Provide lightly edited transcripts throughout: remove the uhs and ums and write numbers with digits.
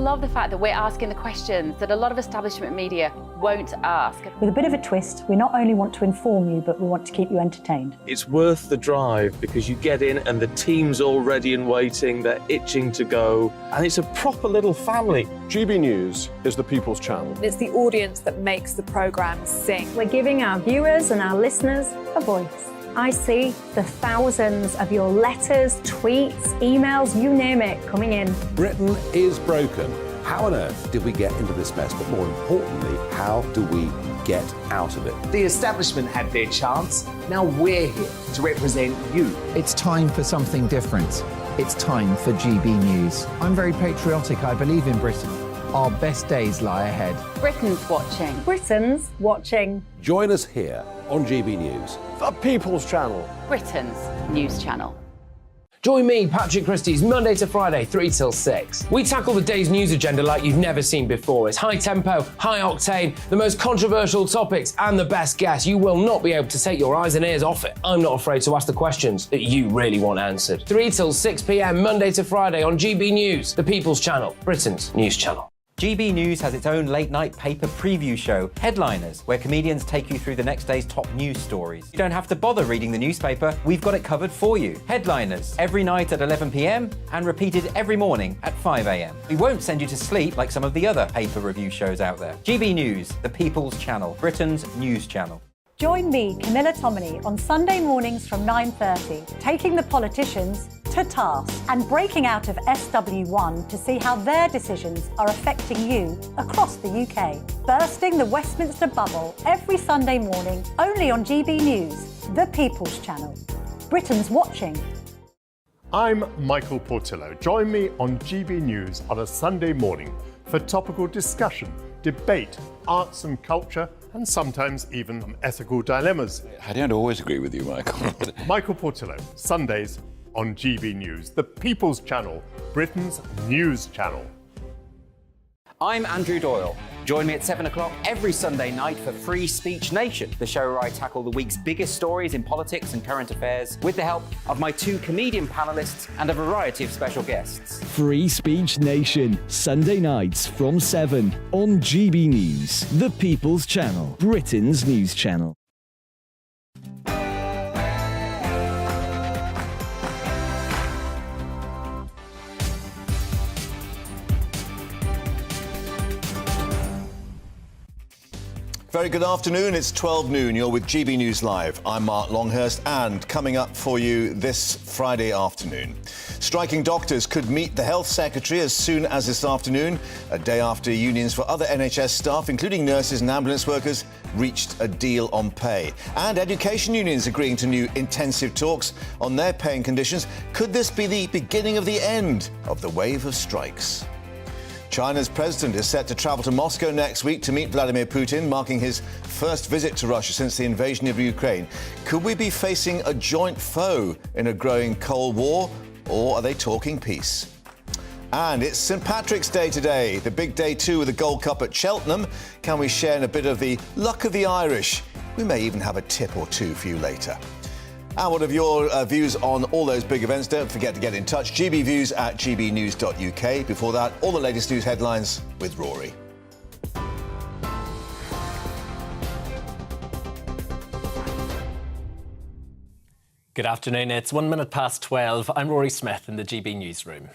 love the fact that we're asking the questions that a lot of establishment media won't ask. With a bit of a twist, we not only want to inform you, but we want to keep you entertained. It's worth the drive because you get in and the team's all ready and waiting, they're itching to go, and it's a proper little family. GB News is the people's channel. It's the audience that makes the programme sing. We're giving our viewers and our listeners a voice. I see the thousands of your letters, tweets, emails, you name it, coming in. Britain is broken. How on earth did we get into this mess? But more importantly, how do we get out of it? The establishment had their chance. Now we're here to represent you. It's time for something different. It's time for GB News. I'm very patriotic. I believe in Britain. Our best days lie ahead. Britain's watching. Britain's watching. Join us here on GB News. The people's channel. Britain's news channel. Join me, Patrick Christie's, Monday to Friday, 3 till 6. We tackle the day's news agenda like you've never seen before. It's high tempo, high octane, the most controversial topics, and the best guests. You will not be able to take your eyes and ears off it. I'm not afraid to ask the questions that you really want answered. 3 till 6 p.m, Monday to Friday on GB News, the People's Channel, Britain's news channel. GB News has its own late-night paper preview show, Headliners, where comedians take you through the next day's top news stories. You don't have to bother reading the newspaper, we've got it covered for you. Headliners, every night at 11 p.m, and repeated every morning at 5 a.m. We won't send you to sleep like some of the other paper review shows out there. GB News, the People's Channel, Britain's news channel. Join me, Camilla Tominey, on Sunday mornings from 9:30, taking the politicians to task and breaking out of SW1 to see how their decisions are affecting you across the UK. Bursting the Westminster bubble every Sunday morning, only on GB News, the People's Channel. Britain's watching. I'm Michael Portillo. Join me on GB News on a Sunday morning for topical discussion, debate, arts and culture, and sometimes even ethical dilemmas. I don't always agree with you, Michael. Michael Portillo, Sundays on GB News, the People's Channel, Britain's news channel. I'm Andrew Doyle. Join me at 7 o'clock every Sunday night for Free Speech Nation, the show where I tackle the week's biggest stories in politics and current affairs with the help of my 2 comedian panellists and a variety of special guests. Free Speech Nation, Sunday nights from 7 on GB News, the People's Channel, Britain's news channel. Very good afternoon, it's 12 noon, you're with GB News Live. I'm Mark Longhurst, and coming up for you this Friday afternoon. Striking doctors could meet the Health Secretary as soon as this afternoon, a day after unions for other NHS staff, including nurses and ambulance workers, reached a deal on pay. And education unions agreeing to new intensive talks on their pay and conditions. Could this be the beginning of the end of the wave of strikes? China's president is set to travel to Moscow next week to meet Vladimir Putin, marking his first visit to Russia since the invasion of Ukraine. Could we be facing a joint foe in a growing Cold War, or are they talking peace? And it's St Patrick's Day today, the big day too with the Gold Cup at Cheltenham. Can we share in a bit of the luck of the Irish? We may even have a tip or two for you later. And what are your views on all those big events? Don't forget to get in touch. gbviews@gbnews.uk. Before that, all the latest news headlines with Rory. Good afternoon. It's 1 minute past 12. I'm Rory Smith in the GB Newsroom.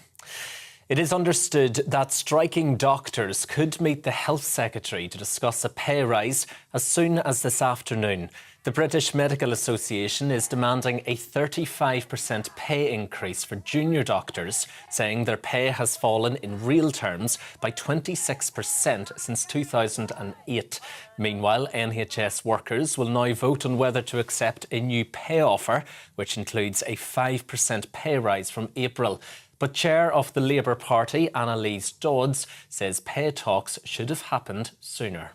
It is understood that striking doctors could meet the Health Secretary to discuss a pay rise as soon as this afternoon. The British Medical Association is demanding a 35% pay increase for junior doctors, saying their pay has fallen in real terms by 26% since 2008. Meanwhile, NHS workers will now vote on whether to accept a new pay offer, which includes a 5% pay rise from April. But Chair of the Labour Party, Annalise Dodds, says pay talks should have happened sooner.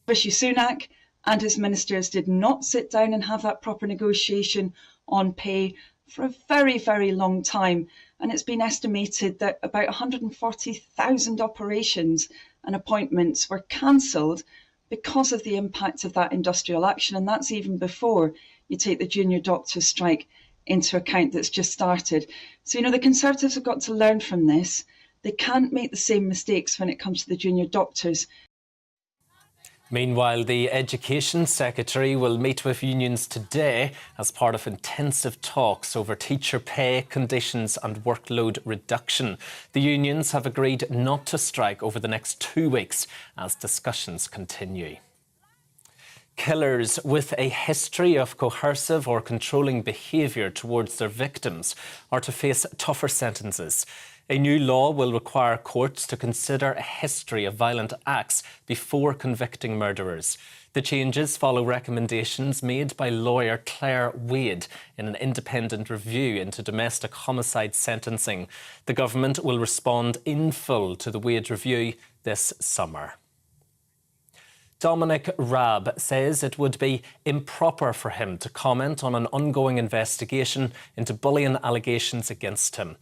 Rishi Sunak and his ministers did not sit down and have that proper negotiation on pay for a very, very long time. And it's been estimated that about 140,000 operations and appointments were cancelled because of the impact of that industrial action. And that's even before you take the junior doctors' strike into account that's just started. So, the Conservatives have got to learn from this. They can't make the same mistakes when it comes to the junior doctors. Meanwhile, the Education Secretary will meet with unions today as part of intensive talks over teacher pay, conditions and workload reduction. The unions have agreed not to strike over the next 2 weeks as discussions continue. Killers with a history of coercive or controlling behaviour towards their victims are to face tougher sentences. A new law will require courts to consider a history of violent acts before convicting murderers. The changes follow recommendations made by lawyer Claire Wade in an independent review into domestic homicide sentencing. The government will respond in full to the Wade review this summer. Dominic Raab says it would be improper for him to comment on an ongoing investigation into bullying allegations against him.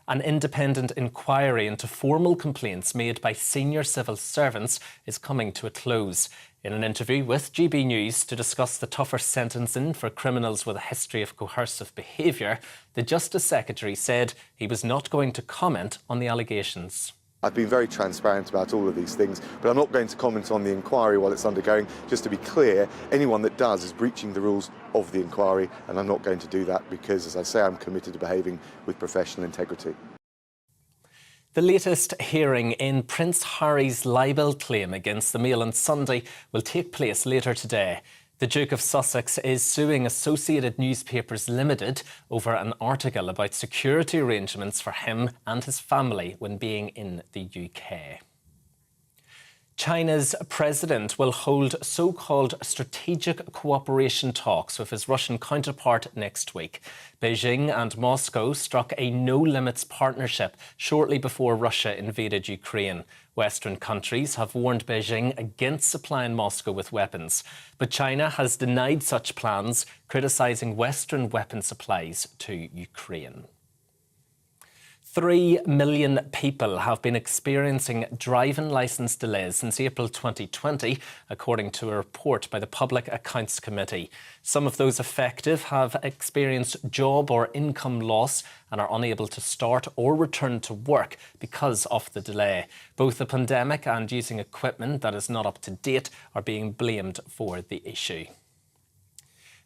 An independent inquiry into formal complaints made by senior civil servants is coming to a close. In an interview with GB News to discuss the tougher sentencing for criminals with a history of coercive behaviour, the Justice Secretary said he was not going to comment on the allegations. I've been very transparent about all of these things, but I'm not going to comment on the inquiry while it's undergoing. Just to be clear, anyone that does is breaching the rules of the inquiry, and I'm not going to do that because, as I say, I'm committed to behaving with professional integrity. The latest hearing in Prince Harry's libel claim against the Mail on Sunday will take place later today. The Duke of Sussex is suing Associated Newspapers Limited over an article about security arrangements for him and his family when being in the UK. China's president will hold so-called strategic cooperation talks with his Russian counterpart next week. Beijing and Moscow struck a no-limits partnership shortly before Russia invaded Ukraine. Western countries have warned Beijing against supplying Moscow with weapons, but China has denied such plans, criticising Western weapon supplies to Ukraine. 3 million people have been experiencing driving licence delays since April 2020, according to a report by the Public Accounts Committee. Some of those affected have experienced job or income loss and are unable to start or return to work because of the delay. Both the pandemic and using equipment that is not up to date are being blamed for the issue.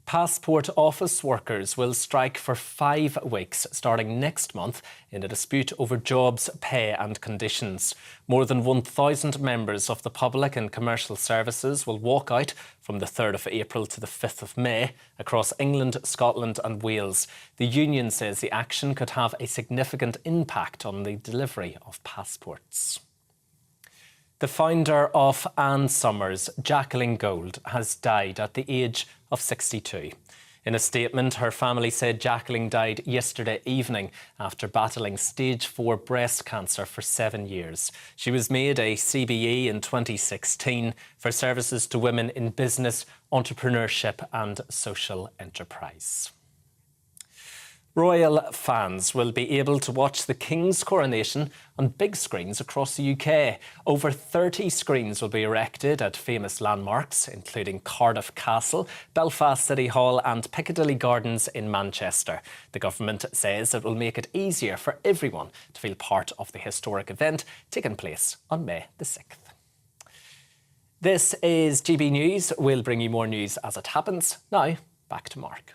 Passport office workers will strike for 5 weeks starting next month in a dispute over jobs, pay and conditions. More than 1,000 members of the public and commercial services will walk out from the 3rd of April to the 5th of May across England, Scotland and Wales. The union says the action could have a significant impact on the delivery of passports. The founder of Ann Summers, Jacqueline Gold, has died at the age of 62. In a statement, her family said Jacqueline died yesterday evening after battling stage 4 breast cancer for 7 years. She was made a CBE in 2016 for services to women in business, entrepreneurship and social enterprise. Royal fans will be able to watch the King's coronation on big screens across the UK. Over 30 screens will be erected at famous landmarks, including Cardiff Castle, Belfast City Hall and Piccadilly Gardens in Manchester. The government says it will make it easier for everyone to feel part of the historic event taking place on May the 6th. This is GB News. We'll bring you more news as it happens. Now, back to Mark.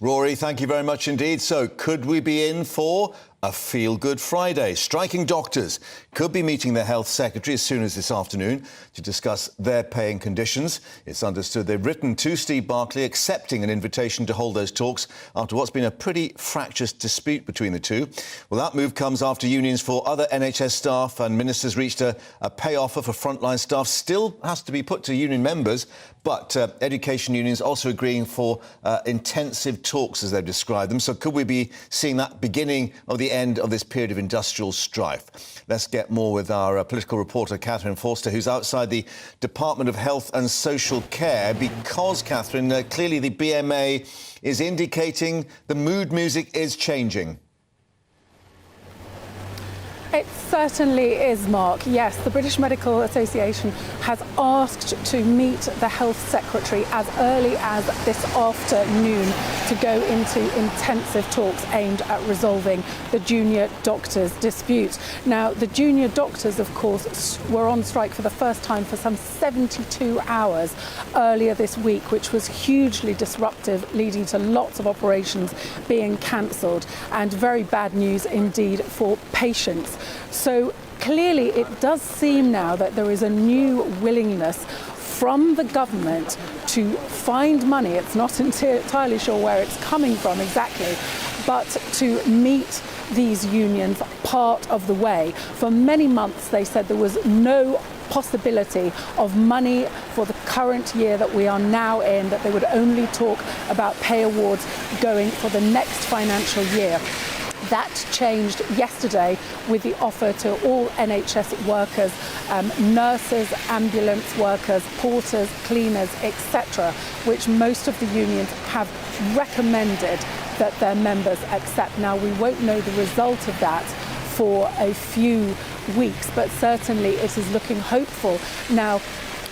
Rory, thank you very much indeed. So, could we be in for a feel-good Friday? Striking doctors could be meeting their health secretary as soon as this afternoon to discuss their pay and conditions. It's understood they've written to Steve Barclay accepting an invitation to hold those talks after what's been a pretty fractious dispute between the two. Well, that move comes after unions for other NHS staff and ministers reached a pay offer for frontline staff. Still has to be put to union members, but education unions also agreeing for intensive talks, as they've described them. So could we be seeing that beginning of the end of this period of industrial strife? Let's get more with our political reporter, Catherine Forster, who's outside the Department of Health and Social Care, because, Catherine, clearly the BMA is indicating the mood music is changing. It certainly is, Mark. Yes, the British Medical Association has asked to meet the Health Secretary as early as this afternoon to go into intensive talks aimed at resolving the junior doctors' dispute. Now, the junior doctors, of course, were on strike for the first time for some 72 hours earlier this week, which was hugely disruptive, leading to lots of operations being cancelled, and very bad news indeed for patients. So clearly it does seem now that there is a new willingness from the government to find money. It's not entirely sure where it's coming from exactly, but to meet these unions part of the way. For many months they said there was no possibility of money for the current year that we are now in, that they would only talk about pay awards going for the next financial year. That changed yesterday with the offer to all NHS workers, nurses, ambulance workers, porters, cleaners, etc., which most of the unions have recommended that their members accept. Now, we won't know the result of that for a few weeks, but certainly it is looking hopeful. Now,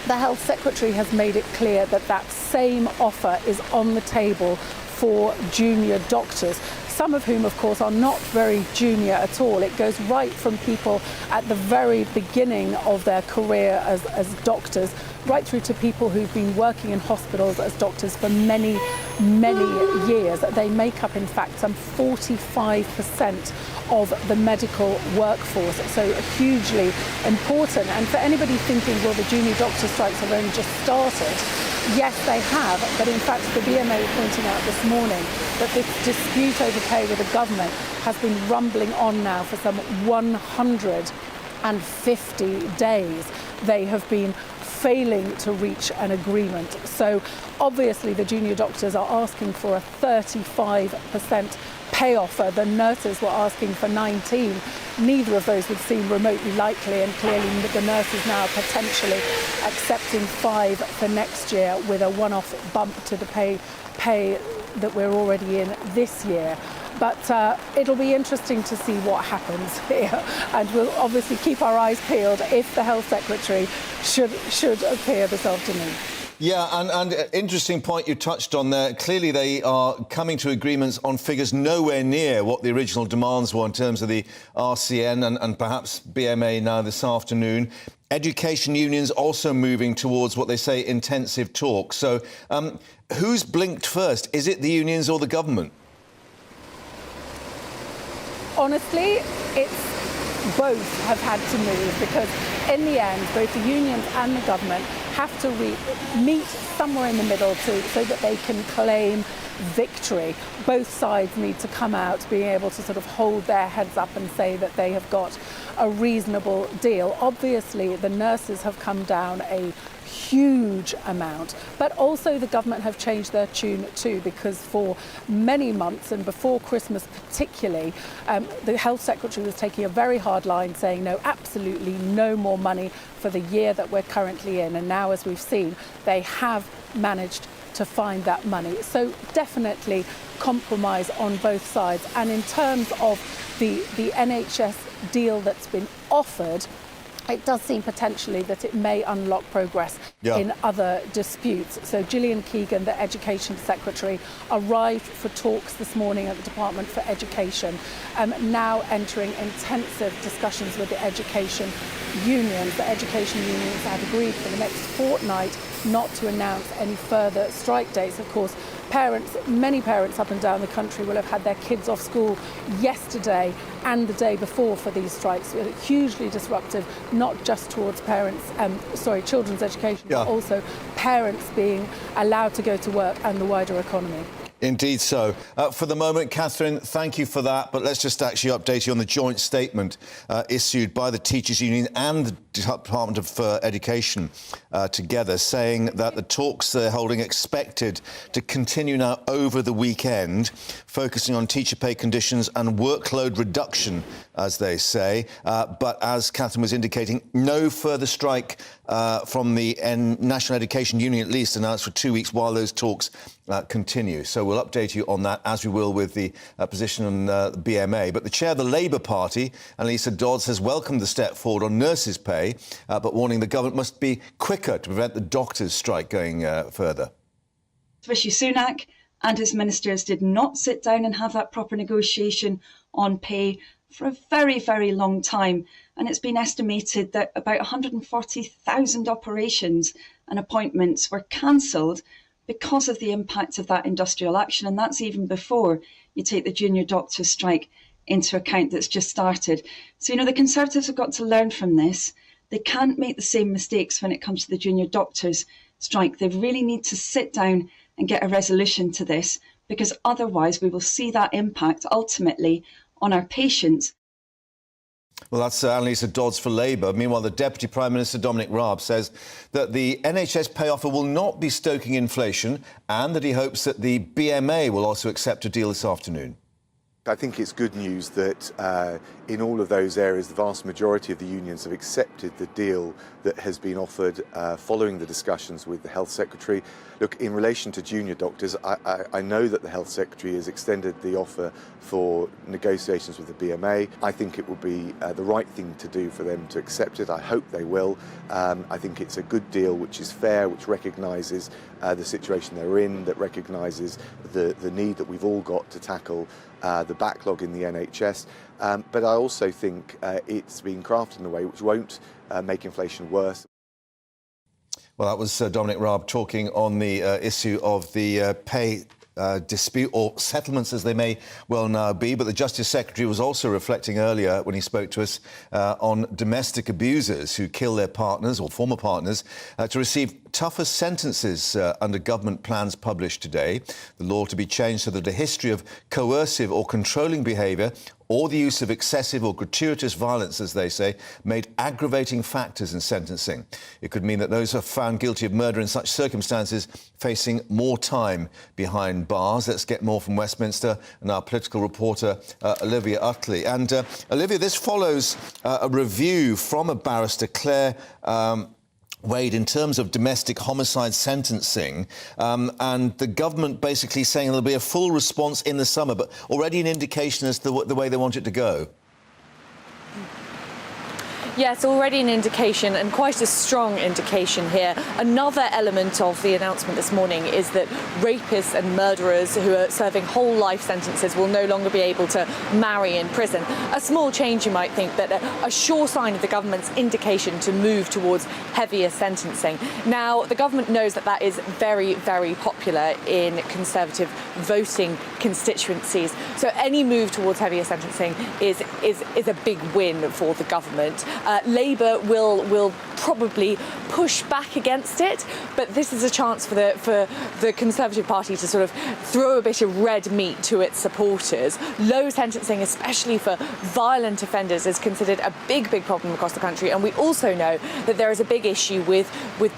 the Health Secretary has made it clear that that same offer is on the table for junior doctors, some of whom, of course, are not very junior at all. It goes right from people at the very beginning of their career as doctors, right through to people who've been working in hospitals as doctors for many, many years. They make up, in fact, some 45% of the medical workforce, so hugely important. And for anybody thinking, well, the junior doctor strikes have only just started, yes, they have, but in fact the BMA pointing out this morning that this dispute over pay with the government has been rumbling on now for some 150 days. They have been failing to reach an agreement. So obviously the junior doctors are asking for a 35% pay offer. The nurses were asking for 19. Neither of those would seem remotely likely, and clearly the nurses now potentially accepting 5 for next year with a one-off bump to the pay that we're already in this year. But it'll be interesting to see what happens here, and we'll obviously keep our eyes peeled if the Health Secretary should appear this afternoon. Yeah, and interesting point you touched on there. Clearly they are coming to agreements on figures nowhere near what the original demands were in terms of the RCN and perhaps BMA now this afternoon. Education unions also moving towards what they say intensive talks. So who's blinked first? Is it the unions or the government? Honestly, it's both have had to move, because in the end, both the unions and the government have to meet somewhere in the middle so that they can claim victory. Both sides need to come out being able to sort of hold their heads up and say that they have got a reasonable deal. Obviously, the nurses have come down a huge amount, but also the government have changed their tune too, because for many months and before Christmas particularly, the Health Secretary was taking a very hard line saying no, absolutely no more money for the year that we're currently in. And now, as we've seen, they have managed to find that money. So definitely compromise on both sides. And in terms of the NHS deal that's been offered, it does seem potentially that it may unlock progress in other disputes. So Gillian Keegan, the Education Secretary, arrived for talks this morning at the Department for Education, now entering intensive discussions with the education unions. The education unions had agreed for the next fortnight not to announce any further strike dates. Of course, many parents up and down the country will have had their kids off school yesterday and the day before for these strikes. Hugely disruptive, not just towards children's education, but also parents being allowed to go to work and the wider economy. Indeed so. For the moment, Catherine, thank you for that. But let's just actually update you on the joint statement issued by the Teachers' Union and the Department of Education together, saying that the talks they're holding expected to continue now over the weekend, focusing on teacher pay conditions and workload reduction, as they say. But as Catherine was indicating, no further strike from the National Education Union, at least, announced for 2 weeks while those talks continue. So we'll update you on that, as we will with the position on the BMA. But the chair of the Labour Party, Annalisa Dodds, has welcomed the step forward on nurses' pay, but warning the government must be quicker to prevent the doctors' strike going further. Rishi Sunak and his ministers did not sit down and have that proper negotiation on pay for a very, very long time. And it's been estimated that about 140,000 operations and appointments were cancelled because of the impact of that industrial action. And that's even before you take the junior doctors' strike into account that's just started. So, the Conservatives have got to learn from this. They can't make the same mistakes when it comes to the junior doctors' strike. They really need to sit down and get a resolution to this, because otherwise we will see that impact ultimately on our patients. Well, that's Annalisa Dodds for Labour. Meanwhile, the Deputy Prime Minister, Dominic Raab, says that the NHS pay offer will not be stoking inflation and that he hopes that the BMA will also accept a deal this afternoon. I think it's good news that in all of those areas, the vast majority of the unions have accepted the deal that has been offered following the discussions with the Health Secretary. Look, in relation to junior doctors, I know that the Health Secretary has extended the offer for negotiations with the BMA. I think it will be the right thing to do for them to accept it. I hope they will. I think it's a good deal which is fair, which recognises the situation they're in, that recognises the need that we've all got to tackle the backlog in the NHS. But I also think it's been crafted in a way which won't make inflation worse. Well, that was Dominic Raab talking on the issue of the pay dispute, or settlements as they may well now be. But the Justice Secretary was also reflecting earlier when he spoke to us on domestic abusers who kill their partners or former partners to receive tougher sentences under government plans published today. The law to be changed so that a history of coercive or controlling behaviour or the use of excessive or gratuitous violence, as they say, made aggravating factors in sentencing. It could mean that those who are found guilty of murder in such circumstances facing more time behind bars. Let's get more from Westminster and our political reporter, Olivia Utley. And Olivia, this follows a review from a barrister, Claire Wade, in terms of domestic homicide sentencing, and the government basically saying there'll be a full response in the summer, but already an indication as to the way they want it to go. Yes, already an indication, and quite a strong indication here. Another element of the announcement this morning is that rapists and murderers who are serving whole life sentences will no longer be able to marry in prison. A small change, you might think, but a sure sign of the government's indication to move towards heavier sentencing. Now, the government knows that that is very, very popular in Conservative voting constituencies. So any move towards heavier sentencing is a big win for the government. Labour will probably push back against it, but this is a chance for the Conservative Party to sort of throw a bit of red meat to its supporters. Low sentencing, especially for violent offenders, is considered a big problem across the country, and we also know that there is a big issue with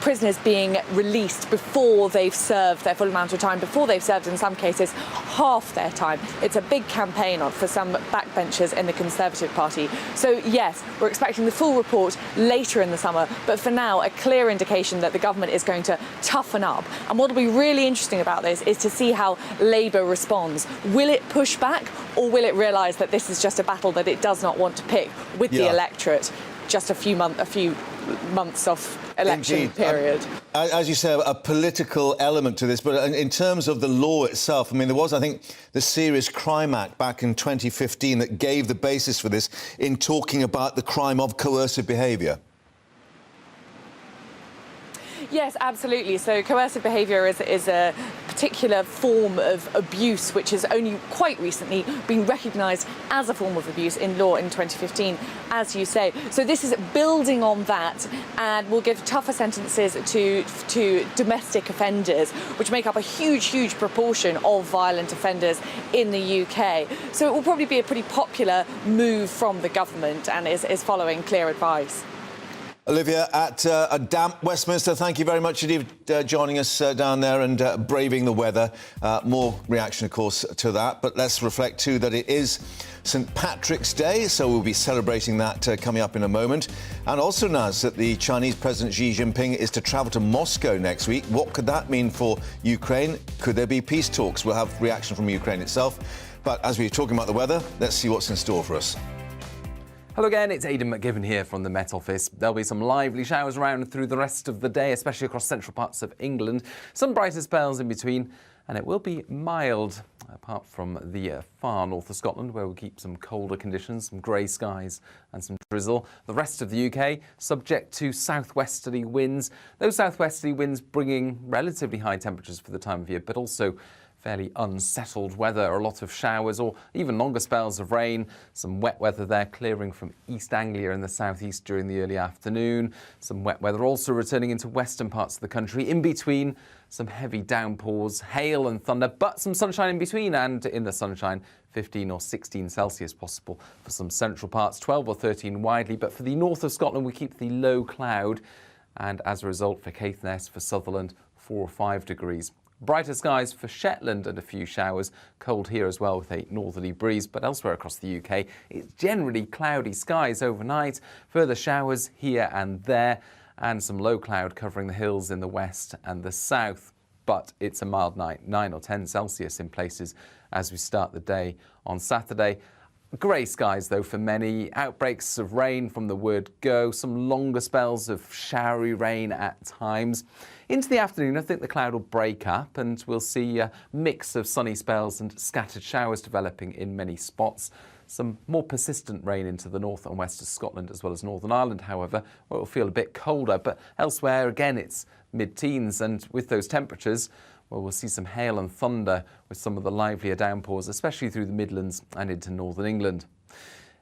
prisoners being released before they've served their full amount of time, before they've served, in some cases, half their time. It's a big campaign for some backbenchers in the Conservative Party. So yes, we're expecting the full report later in the summer, but for now, a clear indication that the government is going to toughen up. And what will be really interesting about this is to see how Labour responds. Will it push back, or will it realise that this is just a battle that it does not want to pick with the electorate just a few months off election period? As you say, a political element to this, but in terms of the law itself, I mean, there was, I think, the Serious Crime Act back in 2015 that gave the basis for this in talking about the crime of coercive behaviour. Yes, absolutely. So coercive behaviour is a particular form of abuse which has only quite recently been recognised as a form of abuse in law in 2015, as you say. So this is building on that and will give tougher sentences to domestic offenders, which make up a huge proportion of violent offenders in the UK. So it will probably be a pretty popular move from the government and is following clear advice. Olivia, at a damp Westminster, thank you very much indeed for joining us down there and braving the weather. More reaction, of course, to that. But let's reflect, too, that it is St Patrick's Day, so we'll be celebrating that coming up in a moment. And also, Naz, that the Chinese President Xi Jinping is to travel to Moscow next week. What could that mean for Ukraine? Could there be peace talks? We'll have reaction from Ukraine itself. But as we're talking about the weather, let's see what's in store for us. Hello again, it's Aidan McGibbon here from the Met Office. There'll be some lively showers around through the rest of the day, especially across central parts of England. Some brighter spells in between, and it will be mild, apart from the far north of Scotland, where we'll keep some colder conditions, some grey skies and some drizzle. The rest of the UK, subject to southwesterly winds. Those southwesterly winds bringing relatively high temperatures for the time of year, but also fairly unsettled weather, a lot of showers or even longer spells of rain. Some wet weather there clearing from East Anglia in the southeast during the early afternoon. Some wet weather also returning into western parts of the country. In between, some heavy downpours, hail and thunder, but some sunshine in between, and in the sunshine, 15 or 16 Celsius possible for some central parts, 12 or 13 widely. But for the north of Scotland, we keep the low cloud, and as a result for Caithness, for Sutherland, 4 or 5 degrees. Brighter skies for Shetland and a few showers. Cold here as well with a northerly breeze, but elsewhere across the UK, it's generally cloudy skies overnight. Further showers here and there, and some low cloud covering the hills in the west and the south. But it's a mild night, 9 or 10 Celsius in places as we start the day on Saturday. Grey skies, though, for many. Outbreaks of rain from the word go. Some longer spells of showery rain at times. Into the afternoon, I think the cloud will break up and we'll see a mix of sunny spells and scattered showers developing in many spots. Some more persistent rain into the north and west of Scotland as well as Northern Ireland, however, where it will feel a bit colder. But elsewhere, again, it's mid-teens, and with those temperatures, well, we'll see some hail and thunder with some of the livelier downpours, especially through the Midlands and into northern England.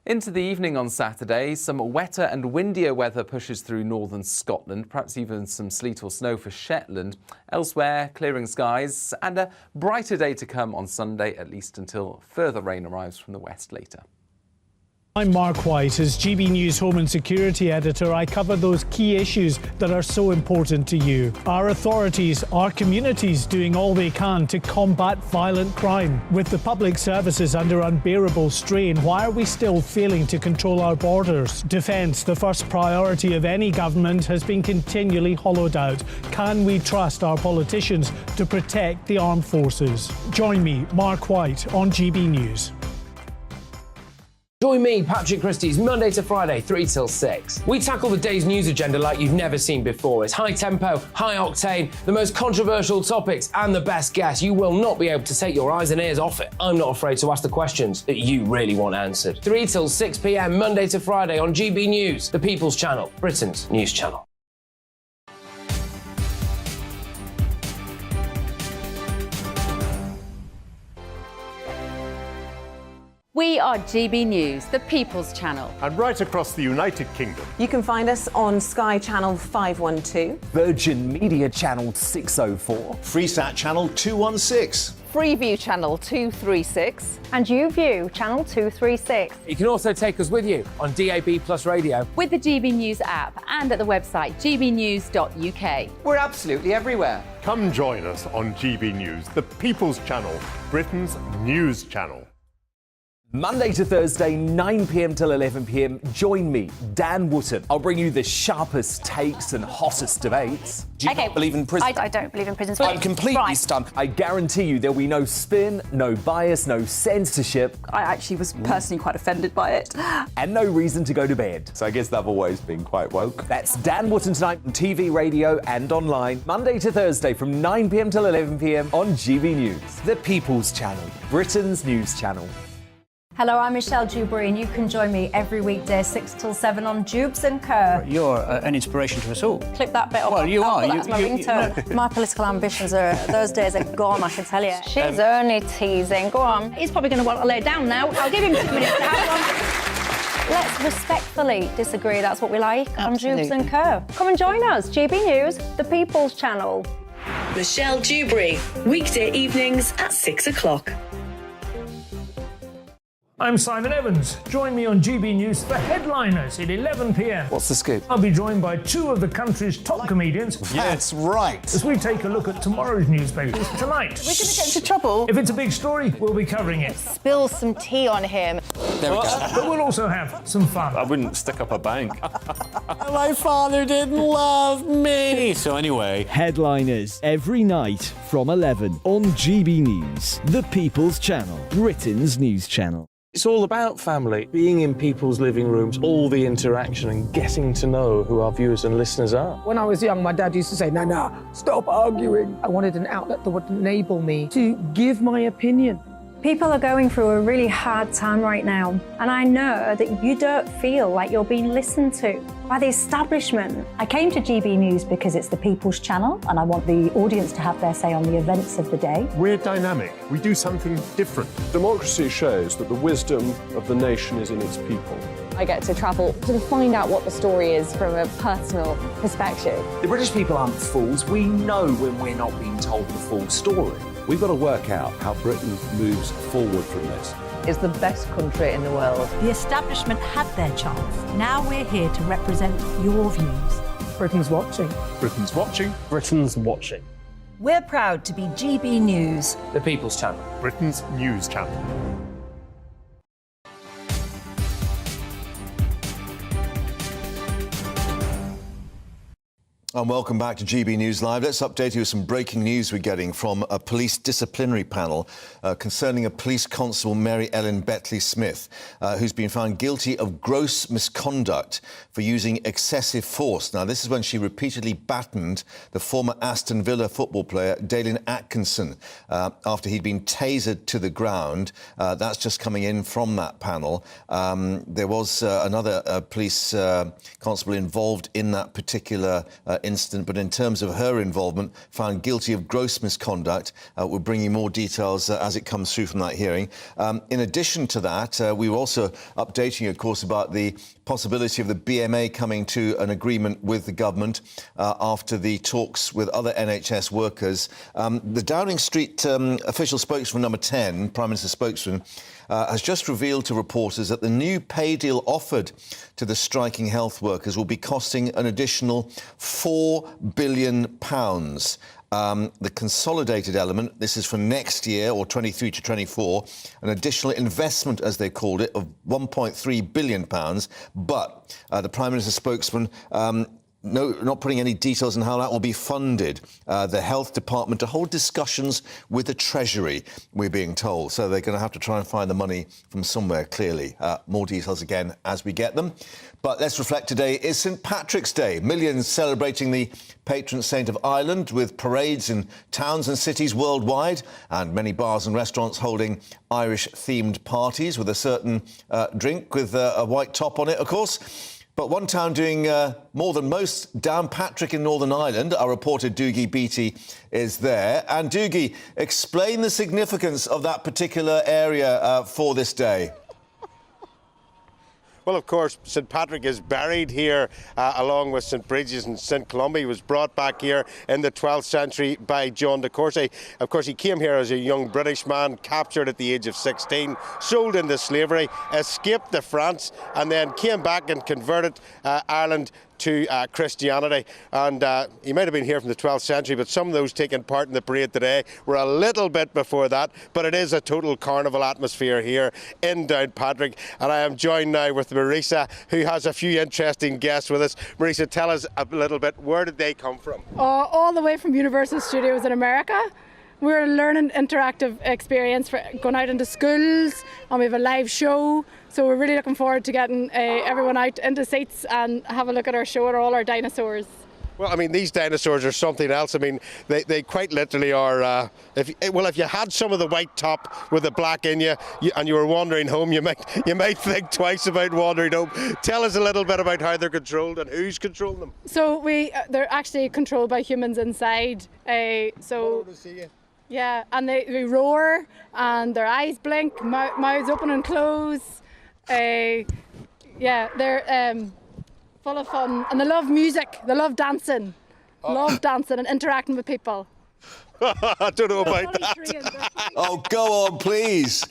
Into the evening on Saturday, some wetter and windier weather pushes through northern Scotland, perhaps even some sleet or snow for Shetland. Elsewhere, clearing skies and a brighter day to come on Sunday, at least until further rain arrives from the west later. I'm Mark White. As GB News Home and Security Editor, I cover those key issues that are so important to you. Our authorities, our communities doing all they can to combat violent crime. With the public services under unbearable strain, why are we still failing to control our borders? Defence, the first priority of any government, has been continually hollowed out. Can we trust our politicians to protect the armed forces? Join me, Mark White, on GB News. Join me, Patrick Christie's, Monday to Friday, 3 till 6. We tackle the day's news agenda like you've never seen before. It's high tempo, high octane, the most controversial topics and the best guests. You will not be able to take your eyes and ears off it. I'm not afraid to ask the questions that you really want answered. 3 till 6 p.m, Monday to Friday on GB News, the People's Channel, Britain's news channel. We are GB News, the People's Channel. And right across the United Kingdom. You can find us on Sky Channel 512. Virgin Media Channel 604. Freesat Channel 216. Freeview Channel 236. And YouView Channel 236. You can also take us with you on DAB Plus Radio. With the GB News app and at the website gbnews.uk. We're absolutely everywhere. Come join us on GB News, the People's Channel, Britain's news channel. Monday to Thursday, 9 p.m. till 11 p.m. Join me, Dan Wootton. I'll bring you the sharpest takes and hottest debates. Do you not believe in prison? I don't believe in prison. I'm completely stunned. I guarantee you there'll be no spin, no bias, no censorship. I actually was personally quite offended by it. And no reason to go to bed. So I guess they've always been quite woke. That's Dan Wootton tonight on TV, radio and online. Monday to Thursday from 9 p.m. till 11 p.m. on GB News. The People's Channel, Britain's news channel. Hello, I'm Michelle Dewberry, and you can join me every weekday 6 till 7 on Jubes and Kerr. You're an inspiration to us all. Clip that bit up. Well, you are. That's my ringtone. My political ambitions are, those days are gone, I can tell you. She's only teasing. Go on. He's probably going to want to lay down now. I'll give him 2 minutes to have one. Let's respectfully disagree. That's what we like on Jubes and Kerr. Come and join us. GB News, the People's Channel. Michelle Dewberry, weekday evenings at 6 o'clock. I'm Simon Evans. Join me on GB News for Headliners at 11 p.m. What's the scoop? I'll be joined by two of the country's top comedians. That's right. As we take a look at tomorrow's newspapers tonight. We're going to get into trouble. If it's a big story, we'll be covering it. Spill some tea on him. There we go. But we'll also have some fun. I wouldn't stick up a bank. My father didn't love me. So anyway. Headliners every night from 11 on GB News, the People's Channel, Britain's news channel. It's all about family, being in people's living rooms, all the interaction and getting to know who our viewers and listeners are. When I was young, my dad used to say, "Nana, stop arguing." I wanted an outlet that would enable me to give my opinion. People are going through a really hard time right now, and I know that you don't feel like you're being listened to by the establishment. I came to GB News because it's the People's Channel, and I want the audience to have their say on the events of the day. We're dynamic. We do something different. Democracy shows that the wisdom of the nation is in its people. I get to travel to find out what the story is from a personal perspective. The British people aren't fools. We know when we're not being told the full story. We've got to work out how Britain moves forward from this. It's the best country in the world. The establishment had their chance. Now we're here to represent your views. Britain's watching. Britain's watching. Britain's watching. We're proud to be GB News. The People's Channel. Britain's news channel. And welcome back to GB News Live. Let's update you with some breaking news we're getting from a police disciplinary panel concerning a police constable, Mary Ellen Betley-Smith, who's been found guilty of gross misconduct for using excessive force. Now, this is when she repeatedly battened the former Aston Villa football player, Dalen Atkinson, after he'd been tasered to the ground. That's just coming in from that panel. There was another police constable involved in that particular incident, but in terms of her involvement, found guilty of gross misconduct. We'll bring you more details as it comes through from that hearing. In addition to that, we were also updating you, of course, about the possibility of the BMA coming to an agreement with the government after the talks with other NHS workers. The Downing Street official spokesman number 10, Prime Minister's spokesman, has just revealed to reporters that the new pay deal offered to the striking health workers will be costing an additional £4 billion. The consolidated element, this is for next year, or 23 to 24, an additional investment, as they called it, of £1.3 billion. But the Prime Minister's spokesman not putting any details on how that will be funded. The Health Department to hold discussions with the Treasury, we're being told. So they're going to have to try and find the money from somewhere, clearly. More details again as we get them. But let's reflect, today is St Patrick's Day. Millions celebrating the patron saint of Ireland with parades in towns and cities worldwide, and many bars and restaurants holding Irish-themed parties with a certain drink with a white top on it, of course. But one town doing more than most, Downpatrick in Northern Ireland. Our reporter Doogie Beattie is there. And Doogie, explain the significance of that particular area for this day. Well, of course, St Patrick is buried here along with St Bridges and St Columba. He was brought back here in the 12th century by John de Courcy. Of course, he came here as a young British man, captured at the age of 16, sold into slavery, escaped to France, and then came back and converted Ireland to Christianity. And he might have been here from the 12th century, but some of those taking part in the parade today were a little bit before that. But it is a total carnival atmosphere here in Downpatrick. And I am joined now with Marisa, who has a few interesting guests with us. Marisa, tell us a little bit, where did they come from? All the way from Universal Studios in America. We're a learning interactive experience for going out into schools, and we have a live show. So we're really looking forward to getting everyone out into seats and have a look at our show and all our dinosaurs. Well, I mean, these dinosaurs are something else. I mean, they quite literally are. If you had some of the white top with the black in you, and you were wandering home, you might think twice about wandering home. Tell us a little bit about how they're controlled and who's controlling them. So they're actually controlled by humans inside. Yeah, and they roar, and their eyes blink, mouths open and close. They're full of fun, and they love music, they love dancing, and interacting with people. I don't know about that. Oh, go on, please.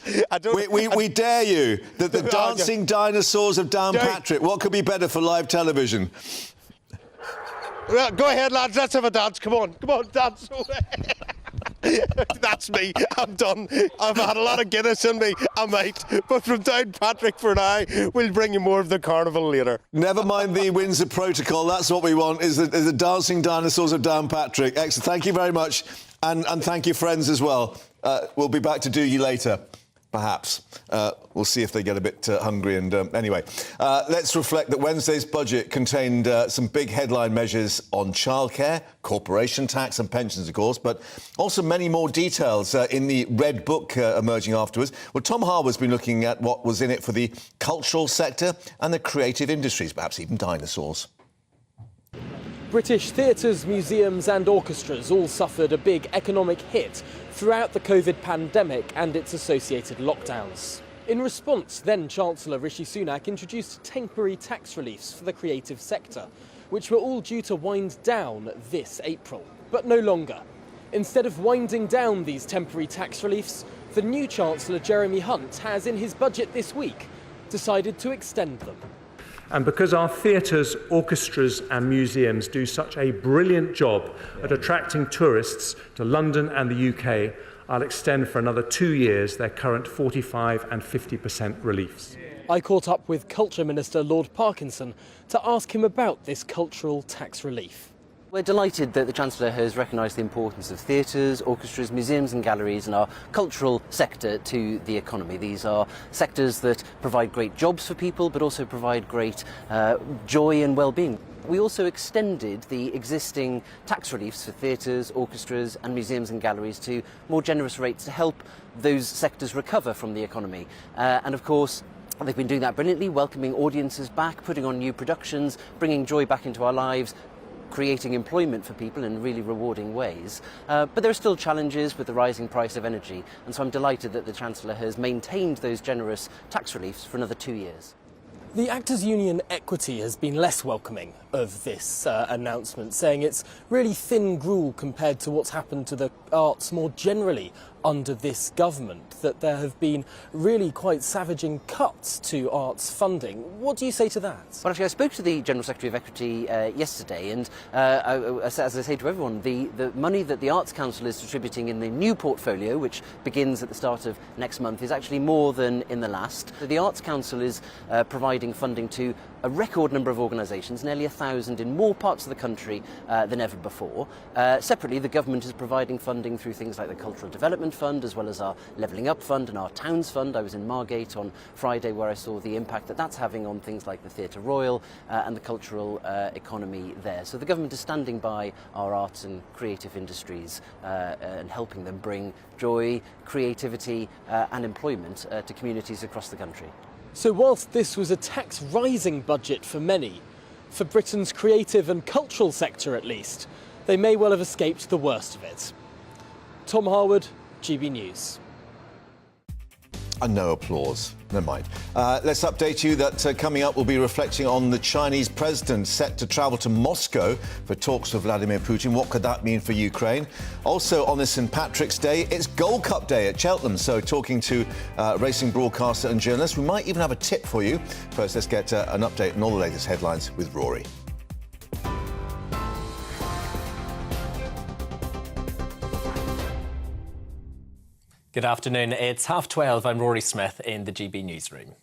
We dare you. The dancing dinosaurs of Downpatrick. What could be better for live television? Well, go ahead, lads. Let's have a dance. Come on, dance. That's me. I'm done. I've had a lot of Guinness in me. I might. But from Downpatrick for now, we'll bring you more of the carnival later. Never mind the Windsor Protocol. That's what we want, is the dancing dinosaurs of Downpatrick. Excellent. Thank you very much. And thank you, friends, as well. We'll be back to do you later. Perhaps. We'll see if they get a bit hungry. And anyway, let's reflect that Wednesday's budget contained some big headline measures on childcare, corporation tax and pensions, of course, but also many more details in the Red Book emerging afterwards. Well, Tom Harwood's been looking at what was in it for the cultural sector and the creative industries, perhaps even dinosaurs. British theatres, museums and orchestras all suffered a big economic hit throughout the COVID pandemic and its associated lockdowns. In response, then Chancellor Rishi Sunak introduced temporary tax reliefs for the creative sector, which were all due to wind down this April, but no longer. Instead of winding down these temporary tax reliefs, the new Chancellor Jeremy Hunt has, in his budget this week, decided to extend them. And because our theatres, orchestras and museums do such a brilliant job at attracting tourists to London and the UK, I'll extend for another 2 years their current 45% and 50% reliefs. I caught up with Culture Minister Lord Parkinson to ask him about this cultural tax relief. We're delighted that the Chancellor has recognised the importance of theatres, orchestras, museums and galleries and our cultural sector to the economy. These are sectors that provide great jobs for people but also provide great joy and well-being. We also extended the existing tax reliefs for theatres, orchestras and museums and galleries to more generous rates to help those sectors recover from the economy. And of course, they've been doing that brilliantly, welcoming audiences back, putting on new productions, bringing joy back into our lives, creating employment for people in really rewarding ways. But there are still challenges with the rising price of energy, and so I'm delighted that the Chancellor has maintained those generous tax reliefs for another 2 years. The Actors Union Equity has been less welcoming of this announcement, saying it's really thin gruel compared to what's happened to the arts more generally under this government, that there have been really quite savaging cuts to arts funding. What do you say to that? Well, actually, I spoke to the General Secretary of Equity yesterday, and as I say to everyone, the money that the Arts Council is distributing in the new portfolio, which begins at the start of next month, is actually more than in the last. The Arts Council is providing funding to a record number of organisations, nearly 1,000 in more parts of the country than ever before. Separately, the government is providing funding through things like the Cultural Development Fund, as well as our Levelling Up Fund and our Towns Fund. I was in Margate on Friday, where I saw the impact that that's having on things like the Theatre Royal and the cultural economy there. So the government is standing by our arts and creative industries and helping them bring joy, creativity and employment to communities across the country. So whilst this was a tax-rising budget for many, for Britain's creative and cultural sector at least, they may well have escaped the worst of it. Tom Harwood, GB News. And no applause. Never mind. Let's update you that coming up we'll be reflecting on the Chinese president set to travel to Moscow for talks with Vladimir Putin. What could that mean for Ukraine? Also on this St Patrick's Day, it's Gold Cup Day at Cheltenham. So talking to racing broadcaster and journalist, we might even have a tip for you. First, let's get an update on all the latest headlines with Rory. Good afternoon. It's 12:30. I'm Rory Smith in the GB Newsroom.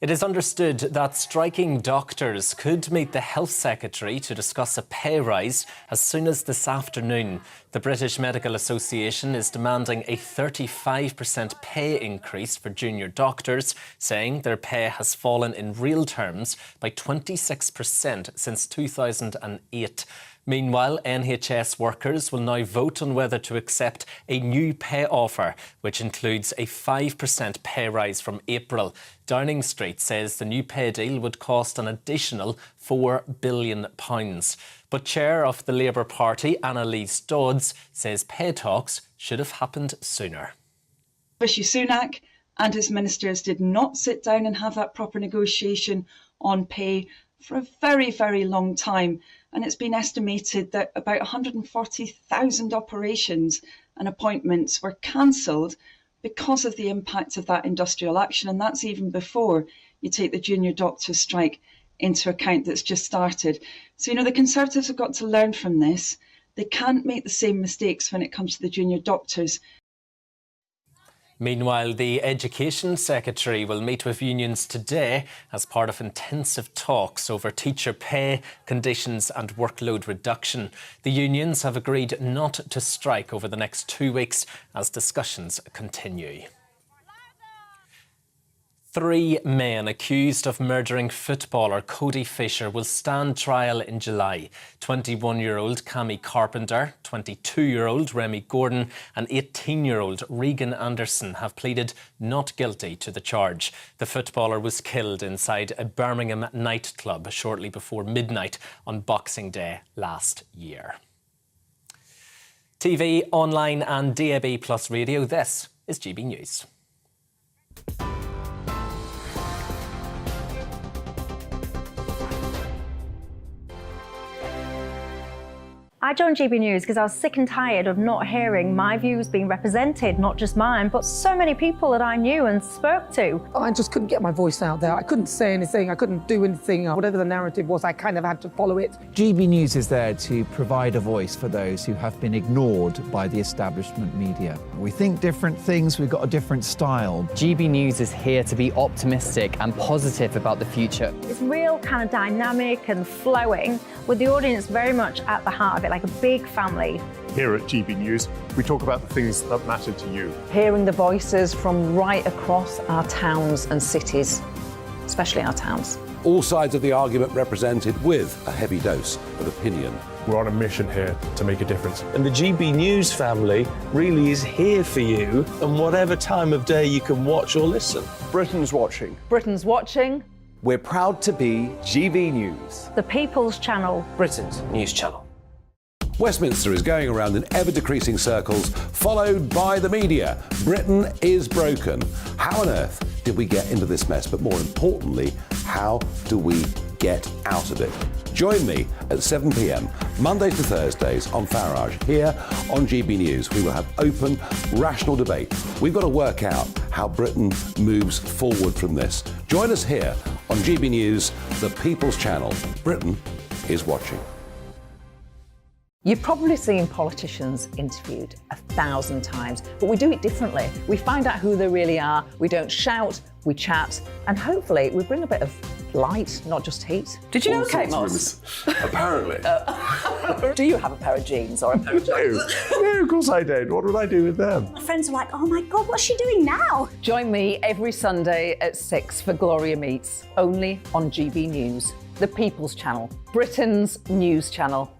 It is understood that striking doctors could meet the Health Secretary to discuss a pay rise as soon as this afternoon. The British Medical Association is demanding a 35% pay increase for junior doctors, saying their pay has fallen in real terms by 26% since 2008. Meanwhile, NHS workers will now vote on whether to accept a new pay offer, which includes a 5% pay rise from April. Downing Street says the new pay deal would cost an additional £4 billion. But Chair of the Labour Party, Annalise Dodds, says pay talks should have happened sooner. Rishi Sunak and his ministers did not sit down and have that proper negotiation on pay for a very, very long time. And it's been estimated that about 140,000 operations and appointments were cancelled because of the impact of that industrial action. And that's even before you take the junior doctors' strike into account that's just started. So, the Conservatives have got to learn from this. They can't make the same mistakes when it comes to the junior doctors. Meanwhile, the Education Secretary will meet with unions today as part of intensive talks over teacher pay, conditions and workload reduction. The unions have agreed not to strike over the next 2 weeks as discussions continue. 3 men accused of murdering footballer Cody Fisher will stand trial in July. 21-year-old Cammy Carpenter, 22-year-old Remy Gordon and 18-year-old Regan Anderson have pleaded not guilty to the charge. The footballer was killed inside a Birmingham nightclub shortly before midnight on Boxing Day last year. TV, online and DAB+ radio, this is GB News. I joined GB News because I was sick and tired of not hearing my views being represented, not just mine, but so many people that I knew and spoke to. I just couldn't get my voice out there. I couldn't say anything. I couldn't do anything. Whatever the narrative was, I kind of had to follow it. GB News is there to provide a voice for those who have been ignored by the establishment media. We think different things. We've got a different style. GB News is here to be optimistic and positive about the future. It's real kind of dynamic and flowing, with the audience very much at the heart of it, like a big family. Here at GB News, we talk about the things that matter to you. Hearing the voices from right across our towns and cities, especially our towns. All sides of the argument represented with a heavy dose of opinion. We're on a mission here to make a difference. And the GB News family really is here for you, and whatever time of day you can watch or listen. Britain's watching. Britain's watching. We're proud to be GB News. The People's Channel. Britain's news channel. Westminster is going around in ever-decreasing circles, followed by the media. Britain is broken. How on earth did we get into this mess? But more importantly, how do we get out of it? Join me at 7 p.m, Mondays to Thursdays on Farage, here on GB News. We will have open, rational debate. We've got to work out how Britain moves forward from this. Join us here on GB News, the People's Channel. Britain is watching. You've probably seen politicians interviewed 1,000 times, but we do it differently. We find out who they really are, we don't shout, we chat, and hopefully we bring a bit of light, not just heat. Did you know Kate Moss? Apparently. Do you have a pair of jeans or a pair of jeans? No, of course I don't. What would I do with them? My friends are like, oh my God, what's she doing now? Join me every Sunday at 6 for Gloria Meets, only on GB News, the People's Channel, Britain's news channel.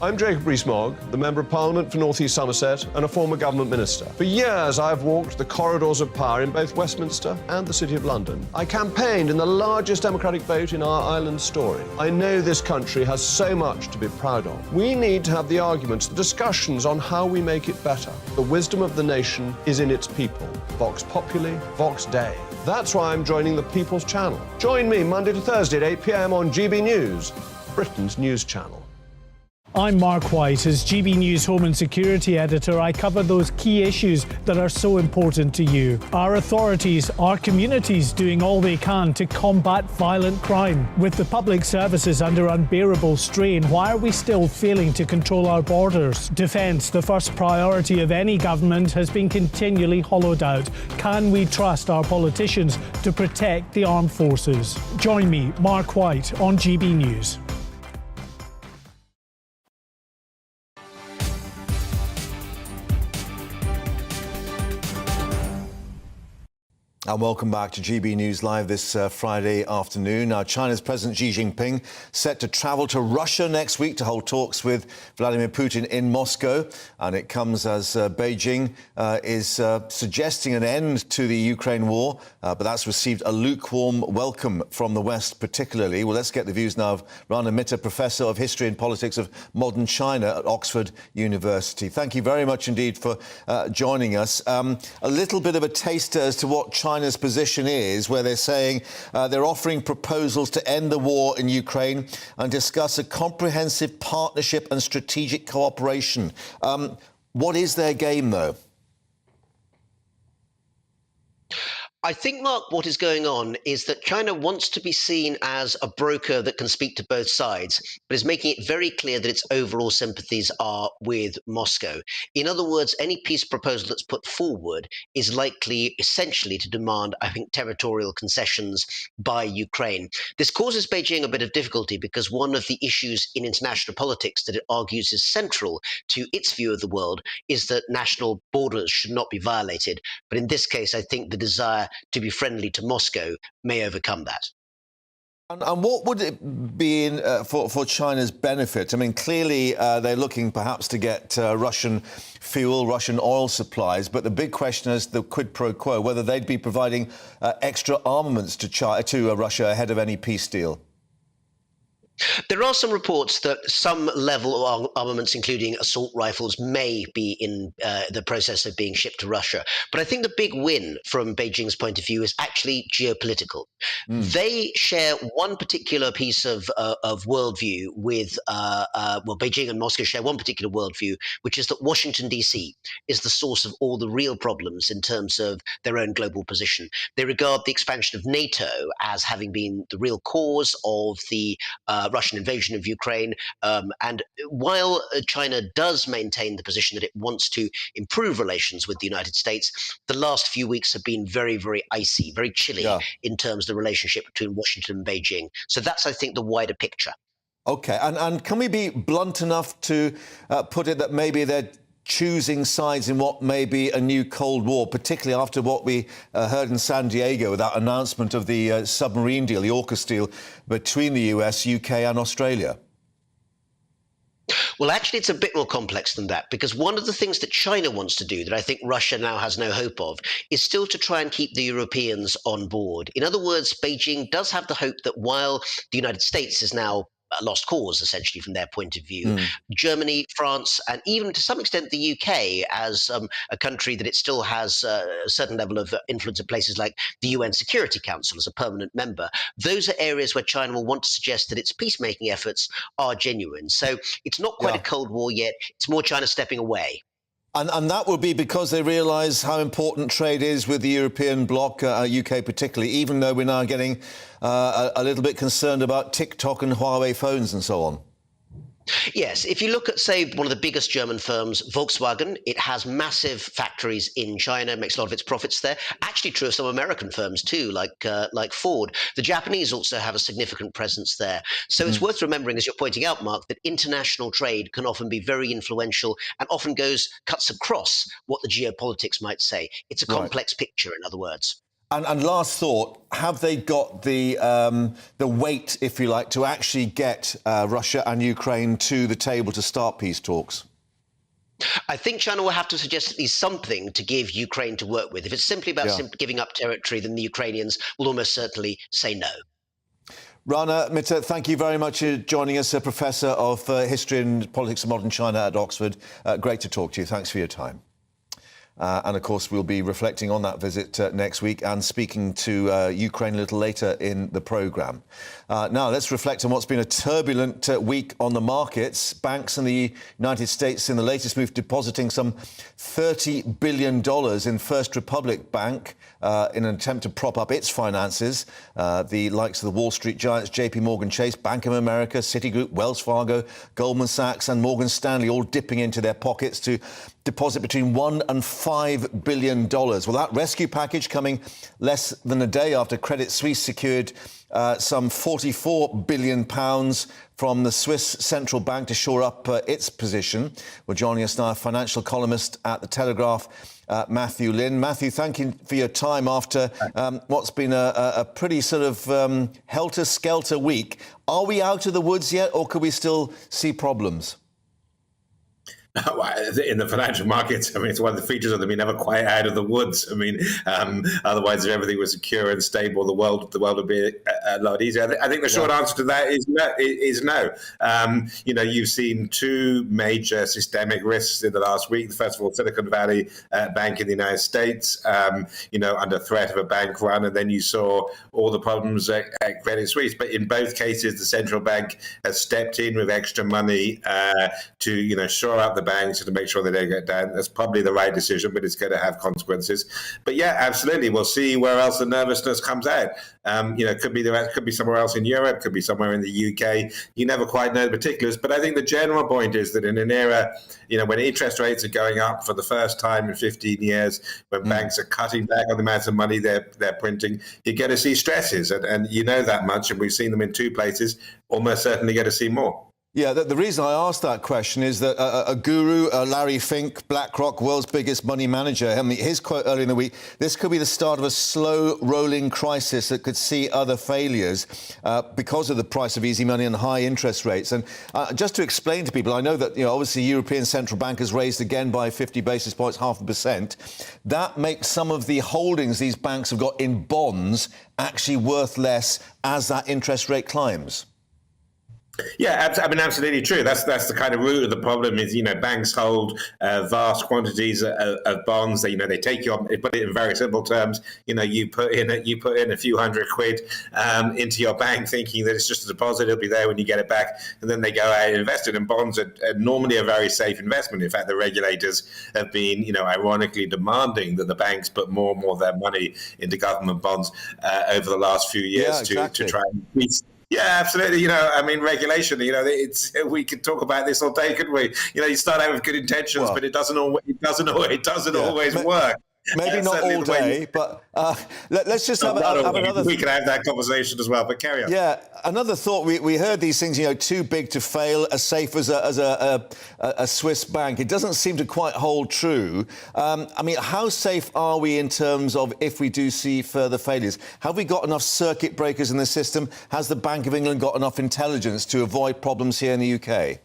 I'm Jacob Rees-Mogg, the Member of Parliament for North East Somerset and a former government minister. For years, I've walked the corridors of power in both Westminster and the City of London. I campaigned in the largest democratic vote in our island's story. I know this country has so much to be proud of. We need to have the arguments, the discussions on how we make it better. The wisdom of the nation is in its people. Vox Populi, Vox Dei. That's why I'm joining the People's Channel. Join me Monday to Thursday at 8 p.m. on GB News, Britain's news channel. I'm Mark White. As GB News Home and Security Editor, I cover those key issues that are so important to you. Our authorities, our communities doing all they can to combat violent crime. With the public services under unbearable strain, why are we still failing to control our borders? Defence, the first priority of any government, has been continually hollowed out. Can we trust our politicians to protect the armed forces? Join me, Mark White, on GB News. And welcome back to GB News Live this Friday afternoon. Now, China's President Xi Jinping set to travel to Russia next week to hold talks with Vladimir Putin in Moscow. And it comes as Beijing is suggesting an end to the Ukraine war, but that's received a lukewarm welcome from the West particularly. Well, let's get the views now of Rana Mitter, Professor of History and Politics of Modern China at Oxford University. Thank you very much indeed for joining us. A little bit of a taster as to what China China's position is, where they're saying they're offering proposals to end the war in Ukraine and discuss a comprehensive partnership and strategic cooperation. What is their game, though? I think, Mark, what is going on is that China wants to be seen as a broker that can speak to both sides, but is making it very clear that its overall sympathies are with Moscow. In other words, any peace proposal that's put forward is likely essentially to demand, I think, territorial concessions by Ukraine. This causes Beijing a bit of difficulty because one of the issues in international politics that it argues is central to its view of the world is that national borders should not be violated. But in this case, I think the desire to be friendly to Moscow may overcome that. And what would it be for China's benefit? I mean, clearly they're looking perhaps to get Russian fuel, Russian oil supplies, but the big question is the quid pro quo, whether they'd be providing extra armaments to Russia ahead of any peace deal. There are some reports that some level of armaments, including assault rifles, may be in the process of being shipped to Russia. But I think the big win from Beijing's point of view is actually geopolitical. They share one particular piece of worldview with, Beijing and Moscow share one particular worldview, which is that Washington, D.C. is the source of all the real problems in terms of their own global position. They regard the expansion of NATO as having been the real cause of the Russian invasion of Ukraine. And while China does maintain the position that it wants to improve relations with the United States, the last few weeks have been very, very icy, very chilly in terms of the relationship between Washington and Beijing. So that's, I think, the wider picture. OK, and can we be blunt enough to put it that maybe they're choosing sides in what may be a new Cold War, particularly after what we heard in San Diego, that announcement of the submarine deal, the AUKUS deal, between the US, UK and Australia? Well, actually, it's a bit more complex than that, because one of the things that China wants to do that I think Russia now has no hope of is still to try and keep the Europeans on board. In other words, Beijing does have the hope that while the United States is now a lost cause, essentially, from their point of view, Germany, France, and even to some extent the UK, as a country that it still has a certain level of influence in places like the UN Security Council as a permanent member, those are areas where China will want to suggest that its peacemaking efforts are genuine. So it's not quite a Cold War yet. It's more China stepping away. And that will be because they realise how important trade is with the European bloc, UK particularly, even though we're now getting a little bit concerned about TikTok and Huawei phones and so on. Yes, if you look at, say, one of the biggest German firms, Volkswagen, it has massive factories in China, makes a lot of its profits there. Actually true of some American firms too, like Ford. The Japanese also have a significant presence there. So it's worth remembering, as you're pointing out, Mark, that international trade can often be very influential and often cuts across what the geopolitics might say. It's a complex picture, in other words. And last thought, have they got the weight, if you like, to actually get Russia and Ukraine to the table to start peace talks? I think China will have to suggest at least something to give Ukraine to work with. If it's simply about giving up territory, then the Ukrainians will almost certainly say no. Rana Mitter, thank you very much for joining us, a Professor of History and Politics of Modern China at Oxford. Great to talk to you. Thanks for your time. And, of course, we'll be reflecting on that visit next week and speaking to Ukraine a little later in the programme. Now, let's reflect on what's been a turbulent week on the markets. Banks in the United States in the latest move depositing some $30 billion in First Republic Bank in an attempt to prop up its finances. The likes of the Wall Street giants, JP Morgan Chase, Bank of America, Citigroup, Wells Fargo, Goldman Sachs and Morgan Stanley all dipping into their pockets to deposit between $1 and $5 billion. Well, that rescue package coming less than a day after Credit Suisse secured some £44 billion from the Swiss Central Bank to shore up its position. Well, joining us now, financial columnist at The Telegraph, Matthew Lynn. Matthew, thank you for your time after what's been a pretty sort of helter-skelter week. Are we out of the woods yet, or could we still see problems? In the financial markets, I mean, it's one of the features of them. You're never quite out of the woods. I mean, otherwise, if everything was secure and stable, the world would be a lot easier. I think the short answer to that is no. You've seen two major systemic risks in the last week. First of all, Silicon Valley Bank in the United States, under threat of a bank run, and then you saw all the problems at Credit Suisse. But in both cases, the central bank has stepped in with extra money to, shore up the banks and to make sure they don't get down. That's probably the right decision, but it's going to have consequences. But yeah, absolutely. We'll see where else the nervousness comes out. Could be somewhere else in Europe, could be somewhere in the UK. You never quite know the particulars. But I think the general point is that in an era, when interest rates are going up for the first time in 15 years, when banks are cutting back on the amount of money they're printing, you're going to see stresses. And you know that much. And we've seen them in two places. Almost certainly going to see more. Yeah, the reason I asked that question is that a guru, Larry Fink, BlackRock, world's biggest money manager, his quote earlier in the week, this could be the start of a slow-rolling crisis that could see other failures because of the price of easy money and high interest rates. And just to explain to people, I know that, obviously European Central Bank has raised again by 50 basis points, 0.5%. That makes some of the holdings these banks have got in bonds actually worth less as that interest rate climbs. Yeah, absolutely true. That's the kind of root of the problem. Is banks hold vast quantities of bonds. They take they put it in very simple terms. You put in a few £100 into your bank, thinking that it's just a deposit. It'll be there when you get it back, and then they go out and invest it. And bonds are normally a very safe investment. In fact, the regulators have been, ironically demanding that the banks put more and more of their money into government bonds over the last few years to try and increase. Yeah, absolutely. Regulation. We could talk about this all day, couldn't we? You start out with good intentions, but it doesn't always work. Maybe not all day, but let's just have another. We can have that conversation as well, but carry on. Yeah, another thought. We heard these things, too big to fail, as safe as a Swiss bank. It doesn't seem to quite hold true. How safe are we in terms of if we do see further failures? Have we got enough circuit breakers in the system? Has the Bank of England got enough intelligence to avoid problems here in the UK?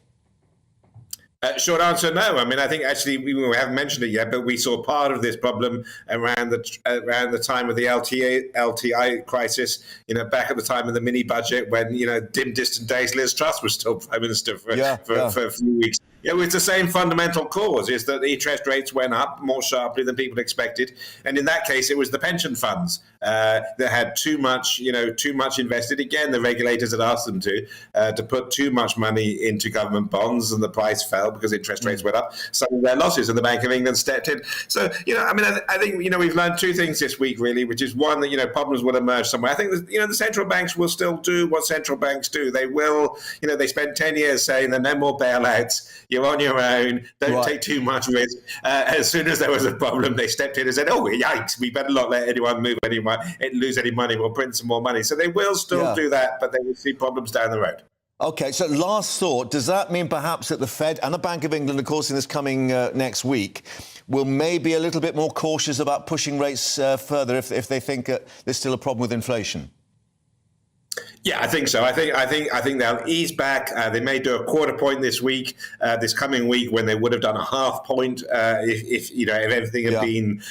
Short answer, no. I think actually we haven't mentioned it yet, but we saw part of this problem around the time of the LTI crisis. Back at the time of the mini budget, when dim distant days Liz Truss was still Prime Minister for a few weeks. It was the same fundamental cause, is that the interest rates went up more sharply than people expected. And in that case, it was the pension funds that had too much invested. Again, the regulators had asked them to put too much money into government bonds, and the price fell because interest rates went up. Some of their losses, and the Bank of England stepped in. So, I think, we've learned two things this week, really, which is one, that, problems will emerge somewhere. I think, the central banks will still do what central banks do. They will, they spent 10 years saying there are no more bailouts. You're on your own. Don't take too much risk. As soon as there was a problem, they stepped in and said, "Oh, yikes! We better not let anyone lose any money. We'll print some more money." So they will still do that, but they will see problems down the road. OK, so last thought, does that mean perhaps that the Fed and the Bank of England, of course, in this coming next week, will maybe a little bit more cautious about pushing rates further if they think there's still a problem with inflation? Yeah, I think so. I think they'll ease back. They may do a quarter point this week, this coming week, when they would have done a half point if everything had been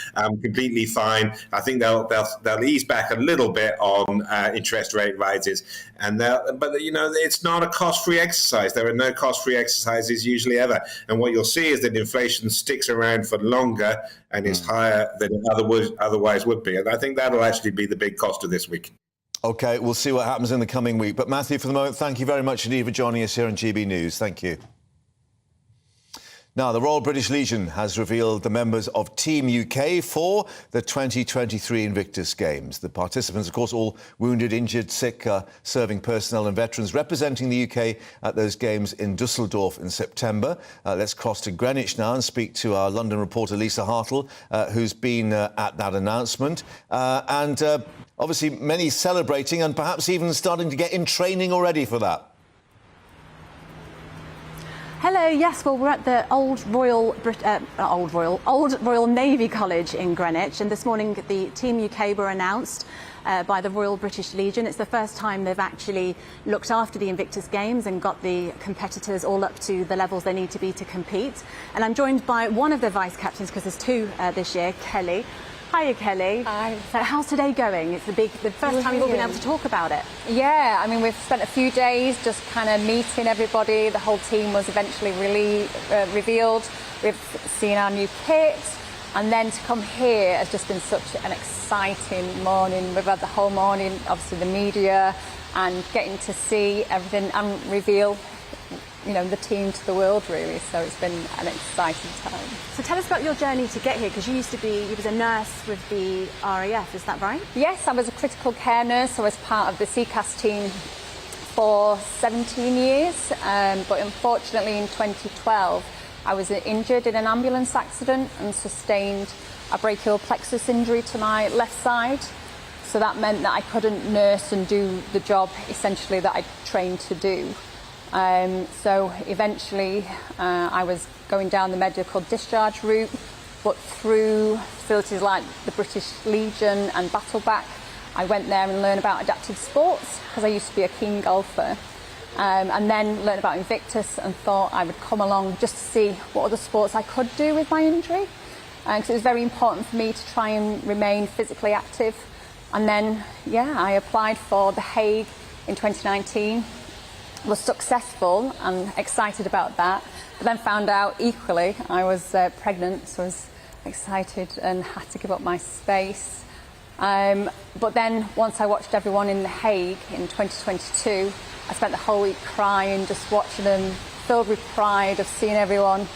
completely fine. I think they'll ease back a little bit on interest rate rises, but it's not a cost-free exercise. There are no cost-free exercises usually ever, and what you'll see is that inflation sticks around for longer and is higher than it otherwise would be, and I think that'll actually be the big cost of this week. OK, we'll see what happens in the coming week. But Matthew, for the moment, thank you very much indeed for joining us here on GB News. Thank you. Now, the Royal British Legion has revealed the members of Team UK for the 2023 Invictus Games. The participants, of course, all wounded, injured, sick, serving personnel and veterans representing the UK at those games in Dusseldorf in September. Let's cross to Greenwich now and speak to our London reporter Lisa Hartle, who's been at that announcement. Obviously, many celebrating and perhaps even starting to get in training already for that. Hello, Hello, yes, well, we're at the Old Royal Navy College in Greenwich, and this morning the Team UK were announced by the Royal British Legion. It's the first time they've actually looked after the Invictus Games and got the competitors all up to the levels they need to be to compete. And I'm joined by one of the vice captains, because there's two this year, Kelly. Hiya, Kelly. Hi. So how's today going? It's the first time you've all been able to talk about it. Yeah, I mean, we've spent a few days just kind of meeting everybody. The whole team was eventually revealed. We've seen our new kit. And then to come here has just been such an exciting morning. We've had the whole morning, obviously the media, and getting to see everything and reveal, you know, the team to the world, really. So it's been an exciting time. So tell us about your journey to get here, because you was a nurse with the RAF, is that right? Yes, I was a critical care nurse. I was part of the CCAS team for 17 years, but unfortunately in 2012 I was injured in an ambulance accident and sustained a brachial plexus injury to my left side. So that meant that I couldn't nurse and do the job essentially that I trained to do. So eventually I was going down the medical discharge route, but through facilities like the British Legion and Battleback, I went there and learned about adaptive sports, because I used to be a keen golfer. And then learned about Invictus and thought I would come along just to see what other sports I could do with my injury. Because it was very important for me to try and remain physically active. And then, yeah, I applied for The Hague in 2019. Was successful and excited about that, but then found out equally I was pregnant, so I was excited and had to give up my space. But then once I watched everyone in The Hague in 2022, I spent the whole week crying, just watching them, filled with pride of seeing everyone.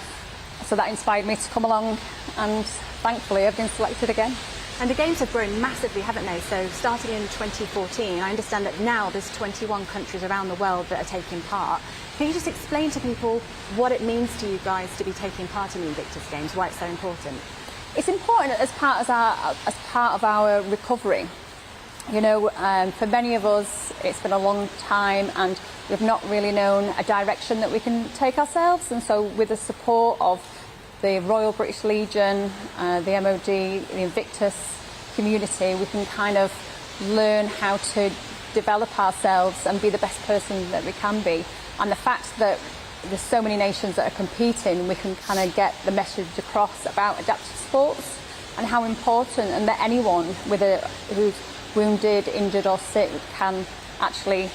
So that inspired me to come along, and thankfully I've been selected again. And the games have grown massively, haven't they? So starting in 2014, I understand that now there's 21 countries around the world that are taking part. Can you just explain to people what it means to you guys to be taking part in the Invictus Games, why it's so important? It's important as part of our recovery. You know, for many of us, it's been a long time and we've not really known a direction that we can take ourselves. And so with the support of the Royal British Legion, the MOD, the Invictus community, we can kind of learn how to develop ourselves and be the best person that we can be. And the fact that there's so many nations that are competing, we can kind of get the message across about adaptive sports and how important, and that anyone who's wounded, injured or sick can actually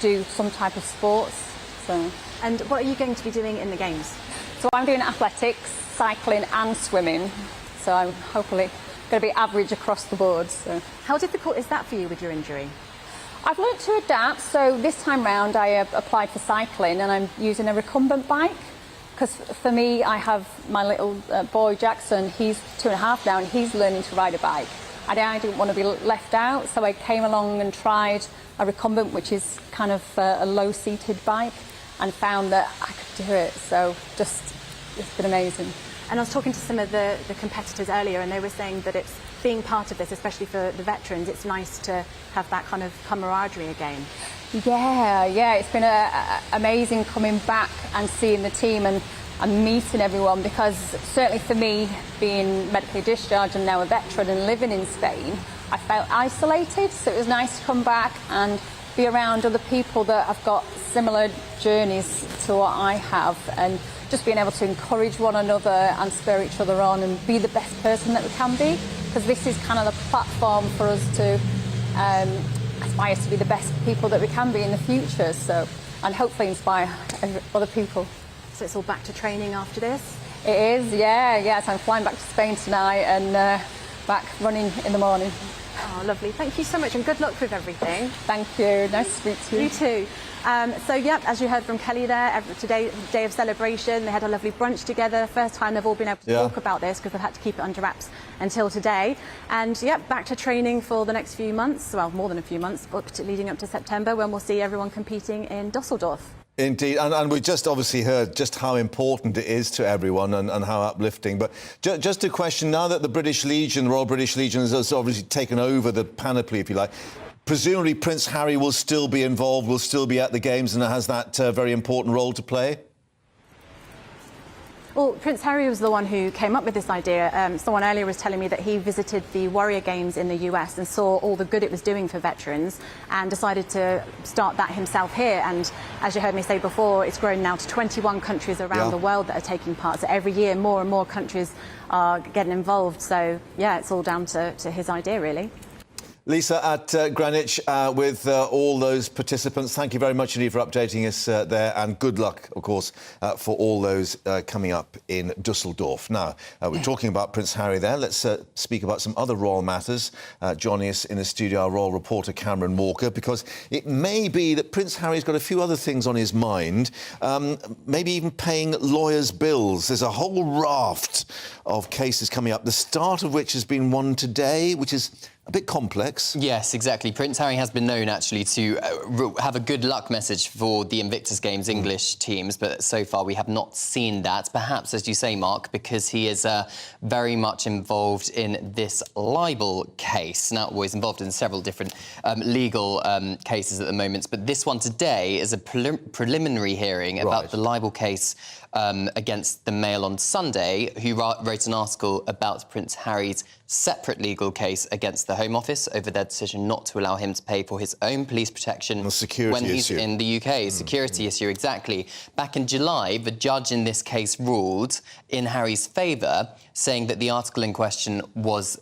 do some type of sports. So. And what are you going to be doing in the Games? So I'm doing athletics, cycling and swimming. So I'm hopefully going to be average across the board. So. How difficult is that for you with your injury? I've learnt to adapt. So this time round I applied for cycling and I'm using a recumbent bike. Because for me, I have my little boy Jackson, he's 2.5 now and he's learning to ride a bike. I didn't want to be left out, so I came along and tried a recumbent, which is kind of a low-seated bike, and found that I could do it. So it's been amazing. And I was talking to some of the competitors earlier, and they were saying that it's being part of this, especially for the veterans, it's nice to have that kind of camaraderie again. Yeah, it's been amazing coming back and seeing the team and meeting everyone, because certainly for me, being medically discharged and now a veteran and living in Spain, I felt isolated, so it was nice to come back and be around other people that have got similar journeys to what I have, and just being able to encourage one another and spur each other on and be the best person that we can be, because this is kind of the platform for us to aspire to be the best people that we can be in the future, so, and hopefully inspire other people. So it's all back to training after this? It is, yeah. So I'm flying back to Spain tonight and back running in the morning. Oh, lovely. Thank you so much and good luck with everything. Thank you. Nice to speak to you. You too. So, yep, as you heard from Kelly there, today, day of celebration, they had a lovely brunch together. First time they've all been able to talk about this, because they've had to keep it under wraps until today. And, yep, back to training for the next few months, well, more than a few months, but leading up to September, when we'll see everyone competing in Dusseldorf. Indeed, and we just obviously heard just how important it is to everyone and how uplifting. But just a question, now that the British Legion, the Royal British Legion has obviously taken over the panoply, if you like, presumably Prince Harry will still be involved, will still be at the Games and has that very important role to play? Well, Prince Harry was the one who came up with this idea. Someone earlier was telling me that he visited the Warrior Games in the US and saw all the good it was doing for veterans and decided to start that himself here. And as you heard me say before, it's grown now to 21 countries around the world that are taking part. So every year, more and more countries are getting involved. So, yeah, it's all down to his idea, really. Lisa at Greenwich with all those participants. Thank you very much indeed for updating us there, and good luck, of course, for all those coming up in Dusseldorf. Now, we're talking about Prince Harry there. Let's speak about some other royal matters. Joining us in the studio, our royal reporter Cameron Walker, because it may be that Prince Harry's got a few other things on his mind, maybe even paying lawyers' bills. There's a whole raft of cases coming up, the start of which has been one today, which is a bit complex. Yes, exactly. Prince Harry has been known, actually, to have a good luck message for the Invictus Games English teams, but so far we have not seen that. Perhaps, as you say, Mark, because he is very much involved in this libel case. Now, well, he's involved in several different legal cases at the moment, but this one today is a preliminary hearing about the libel case against the Mail on Sunday, who wrote an article about Prince Harry's separate legal case against the Home Office over their decision not to allow him to pay for his own police protection when he's in the UK. Security issue, exactly. Back in July, the judge in this case ruled in Harry's favour, saying that the article in question was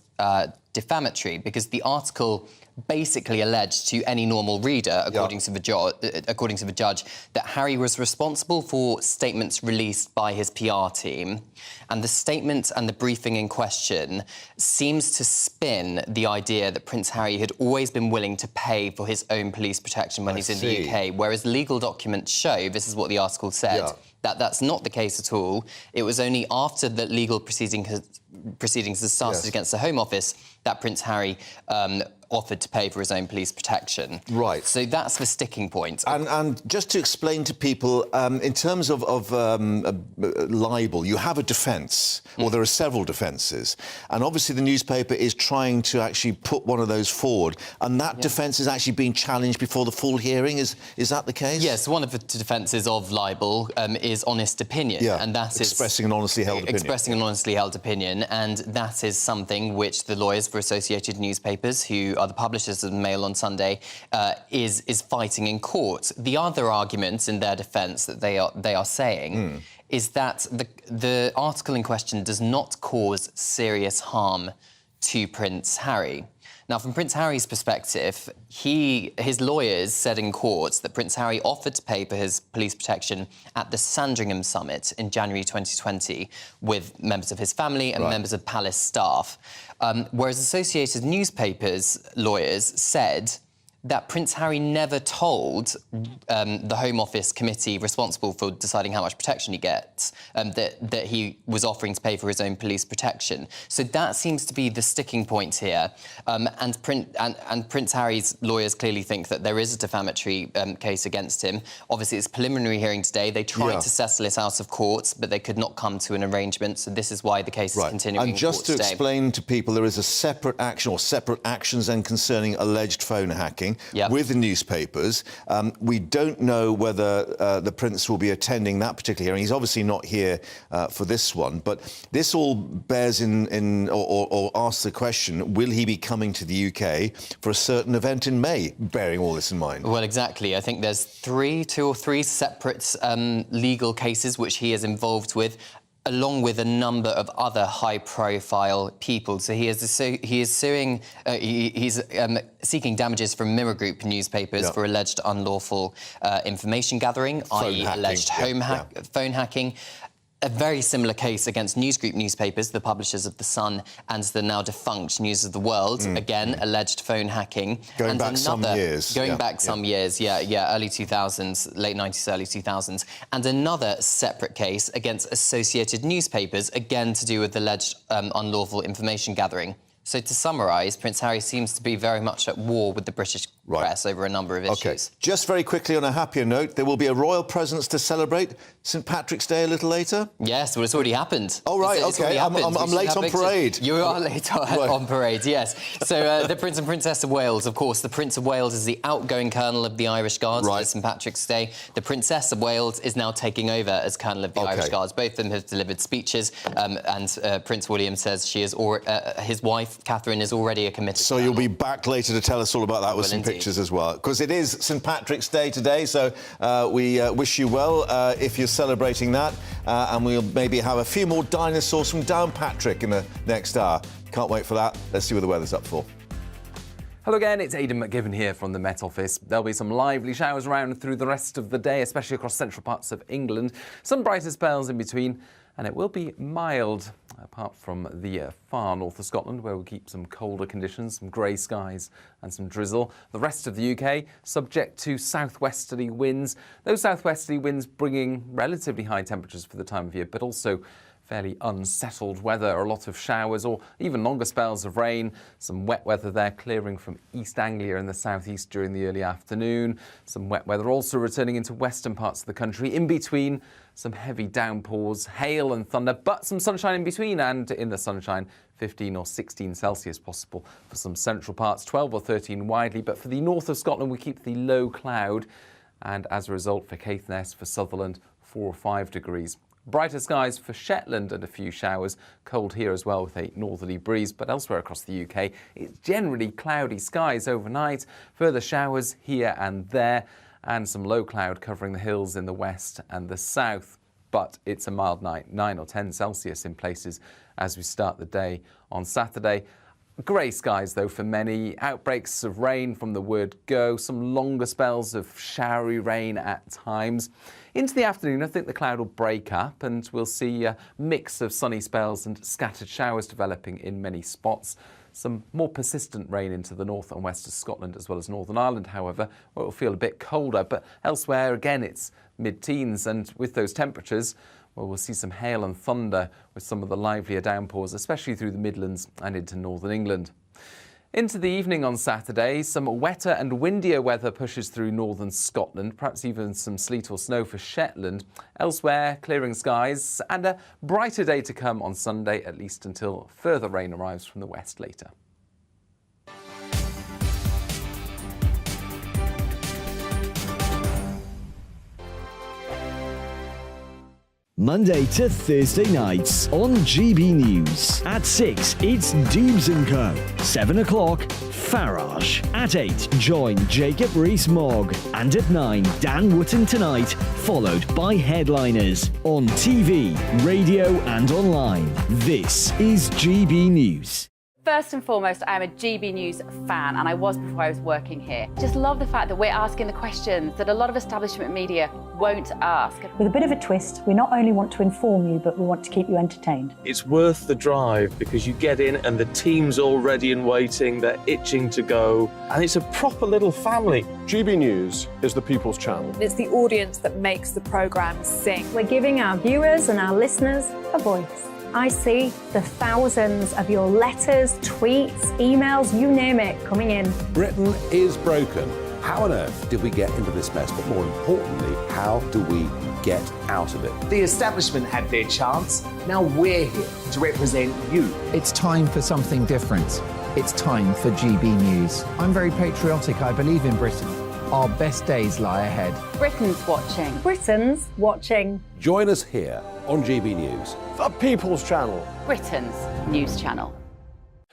defamatory because the article basically alleged to any normal reader, according to the judge, that Harry was responsible for statements released by his PR team, and the statement and the briefing in question seems to spin the idea that Prince Harry had always been willing to pay for his own police protection when he's in the UK, whereas legal documents show, this is what the article said, that that's not the case at all. It was only after the legal proceedings had started against the Home Office that Prince Harry offered to pay for his own police protection. Right. So that's the sticking point. And just to explain to people, in terms of libel, you have a defence, or there are several defences, and obviously the newspaper is trying to actually put one of those forward, and that defence is actually being challenged before the full hearing. Is that the case? Yes, one of the defences of libel is honest opinion, and that is expressing an honestly held opinion. Expressing an honestly held opinion, and that is something which the lawyers for Associated Newspapers, who are the publishers of the Mail on Sunday, is fighting in court. The other argument in their defence that they are saying is that the article in question does not cause serious harm to Prince Harry. Now, from Prince Harry's perspective, his lawyers said in court that Prince Harry offered to pay for his police protection at the Sandringham Summit in January 2020 with members of his family and members of palace staff. Whereas Associated Newspapers lawyers said that Prince Harry never told the Home Office committee responsible for deciding how much protection he gets that he was offering to pay for his own police protection. So that seems to be the sticking point here. And Prince Harry's lawyers clearly think that there is a defamatory case against him. Obviously, it's a preliminary hearing today. They tried to settle it out of court, but they could not come to an arrangement. So this is why the case is continuing And just to explain to people, there is a separate action or separate actions then concerning alleged phone hacking with the newspapers. We don't know whether the Prince will be attending that particular hearing. He's obviously not here for this one, but this all bears in or asks the question, will he be coming to the UK for a certain event in May, bearing all this in mind? Well, exactly. I think there's two or three separate legal cases which he is involved with, along with a number of other high-profile people. So he's seeking damages from Mirror Group newspapers for alleged unlawful information gathering, i.e. alleged phone hacking. A very similar case against News Group newspapers, the publishers of The Sun and the now defunct News of the World. Again, alleged phone hacking. Going back some years. Early 2000s, late 90s, early 2000s. And another separate case against Associated Newspapers, again to do with alleged unlawful information gathering. So to summarise, Prince Harry seems to be very much at war with the British press over a number of issues. Okay. Just very quickly on a happier note, there will be a royal presence to celebrate St Patrick's Day a little later? Yes, well, it's already happened. Oh, right, okay. I'm late on parade. You are late on parade, yes. So the Prince and Princess of Wales, of course, the Prince of Wales is the outgoing Colonel of the Irish Guards for St Patrick's Day. The Princess of Wales is now taking over as Colonel of the Irish Guards. Both of them have delivered speeches, and Prince William says his wife, Catherine, is already a committed So you'll be back later to tell us all about that with some pictures as well. Because it is St Patrick's Day today, so we wish you well if you're celebrating that. And we'll maybe have a few more dinosaurs from Downpatrick in the next hour. Can't wait for that. Let's see what the weather's up for. Hello again, it's Aidan McGivern here from the Met Office. There'll be some lively showers around through the rest of the day, especially across central parts of England. Some brighter spells in between, and it will be mild, apart from the far north of Scotland, where we'll keep some colder conditions, some grey skies and some drizzle. The rest of the UK, subject to southwesterly winds. Those southwesterly winds bringing relatively high temperatures for the time of year, but also fairly unsettled weather, a lot of showers or even longer spells of rain. Some wet weather there clearing from East Anglia in the southeast during the early afternoon. Some wet weather also returning into western parts of the country. In between, some heavy downpours, hail and thunder, but some sunshine in between, and in the sunshine, 15 or 16 Celsius possible for some central parts, 12 or 13 widely. But for the north of Scotland, we keep the low cloud, and as a result for Caithness, for Sutherland, 4 or 5 degrees. Brighter skies for Shetland and a few showers. Cold here as well with a northerly breeze, but elsewhere across the UK, it's generally cloudy skies overnight. Further showers here and there, and some low cloud covering the hills in the west and the south. But it's a mild night, 9 or 10 Celsius in places as we start the day on Saturday. Grey skies, though, for many. Outbreaks of rain from the word go. Some longer spells of showery rain at times. Into the afternoon, I think the cloud will break up and we'll see a mix of sunny spells and scattered showers developing in many spots. Some more persistent rain into the north and west of Scotland as well as Northern Ireland, however, where it will feel a bit colder. But elsewhere, again, it's mid-teens, and with those temperatures, well, we'll see some hail and thunder with some of the livelier downpours, especially through the Midlands and into northern England. Into the evening on Saturday, some wetter and windier weather pushes through northern Scotland, perhaps even some sleet or snow for Shetland. Elsewhere, clearing skies and a brighter day to come on Sunday, at least until further rain arrives from the west later. Monday to Thursday nights on GB News. At 6, it's Dubes & Co. 7 o'clock, Farage. At 8, join Jacob Rees-Mogg. And at 9, Dan Wootton Tonight, followed by Headliners. On TV, radio and online. This is GB News. First and foremost, I am a GB News fan, and I was before I was working here. Just love the fact that we're asking the questions that a lot of establishment media won't ask. With a bit of a twist, we not only want to inform you, but we want to keep you entertained. It's worth the drive because you get in and the team's all ready and waiting, they're itching to go, and it's a proper little family. GB News is the People's Channel. It's the audience that makes the programme sing. We're giving our viewers and our listeners a voice. I see the thousands of your letters, tweets, emails, you name it, coming in. Britain is broken. How on earth did we get into this mess? But more importantly, how do we get out of it? The establishment had their chance. Now we're here to represent you. It's time for something different. It's time for GB News. I'm very patriotic. I believe in Britain. Our best days lie ahead. Britain's watching. Britain's watching. Join us here on GB News. The People's Channel. Britain's news channel.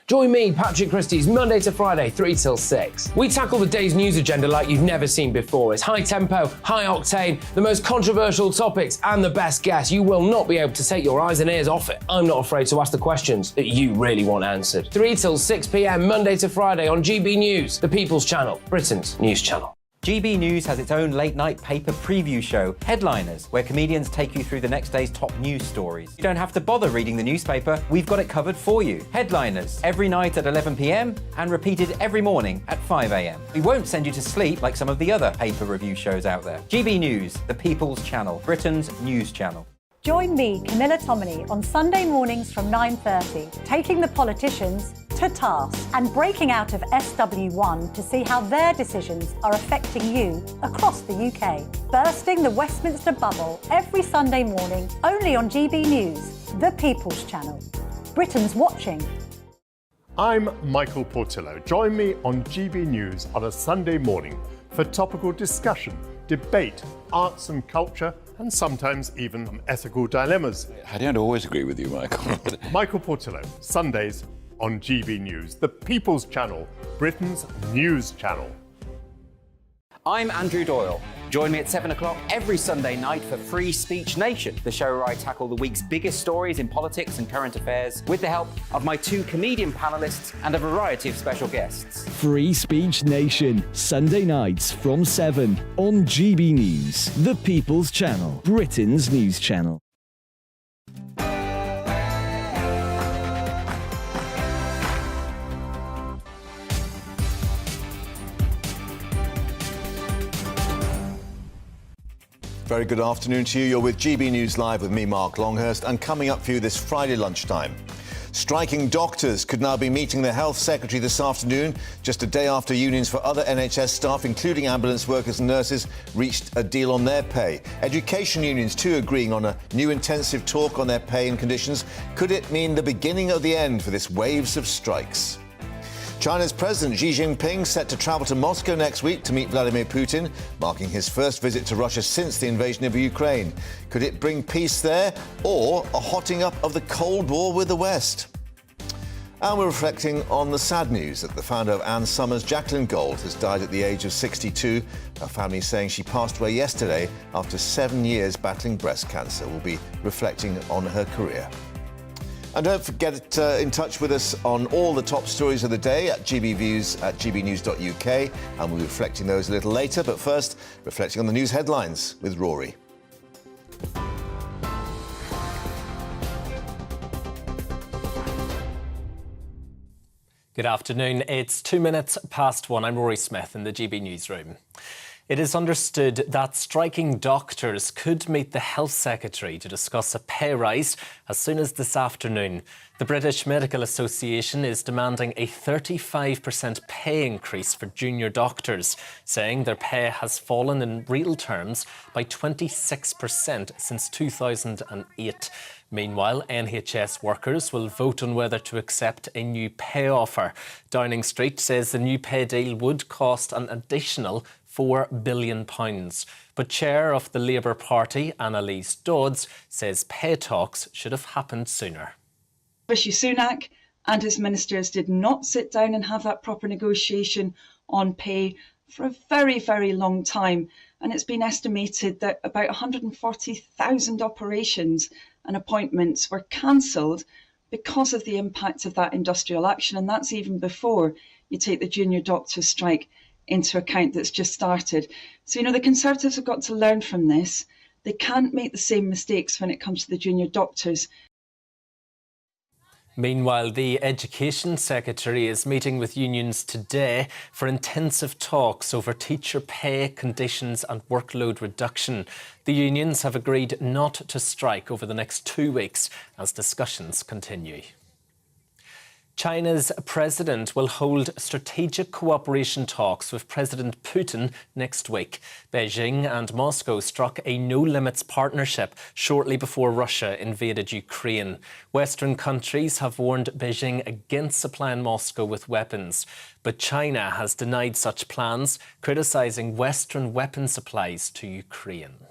Join me, Patrick Christie's, Monday to Friday, 3 till 6. We tackle the day's news agenda like you've never seen before. It's high tempo, high octane, the most controversial topics, and the best guests. You will not be able to take your eyes and ears off it. I'm not afraid to ask the questions that you really want answered. 3 till 6 p.m, Monday to Friday on GB News, the People's Channel, Britain's news channel. GB News has its own late-night paper preview show, Headliners, where comedians take you through the next day's top news stories. You don't have to bother reading the newspaper, we've got it covered for you. Headliners, every night at 11 p.m, and repeated every morning at 5 a.m. We won't send you to sleep like some of the other paper review shows out there. GB News, the People's Channel, Britain's news channel. Join me, Camilla Tominey, on Sunday mornings from 9:30, taking the politicians to task and breaking out of SW1 to see how their decisions are affecting you across the UK. Bursting the Westminster bubble every Sunday morning, only on GB News, the People's Channel. Britain's watching. I'm Michael Portillo. Join me on GB News on a Sunday morning for topical discussion, debate, arts and culture, and sometimes even ethical dilemmas. I don't always agree with you, Michael. Michael Portillo, Sundays on GB News, the People's Channel, Britain's news channel. I'm Andrew Doyle. Join me at 7 o'clock every Sunday night for Free Speech Nation, the show where I tackle the week's biggest stories in politics and current affairs with the help of my 2 comedian panellists and a variety of special guests. Free Speech Nation, Sunday nights from 7 on GB News, the People's Channel, Britain's news channel. Very good afternoon to you. You're with GB News Live with me, Mark Longhurst, and coming up for you this Friday lunchtime. Striking doctors could now be meeting the Health Secretary this afternoon, just a day after unions for other NHS staff, including ambulance workers and nurses, reached a deal on their pay. Education unions too agreeing on a new intensive talk on their pay and conditions. Could it mean the beginning of the end for this waves of strikes? China's President Xi Jinping set to travel to Moscow next week to meet Vladimir Putin, marking his first visit to Russia since the invasion of Ukraine. Could it bring peace there or a hotting up of the Cold War with the West? And we're reflecting on the sad news that the founder of Ann Summers, Jacqueline Gold, has died at the age of 62. Her family saying she passed away yesterday after 7 years battling breast cancer. We'll be reflecting on her career. And don't forget to get in touch with us on all the top stories of the day at GBViews at gbnews.uk, and we'll be reflecting those a little later. But first, reflecting on the news headlines with Rory. Good afternoon. It's 2 minutes past 1. I'm Rory Smith in the GB Newsroom. It is understood that striking doctors could meet the Health Secretary to discuss a pay rise as soon as this afternoon. The British Medical Association is demanding a 35% pay increase for junior doctors, saying their pay has fallen in real terms by 26% since 2008. Meanwhile, NHS workers will vote on whether to accept a new pay offer. Downing Street says the new pay deal would cost an additional £4 billion. But Chair of the Labour Party, Annalise Dodds, says pay talks should have happened sooner. Rishi Sunak and his ministers did not sit down and have that proper negotiation on pay for a very, very long time. And it's been estimated that about 140,000 operations and appointments were cancelled because of the impact of that industrial action. And that's even before you take the junior doctors' strike into account that's just started. So, the Conservatives have got to learn from this. They can't make the same mistakes when it comes to the junior doctors. Meanwhile, the Education Secretary is meeting with unions today for intensive talks over teacher pay, conditions and workload reduction. The unions have agreed not to strike over the next 2 weeks as discussions continue. China's president will hold strategic cooperation talks with President Putin next week. Beijing and Moscow struck a no-limits partnership shortly before Russia invaded Ukraine. Western countries have warned Beijing against supplying Moscow with weapons. But China has denied such plans, criticising Western weapon supplies to Ukraine.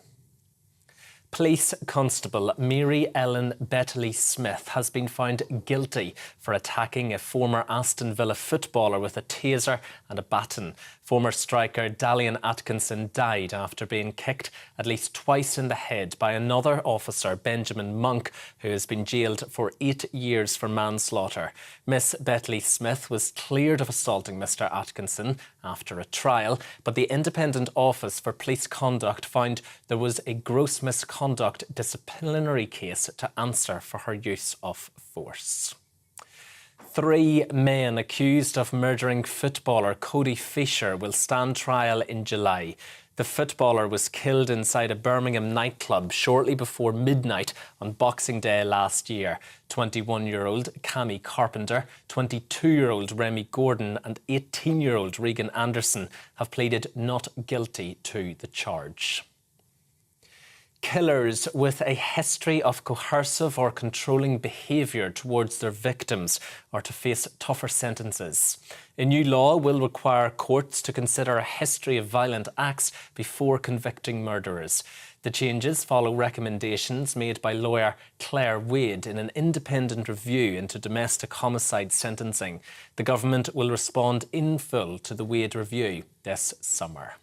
Police Constable Mary Ellen Bettley-Smith has been found guilty for attacking a former Aston Villa footballer with a taser and a baton. Former striker Dalian Atkinson died after being kicked at least twice in the head by another officer, Benjamin Monk, who has been jailed for 8 years for manslaughter. Miss Bettley-Smith was cleared of assaulting Mr Atkinson after a trial, but the Independent Office for Police Conduct found there was a gross misconduct disciplinary case to answer for her use of force. 3 men accused of murdering footballer Cody Fisher will stand trial in July. The footballer was killed inside a Birmingham nightclub shortly before midnight on Boxing Day last year. 21-year-old Cammy Carpenter, 22-year-old Remy Gordon and 18-year-old Regan Anderson have pleaded not guilty to the charge. Killers with a history of coercive or controlling behaviour towards their victims are to face tougher sentences. A new law will require courts to consider a history of violent acts before convicting murderers. The changes follow recommendations made by lawyer Claire Wade in an independent review into domestic homicide sentencing. The government will respond in full to the Wade review this summer.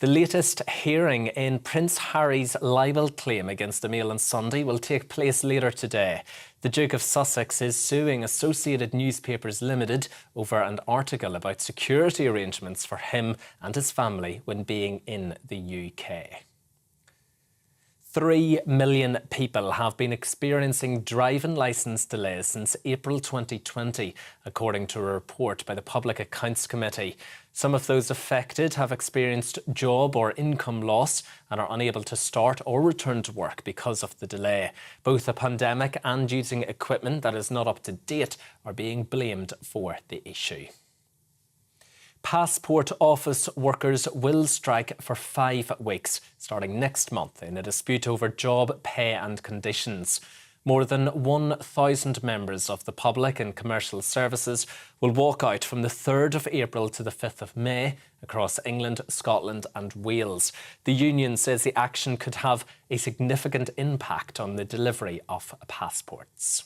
The latest hearing in Prince Harry's libel claim against the Mail on Sunday will take place later today. The Duke of Sussex is suing Associated Newspapers Limited over an article about security arrangements for him and his family when being in the UK. 3 million people have been experiencing driving licence delays since April 2020, according to a report by the Public Accounts Committee. Some of those affected have experienced job or income loss and are unable to start or return to work because of the delay. Both the pandemic and using equipment that is not up to date are being blamed for the issue. Passport office workers will strike for 5 weeks, starting next month, in a dispute over job, pay and conditions. More than 1,000 members of the public and commercial services will walk out from the 3rd of April to the 5th of May across England, Scotland and Wales. The union says the action could have a significant impact on the delivery of passports.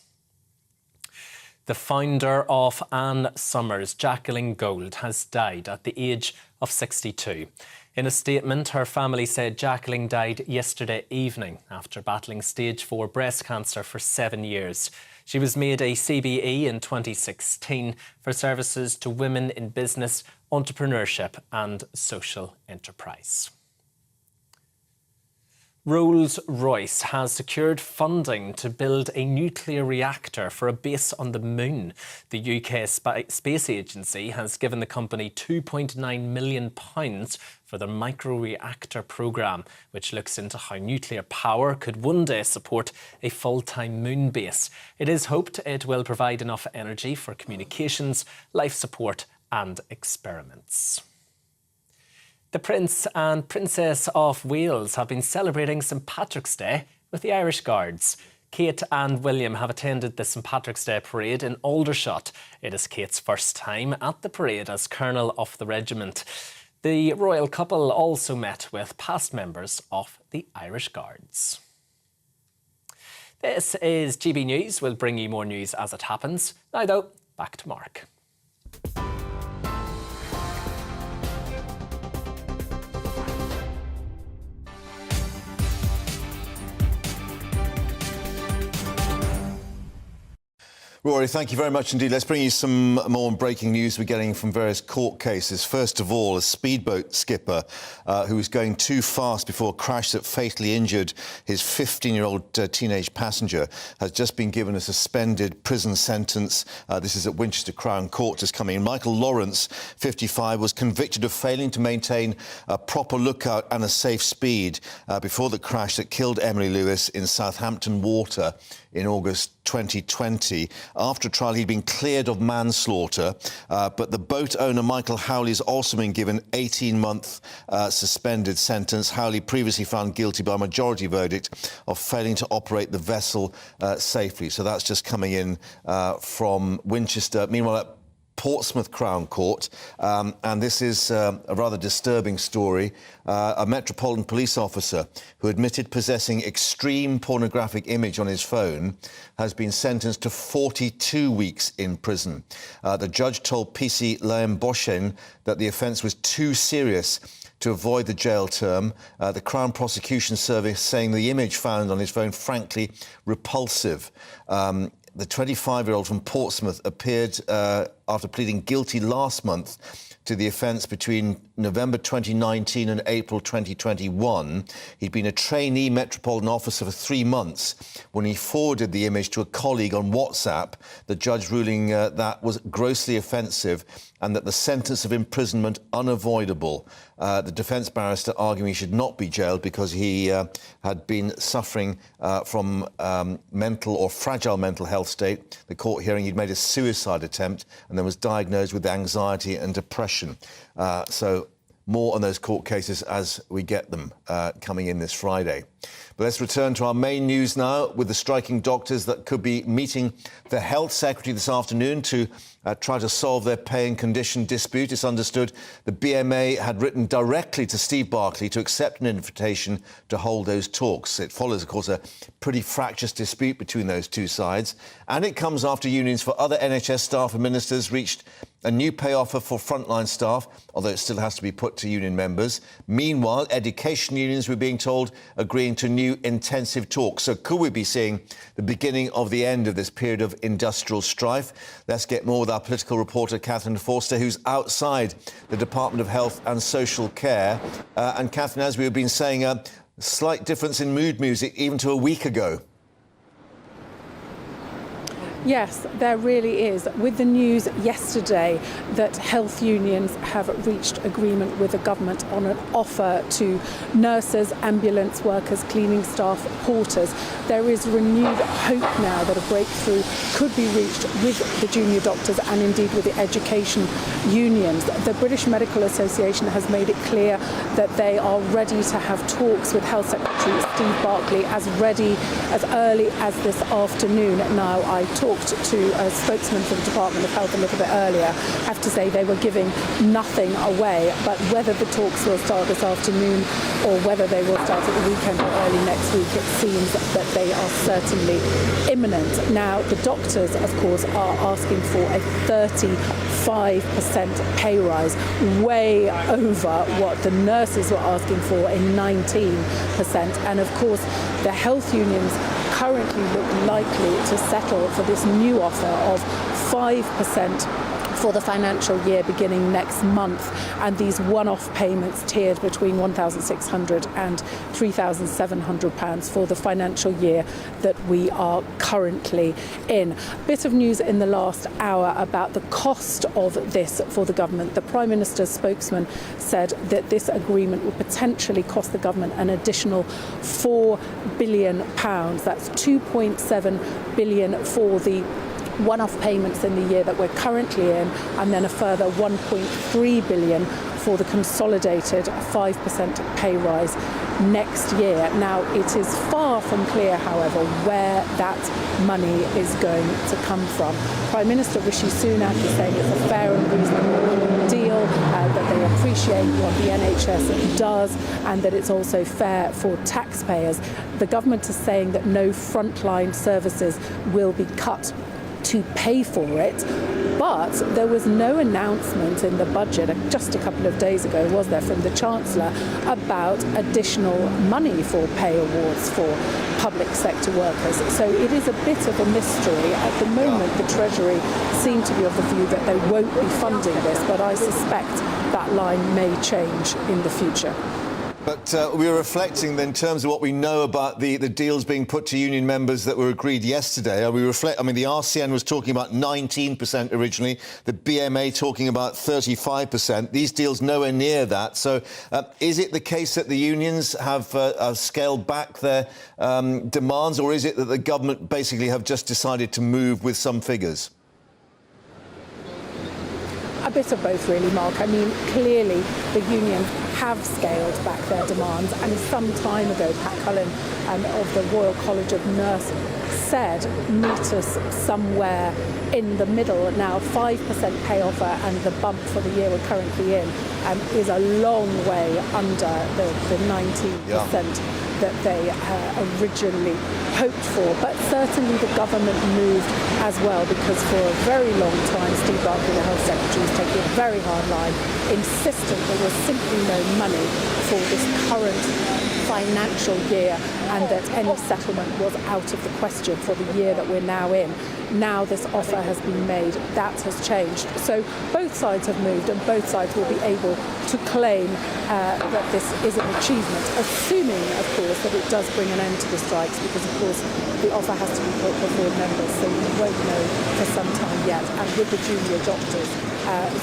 The founder of Ann Summers, Jacqueline Gold, has died at the age of 62. In a statement, her family said Jacqueline died yesterday evening after battling stage 4 breast cancer for 7 years. She was made a CBE in 2016 for services to women in business, entrepreneurship and social enterprise. Rolls-Royce has secured funding to build a nuclear reactor for a base on the moon. The UK Space Agency has given the company £2.9 million for their micro-reactor programme, which looks into how nuclear power could one day support a full-time moon base. It is hoped it will provide enough energy for communications, life support and experiments. The Prince and Princess of Wales have been celebrating St Patrick's Day with the Irish Guards. Kate and William have attended the St Patrick's Day parade in Aldershot. It is Kate's first time at the parade as Colonel of the regiment. The royal couple also met with past members of the Irish Guards. This is GB News. We'll bring you more news as it happens. Now though, back to Mark. Rory, thank you very much indeed. Let's bring you some more breaking news we're getting from various court cases. First of all, a speedboat skipper who was going too fast before a crash that fatally injured his 15-year-old teenage passenger has just been given a suspended prison sentence. This is at Winchester Crown Court just coming in. Michael Lawrence, 55, was convicted of failing to maintain a proper lookout and a safe speed before the crash that killed Emily Lewis in Southampton Water in August 2020. After a trial, he'd been cleared of manslaughter, but the boat owner, Michael Howley, has also been given an 18-month suspended sentence. Howley previously found guilty by a majority verdict of failing to operate the vessel safely. So that's just coming in from Winchester. Meanwhile, at Portsmouth Crown Court, and this is a rather disturbing story. A Metropolitan Police officer who admitted possessing extreme pornographic image on his phone has been sentenced to 42 weeks in prison. The judge told PC Liam Boshen that the offence was too serious to avoid the jail term. The Crown Prosecution Service saying the image found on his phone, frankly, repulsive. The 25-year-old from Portsmouth appeared after pleading guilty last month to the offence between November 2019 and April 2021. He'd been a trainee Metropolitan officer for 3 months when he forwarded the image to a colleague on WhatsApp, the judge ruling that was grossly offensive and that the sentence of imprisonment unavoidable. the defence barrister arguing he should not be jailed because he had been suffering from mental or fragile mental health state. The court hearing he'd made a suicide attempt and then was diagnosed with anxiety and depression. So more on those court cases as we get them coming in this Friday. But let's return to our main news now with the striking doctors that could be meeting the Health Secretary this afternoon to try to solve their pay and condition dispute. It's understood the BMA had written directly to Steve Barclay to accept an invitation to hold those talks. It follows, of course, a pretty fractious dispute between those two sides. And it comes after unions for other NHS staff and ministers reached a new pay offer for frontline staff, although it still has to be put to union members. Meanwhile, education unions, we're being told, agreeing to new intensive talks. So could we be seeing the beginning of the end of this period of industrial strife? Let's get more with our political reporter, Catherine Forster, who's outside the Department of Health and Social Care. And Catherine, as we've been saying, a slight difference in mood music even to a week ago. Yes, there really is. With the news yesterday that health unions have reached agreement with the government on an offer to nurses, ambulance workers, cleaning staff, porters, there is renewed hope now that a breakthrough could be reached with the junior doctors and indeed with the education unions. The British Medical Association has made it clear that they are ready to have talks with Health Secretary Steve Barclay as early as this afternoon. Now, I talked to a spokesman for the Department of Health a little bit earlier. I have to say they were giving nothing away, but whether the talks will start this afternoon or whether they will start at the weekend or early next week, it seems that they are certainly imminent. Now, the doctors, of course, are asking for a 35% pay rise, way over what the nurses were asking for in 19%. And of course, the health unions currently look likely to settle for this new offer of 5% for the financial year beginning next month, and these one-off payments tiered between £1,600 and £3,700 for the financial year that we are currently in. Bit of news in the last hour about the cost of this for the government. The Prime Minister's spokesman said that this agreement would potentially cost the government an additional £4 billion. That's £2.7 billion for the one-off payments in the year that we're currently in, and then a further £1.3 billion for the consolidated 5% pay rise next year. Now, it is far from clear, however, where that money is going to come from. Prime Minister Rishi Sunak is saying it's a fair and reasonable deal, that they appreciate what the NHS does, and that it's also fair for taxpayers. The government is saying that no frontline services will be cut to pay for it, but there was no announcement in the budget just a couple of days ago, was there, from the Chancellor about additional money for pay awards for public sector workers. So it is a bit of a mystery. At the moment, the Treasury seem to be of the view that they won't be funding this, but I suspect that line may change in the future. But we're reflecting in terms of what we know about the deals being put to union members that were agreed yesterday. The RCN was talking about 19% originally, the BMA talking about 35%. These deals nowhere near that. So is it the case that the unions have scaled back their demands, or is it that the government basically have just decided to move with some figures? A bit of both, really, Mark. I mean, clearly the unions have scaled back their demands, and some time ago, Pat Cullen of the Royal College of Nurses said meet us somewhere in the middle. Now, 5% pay offer and the bump for the year we're currently in is a long way under the 19% that they originally hoped for. But certainly the government moved as well, because for a very long time, Steve Barclay, the Health Secretary, was taking a very hard line, insistent there was simply no money for this current financial year, and that any settlement was out of the question for the year that we're now in. now this offer has been made, that has changed. So both sides have moved, and both sides will be able to claim that this is an achievement, assuming, of course, that it does bring an end to the strikes, because, of course, the offer has to be put before members, so we won't know for some time yet. And with the junior doctors,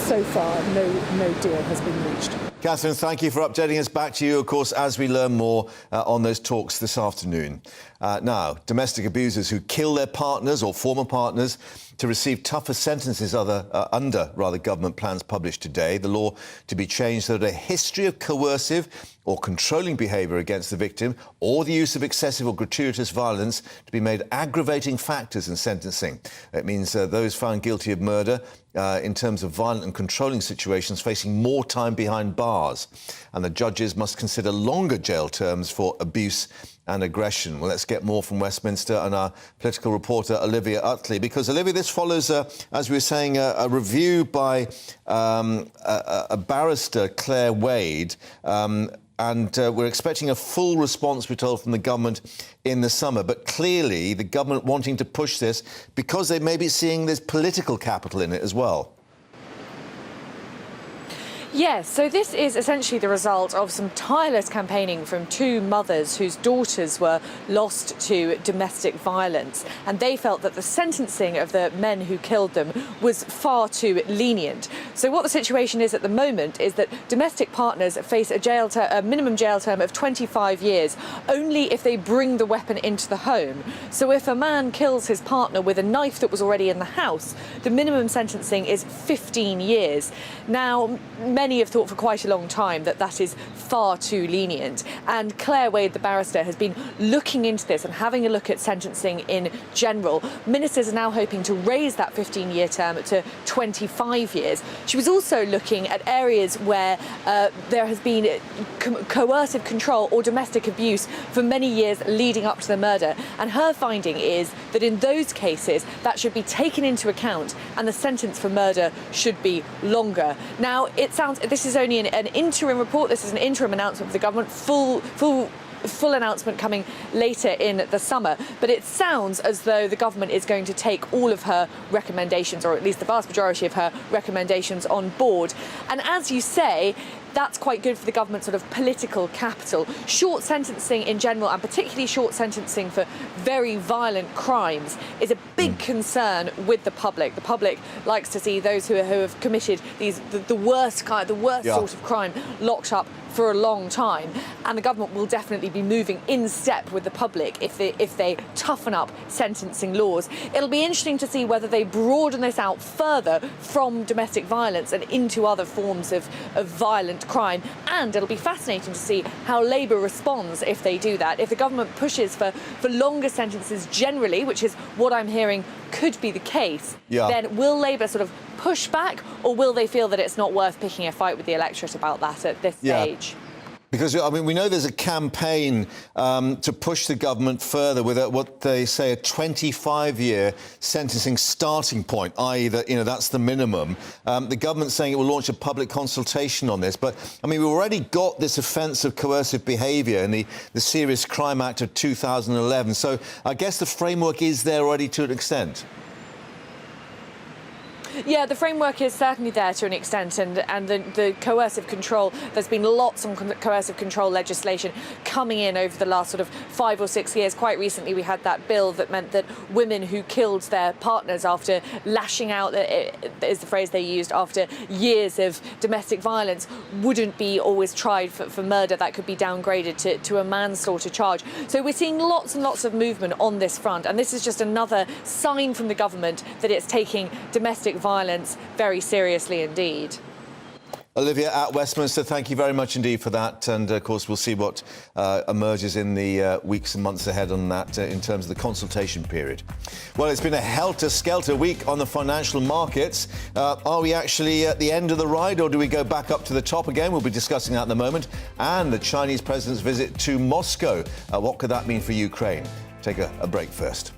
so far, no deal has been reached. Catherine, thank you for updating us. Back to you, of course, as we learn more on those talks this afternoon. Now, domestic abusers who kill their partners or former partners to receive tougher sentences under government plans published today. The law to be changed so that a history of coercive or controlling behaviour against the victim or the use of excessive or gratuitous violence to be made aggravating factors in sentencing. It means those found guilty of murder in terms of violent and controlling situations facing more time behind bars. And the judges must consider longer jail terms for abuse and aggression. Well, let's get more from Westminster and our political reporter Olivia Utley, because Olivia, this follows, as we were saying, a review by a barrister, Claire Wade, and we're expecting a full response, we're told, from the government in the summer. But clearly, the government wanting to push this because they may be seeing there's political capital in it as well. Yes, so this is essentially the result of some tireless campaigning from two mothers whose daughters were lost to domestic violence, and they felt that the sentencing of the men who killed them was far too lenient. So what the situation is at the moment is that domestic partners face a minimum jail term of 25 years only if they bring the weapon into the home. So if a man kills his partner with a knife that was already in the house, the minimum sentencing is 15 years. Now, many have thought for quite a long time that that is far too lenient, and Claire Wade, the barrister, has been looking into this and having a look at sentencing in general. Ministers are now hoping to raise that 15-year term to 25 years. She was also looking at areas where there has been coercive control or domestic abuse for many years leading up to the murder, and her finding is that in those cases that should be taken into account and the sentence for murder should be longer. Now, this is only an interim report. This is an interim announcement of the government. Full announcement coming later in the summer. But it sounds as though the government is going to take all of her recommendations, or at least the vast majority of her recommendations, on board. And as you say, that's quite good for the government's sort of political capital. Short sentencing in general, and particularly short sentencing for very violent crimes, is a big concern with the public. The public likes to see those who have committed the worst sort of crime locked up for a long time, and the government will definitely be moving in step with the public if they toughen up sentencing laws. It'll be interesting to see whether they broaden this out further from domestic violence and into other forms of violent crime, and it'll be fascinating to see how Labour responds if they do that. If the government pushes for longer sentences generally, which is what I'm hearing could be the case, then will Labour sort of push back, or will they feel that it's not worth picking a fight with the electorate about that at this stage? Because, I mean, we know there's a campaign to push the government further with what they say a 25-year sentencing starting point, i.e. that, that's the minimum. The government's saying it will launch a public consultation on this. But, I mean, we've already got this offence of coercive behaviour in the Serious Crime Act of 2011. So I guess the framework is there already to an extent. Yeah, the framework is certainly there to an extent, and the coercive control, there's been lots of coercive control legislation coming in over the last sort of 5 or 6 years. Quite recently we had that bill that meant that women who killed their partners after lashing out, is the phrase they used, after years of domestic violence, wouldn't be always tried for murder. That could be downgraded to a manslaughter charge. So we're seeing lots and lots of movement on this front, and this is just another sign from the government that it's taking domestic violence very seriously indeed. Olivia at Westminster, thank you very much indeed for that. And, of course, we'll see what emerges in the weeks and months ahead on that in terms of the consultation period. Well, it's been a helter-skelter week on the financial markets. Are we actually at the end of the ride, or do we go back up to the top again? We'll be discussing that in a moment. And the Chinese president's visit to Moscow. What could that mean for Ukraine? Take a break first.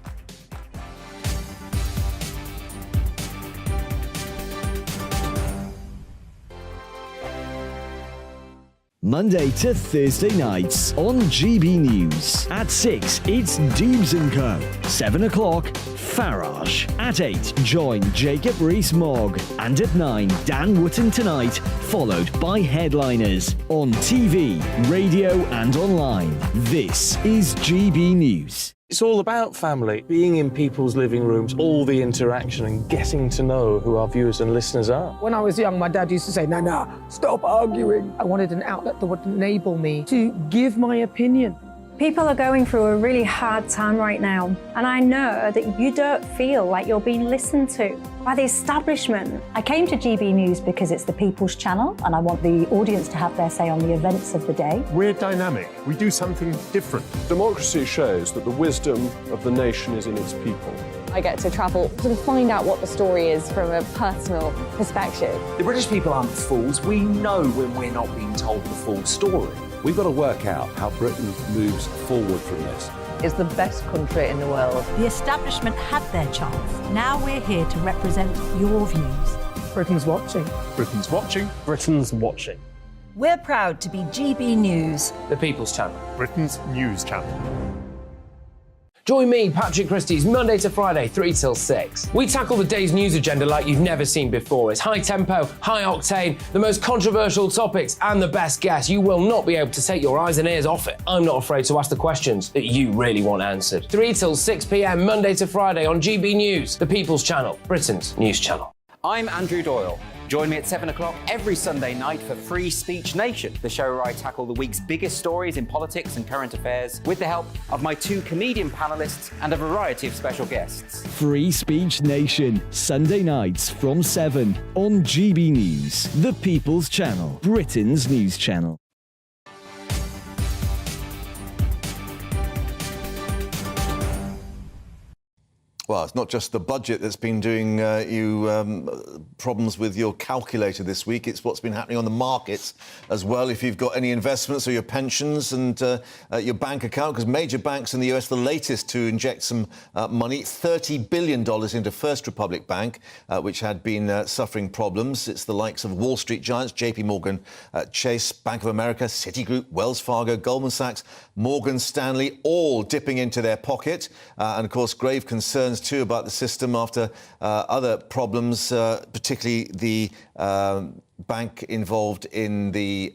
Monday to Thursday nights on GB News. At 6, it's Dubes & Co. 7 o'clock, Farage. At 8, join Jacob Rees-Mogg. And at 9, Dan Wootton Tonight, followed by Headliners. On TV, radio and online. This is GB News. It's all about family, being in people's living rooms, all the interaction and getting to know who our viewers and listeners are. When I was young, my dad used to say, no, stop arguing. I wanted an outlet that would enable me to give my opinion. People are going through a really hard time right now, and I know that you don't feel like you're being listened to by the establishment. I came to GB News because it's the people's channel, and I want the audience to have their say on the events of the day. We're dynamic. We do something different. Democracy shows that the wisdom of the nation is in its people. I get to travel to find out what the story is from a personal perspective. The British people aren't fools. We know when we're not being told the full story. We've got to work out how Britain moves forward from this. It's the best country in the world. The establishment had their chance. Now we're here to represent your views. Britain's watching. Britain's watching. Britain's watching. We're proud to be GB News. The People's Channel. Britain's news channel. Join me, Patrick Christie's, Monday to Friday, 3 till 6. We tackle the day's news agenda like you've never seen before. It's high tempo, high octane, the most controversial topics, and the best guests. You will not be able to take your eyes and ears off it. I'm not afraid to ask the questions that you really want answered. 3 till 6 p.m, Monday to Friday on GB News, the People's Channel, Britain's news channel. I'm Andrew Doyle. Join me at 7 o'clock every Sunday night for Free Speech Nation, the show where I tackle the week's biggest stories in politics and current affairs with the help of my 2 comedian panellists and a variety of special guests. Free Speech Nation, Sunday nights from 7 on GB News, the People's Channel, Britain's news channel. Well, it's not just the budget that's been doing you problems with your calculator this week. It's what's been happening on the markets as well. If you've got any investments or your pensions and your bank account, because major banks in the US, the latest to inject some money, $30 billion into First Republic Bank, which had been suffering problems. It's the likes of Wall Street giants, JP Morgan Chase, Bank of America, Citigroup, Wells Fargo, Goldman Sachs, Morgan Stanley, all dipping into their pocket. And, of course, grave concerns too about the system after other problems, particularly the bank involved in the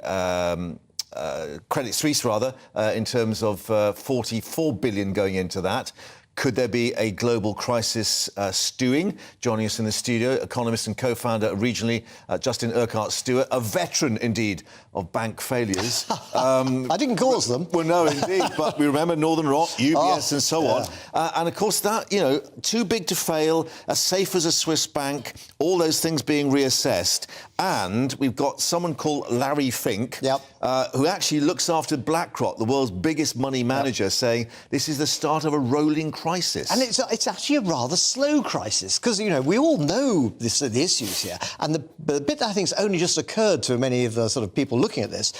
Credit Suisse, in terms of $44 billion going into that. Could there be a global crisis stewing? Joining us in the studio, economist and co-founder originally, Justin Urquhart-Stewart, a veteran indeed of bank failures. I didn't cause them. Well, no, indeed, but we remember Northern Rock, UBS and so on. And of course that, too big to fail, as safe as a Swiss bank, all those things being reassessed. And we've got someone called Larry Fink, who actually looks after BlackRock, the world's biggest money manager, saying this is the start of a rolling crisis. And it's actually a rather slow crisis, because, we all know the issues here. And the bit that I think has only just occurred to many of the sort of people looking at this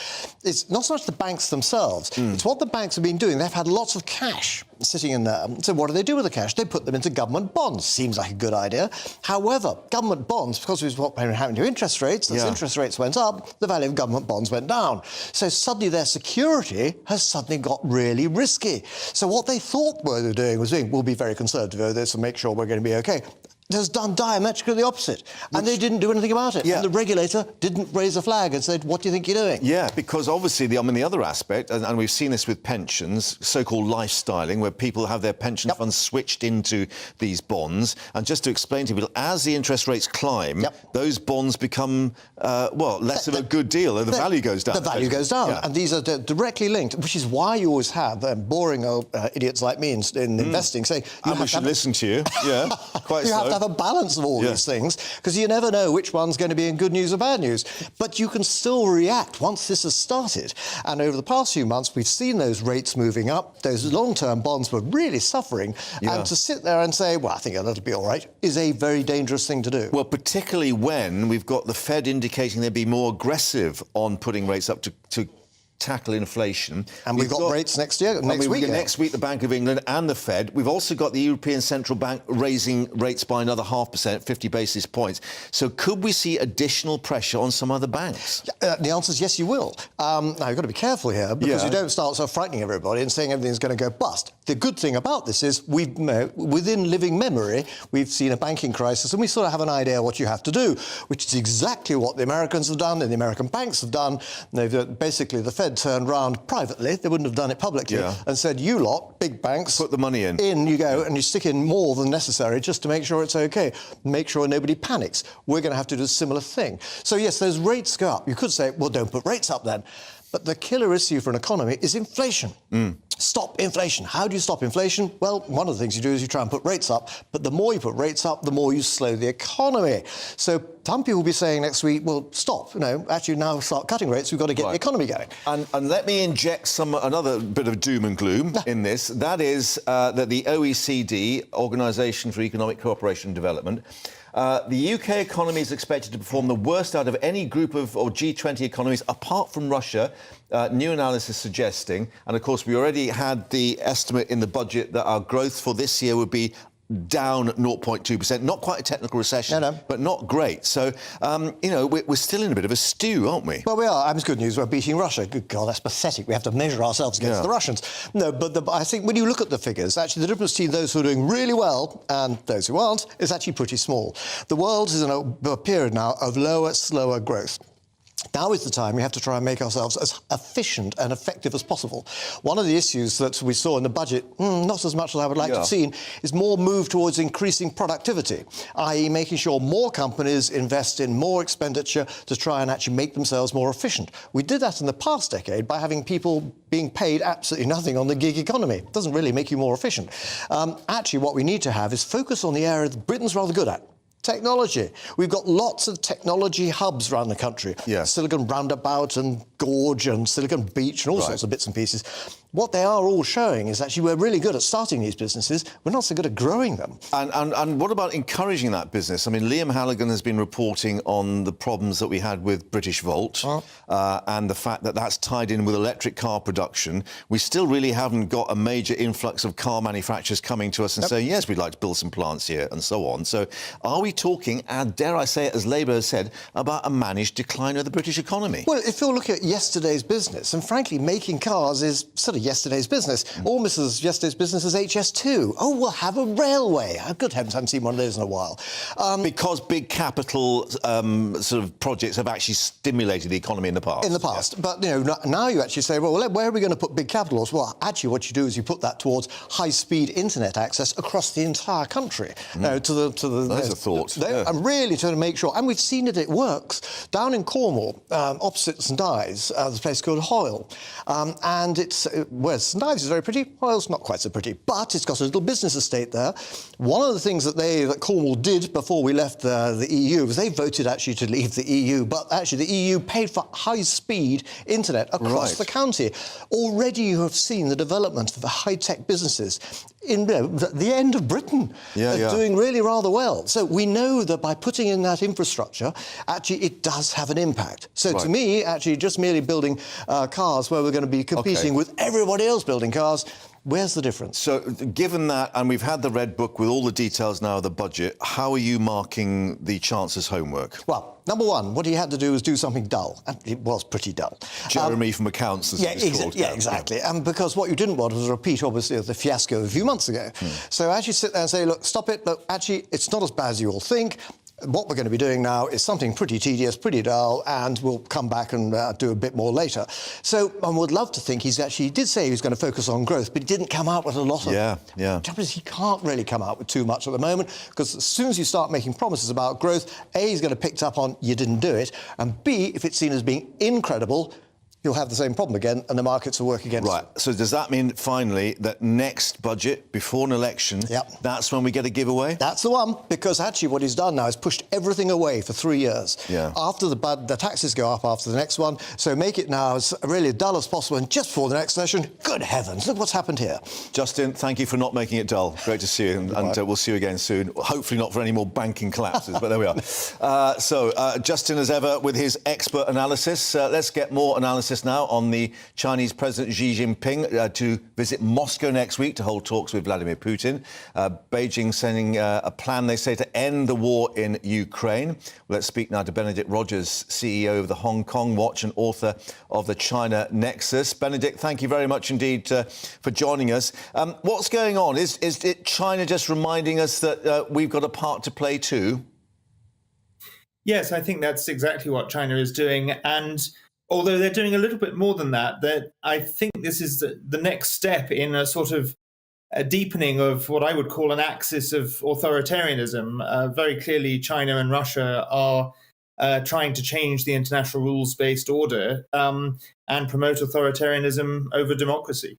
is not so much the banks themselves, it's what the banks have been doing. They've had lots of cash sitting in there. So what do they do with the cash? They put them into government bonds. Seems like a good idea. However, government bonds, because of what happened to interest rates, as interest rates went up, the value of government bonds went down. So suddenly their security has suddenly got really risky. So what they thought they were doing was we'll be very conservative over this and make sure we're going to be okay. Has done diametrically the opposite. And they didn't do anything about it. And the regulator didn't raise a flag and said, what do you think you're doing? Yeah, because obviously, the other aspect, and we've seen this with pensions, so-called lifestyling, where people have their pension funds switched into these bonds. And just to explain to people, as the interest rates climb, those bonds become, less of a good deal. The value goes down. The value goes down. And these are directly linked, which is why you always have boring old idiots like me in investing saying... And we should listen to you. Yeah, quite so. Have a balance of all these things, because you never know which one's going to be in good news or bad news. But you can still react once this has started. And over the past few months, we've seen those rates moving up. Those long-term bonds were really suffering. And to sit there and say, well, I think that'll be all right, is a very dangerous thing to do. Well, particularly when we've got the Fed indicating they'd be more aggressive on putting rates up to tackle inflation. And we've got rates next year, next week. Next week, the Bank of England and the Fed. We've also got the European Central Bank raising rates by another 0.5%, 50 basis points. So could we see additional pressure on some other banks? The answer is yes, you will. Now, you've got to be careful here because you don't start sort of frightening everybody and saying everything's going to go bust. The good thing about this is within living memory, we've seen a banking crisis and we sort of have an idea what you have to do, which is exactly what the Americans have done and the American banks have done. Basically, the Fed turned round privately, they wouldn't have done it publicly, and said, you lot, big banks, put the money in. In you go, and you stick in more than necessary just to make sure it's OK. Make sure nobody panics. We're going to have to do a similar thing. So, yes, those rates go up. You could say, well, don't put rates up then. But the killer issue for an economy is inflation. Stop inflation. How do you stop inflation? Well, one of the things you do is you try and put rates up, but the more you put rates up, the more you slow the economy. So some people will be saying next week, well, stop, actually now start cutting rates, we've got to get the economy going. And let me inject another bit of doom and gloom in this. That is that the OECD, Organisation for Economic Cooperation and Development, the UK economy is expected to perform the worst out of any group of G20 economies apart from Russia, new analysis suggesting. And, of course, we already had the estimate in the budget that our growth for this year would be down 0.2%. Not quite a technical recession, but not great. So, we're still in a bit of a stew, aren't we? Well, we are. It's good news. We're beating Russia. Good God, that's pathetic. We have to measure ourselves against the Russians. No, but I think when you look at the figures, actually the difference between those who are doing really well and those who aren't is actually pretty small. The world is in a period now of lower, slower growth. Now is the time we have to try and make ourselves as efficient and effective as possible. One of the issues that we saw in the budget, not as much as I would like to have seen, is more move towards increasing productivity, i.e. making sure more companies invest in more expenditure to try and actually make themselves more efficient. We did that in the past decade by having people being paid absolutely nothing on the gig economy. It doesn't really make you more efficient. Actually, what we need to have is focus on the area that Britain's rather good at. Technology. We've got lots of technology hubs around the country. Silicon Roundabout and Gorge and Silicon Beach and all sorts of bits and pieces. What they are all showing is actually we're really good at starting these businesses. We're not so good at growing them. And what about encouraging that business? I mean, Liam Halligan has been reporting on the problems that we had with British Volt and the fact that that's tied in with electric car production. We still really haven't got a major influx of car manufacturers coming to us and saying, yes, we'd like to build some plants here and so on. So are we talking, and dare I say it, as Labour has said, about a managed decline of the British economy? Well, if you look at yesterday's business, and frankly, making cars is sort of yesterday's business, almost as yesterday's business as HS2. Oh, we'll have a railway. Good heavens, I haven't seen one of those in a while. Because big capital sort of projects have actually stimulated the economy in the past. In the past. But, now you actually say, well, where are we going to put big capitals? Well, actually, what you do is you put that towards high-speed internet access across the entire country. There's a thought. I'm really trying to make sure, and we've seen it works. Down in Cornwall, opposite St Ives, there's a place called Hoyle, and it's where St Ives is very pretty. Hoyle's not quite so pretty, but it's got a little business estate there. One of the things that Cornwall did before we left the EU was they voted actually to leave the EU, but actually the EU paid for high-speed internet across the county. Already you have seen the development of the high-tech businesses in the end of Britain doing really rather well. So we know that by putting in that infrastructure, actually it does have an impact. So to me, actually, just merely building cars where we're going to be competing with everybody else building cars, where's the difference? So, given that, and we've had the Red Book with all the details now of the budget, how are you marking the Chancellor's homework? Well, number one, what he had to do was do something dull. And it was pretty dull. Jeremy from accounts, as it's called. Exactly. And because what you didn't want was a repeat, obviously, of the fiasco a few months ago. So actually sit there and say, look, stop it. Look, actually, it's not as bad as you all think. What we're going to be doing now is something pretty tedious, pretty dull, and we'll come back and do a bit more later. So I would love to think he did say he was going to focus on growth, but he didn't come out with a lot of it. The trouble is he can't really come out with too much at the moment, because as soon as you start making promises about growth, A, he's going to pick up on you didn't do it, and B, if it's seen as being incredible, you'll have the same problem again, and the markets will work against it. So does that mean, finally, that next budget, before an election, that's when we get a giveaway? That's the one, because actually what he's done now is pushed everything away for 3 years. After the taxes go up after the next one, so make it now as really dull as possible, and just before the next session, good heavens, look what's happened here. Justin, thank you for not making it dull. Great to see you, and we'll see you again soon. Hopefully not for any more banking collapses, but there we are. Justin, as ever, with his expert analysis. Let's get more analysis just now on the Chinese President Xi Jinping to visit Moscow next week to hold talks with Vladimir Putin. Beijing sending a plan, they say, to end the war in Ukraine. Well, let's speak now to Benedict Rogers, CEO of the Hong Kong Watch and author of the China Nexus. Benedict, thank you very much indeed for joining us. What's going on? Is it China just reminding us that we've got a part to play too? Yes, I think that's exactly what China is doing. And although they're doing a little bit more than that, I think this is the next step in a sort of a deepening of what I would call an axis of authoritarianism. Very clearly, China and Russia are trying to change the international rules-based order and promote authoritarianism over democracy.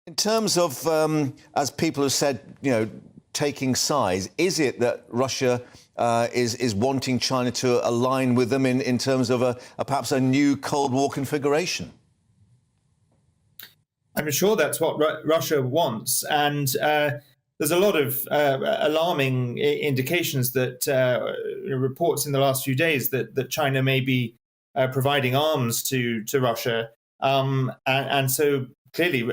In terms of, as people have said, taking sides, is it that Russia is wanting China to align with them in terms of perhaps a new Cold War configuration? I'm sure that's what Russia wants. And there's a lot of alarming indications that reports in the last few days that China may be providing arms to Russia. And so clearly,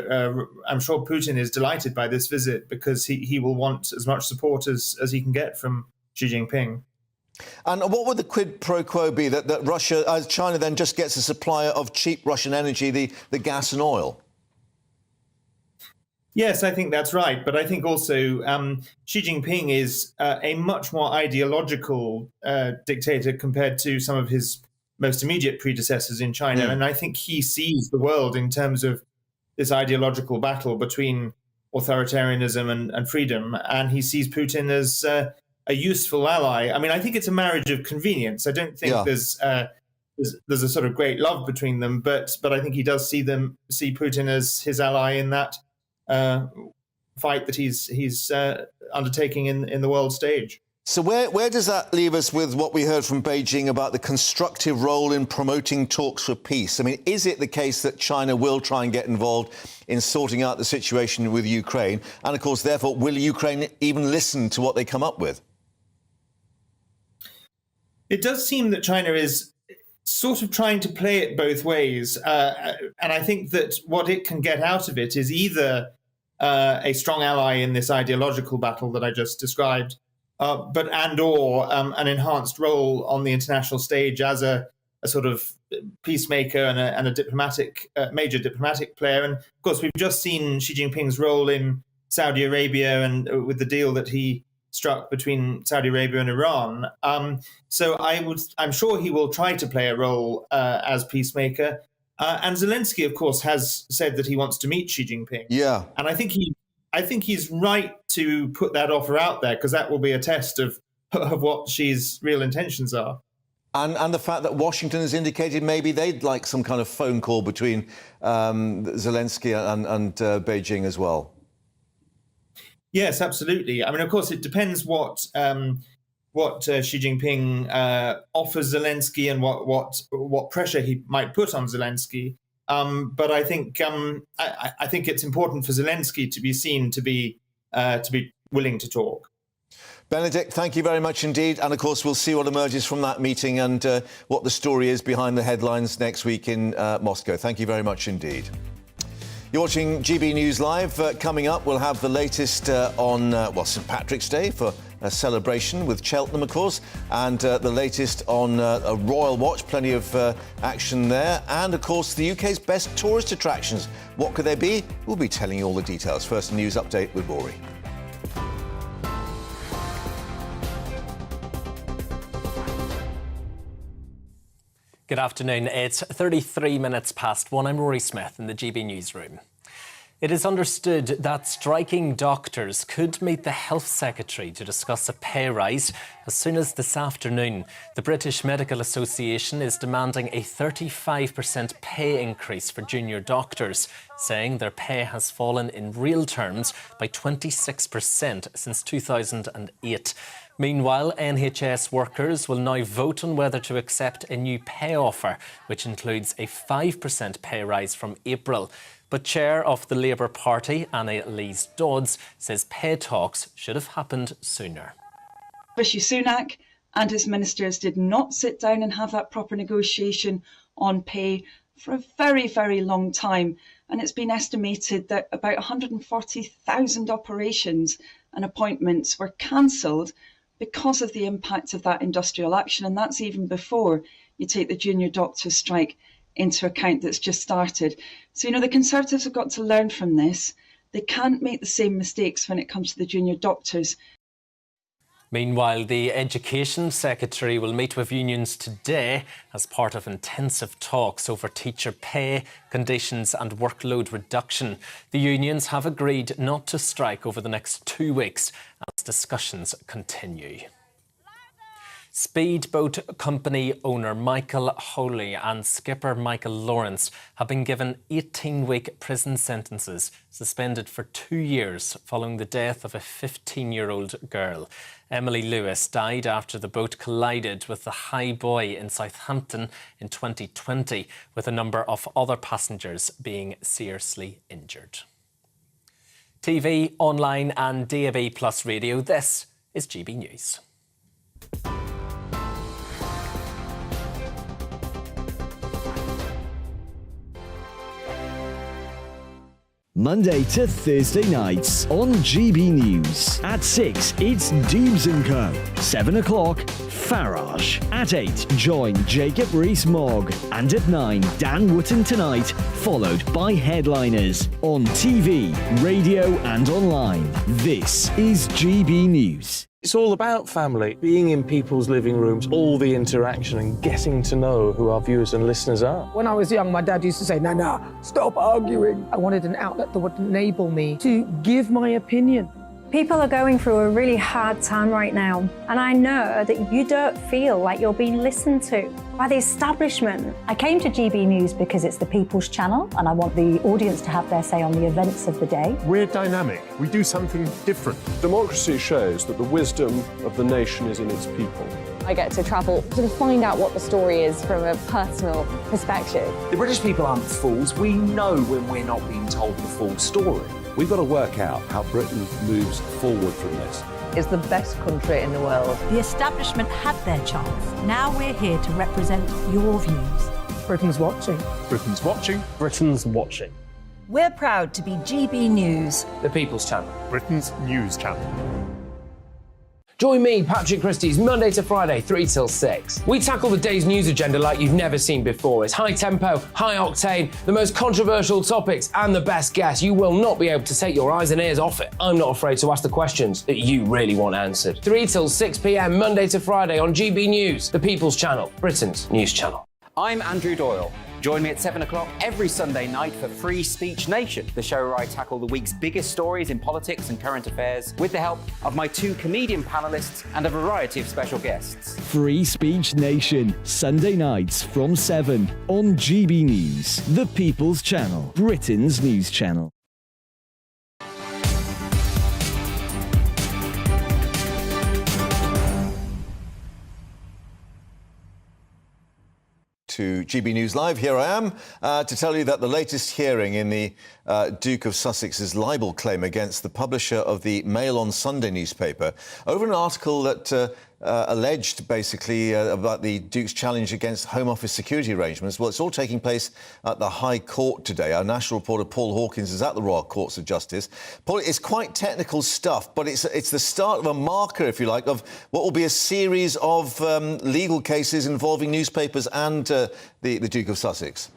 I'm sure Putin is delighted by this visit because he will want as much support as he can get from Xi Jinping. And what would the quid pro quo be that China then just gets a supplier of cheap Russian energy, the gas and oil? Yes, I think that's right. But I think also Xi Jinping is a much more ideological dictator compared to some of his most immediate predecessors in China. Yeah. And I think he sees the world in terms of this ideological battle between authoritarianism and freedom. And he sees Putin as a useful ally. I mean, I think it's a marriage of convenience. I don't think there's a sort of great love between them, but I think he does see Putin as his ally in that fight that he's undertaking in the world stage. So where does that leave us with what we heard from Beijing about the constructive role in promoting talks for peace? I mean, is it the case that China will try and get involved in sorting out the situation with Ukraine? And, of course, therefore, will Ukraine even listen to what they come up with? It does seem that China is sort of trying to play it both ways. And I think that what it can get out of it is either a strong ally in this ideological battle that I just described, but an enhanced role on the international stage as a sort of peacemaker and a diplomatic, major diplomatic player. And of course, we've just seen Xi Jinping's role in Saudi Arabia and with the deal that he struck between Saudi Arabia and Iran. So I'm sure he will try to play a role as peacemaker. And Zelensky, of course, has said that he wants to meet Xi Jinping. Yeah. And I think he's right to put that offer out there because that will be a test of what Xi's real intentions are. And the fact that Washington has indicated maybe they'd like some kind of phone call between Zelensky and Beijing as well. Yes, absolutely. I mean, of course, it depends what Xi Jinping offers Zelensky and what pressure he might put on Zelensky. But I think I think it's important for Zelensky to be seen to be willing to talk. Benedict, thank you very much indeed. And of course, we'll see what emerges from that meeting and what the story is behind the headlines next week in Moscow. Thank you very much indeed. You're watching GB News Live. Coming up, we'll have the latest on St Patrick's Day for a celebration with Cheltenham, of course, and the latest on a Royal Watch. Plenty of action there. And, of course, the UK's best tourist attractions. What could they be? We'll be telling you all the details. First, a news update with Rory. Good afternoon. It's 33 minutes past 1. I'm Rory Smith in the GB Newsroom. It is understood that striking doctors could meet the Health Secretary to discuss a pay rise as soon as this afternoon. The British Medical Association is demanding a 35% pay increase for junior doctors, saying their pay has fallen in real terms by 26% since 2008. Meanwhile, NHS workers will now vote on whether to accept a new pay offer, which includes a 5% pay rise from April. But Chair of the Labour Party, Annalise Dodds, says pay talks should have happened sooner. Rishi Sunak and his ministers did not sit down and have that proper negotiation on pay for a very, very long time. And it's been estimated that about 140,000 operations and appointments were cancelled because of the impact of that industrial action. And that's even before you take the junior doctors' strike into account that's just started. So, the Conservatives have got to learn from this. They can't make the same mistakes when it comes to the junior doctors. Meanwhile, the Education Secretary will meet with unions today as part of intensive talks over teacher pay, conditions and workload reduction. The unions have agreed not to strike over the next 2 weeks as discussions continue. Speedboat company owner Michael Holy and skipper Michael Lawrence have been given 18-week prison sentences, suspended for 2 years following the death of a 15-year-old girl. Emily Lewis died after the boat collided with the High Boy in Southampton in 2020, with a number of other passengers being seriously injured. TV, online and DAB+ radio, this is GB News. Monday to Thursday nights on GB News. At 6, it's Dubes & Co. 7 o'clock, Farage. At 8, join Jacob Rees-Mogg. And at 9, Dan Wootton Tonight, followed by headliners. On TV, radio and online. This is GB News. It's all about family, being in people's living rooms, all the interaction and getting to know who our viewers and listeners are. When I was young, my dad used to say, no, stop arguing. I wanted an outlet that would enable me to give my opinion. People are going through a really hard time right now, and I know that you don't feel like you're being listened to by the establishment. I came to GB News because it's the people's channel, and I want the audience to have their say on the events of the day. We're dynamic. We do something different. Democracy shows that the wisdom of the nation is in its people. I get to travel to find out what the story is from a personal perspective. The British people aren't fools. We know when we're not being told the full story. We've got to work out how Britain moves forward from this. It's the best country in the world. The establishment had their chance. Now we're here to represent your views. Britain's watching. Britain's watching. Britain's watching. We're proud to be GB News, The People's Channel. Britain's news channel. Join me, Patrick Christie's, Monday to Friday, 3 till 6. We tackle the day's news agenda like you've never seen before. It's high tempo, high octane, the most controversial topics, and the best guests. You will not be able to take your eyes and ears off it. I'm not afraid to ask the questions that you really want answered. 3 till 6 p.m, Monday to Friday on GB News, the People's Channel, Britain's news channel. I'm Andrew Doyle. Join me at 7 o'clock every Sunday night for Free Speech Nation, the show where I tackle the week's biggest stories in politics and current affairs with the help of my 2 comedian panellists and a variety of special guests. Free Speech Nation, Sunday nights from 7 on GB News, the People's Channel, Britain's news channel. To GB News Live. Here I am to tell you that the latest hearing in the Duke of Sussex's libel claim against the publisher of the Mail on Sunday newspaper over an article that alleged basically about the Duke's challenge against Home Office security arrangements. Well, it's all taking place at the High Court today. Our national reporter Paul Hawkins is at the Royal Courts of Justice. Paul, it's quite technical stuff, but it's the start of a marker, if you like, of what will be a series of legal cases involving newspapers and the Duke of Sussex.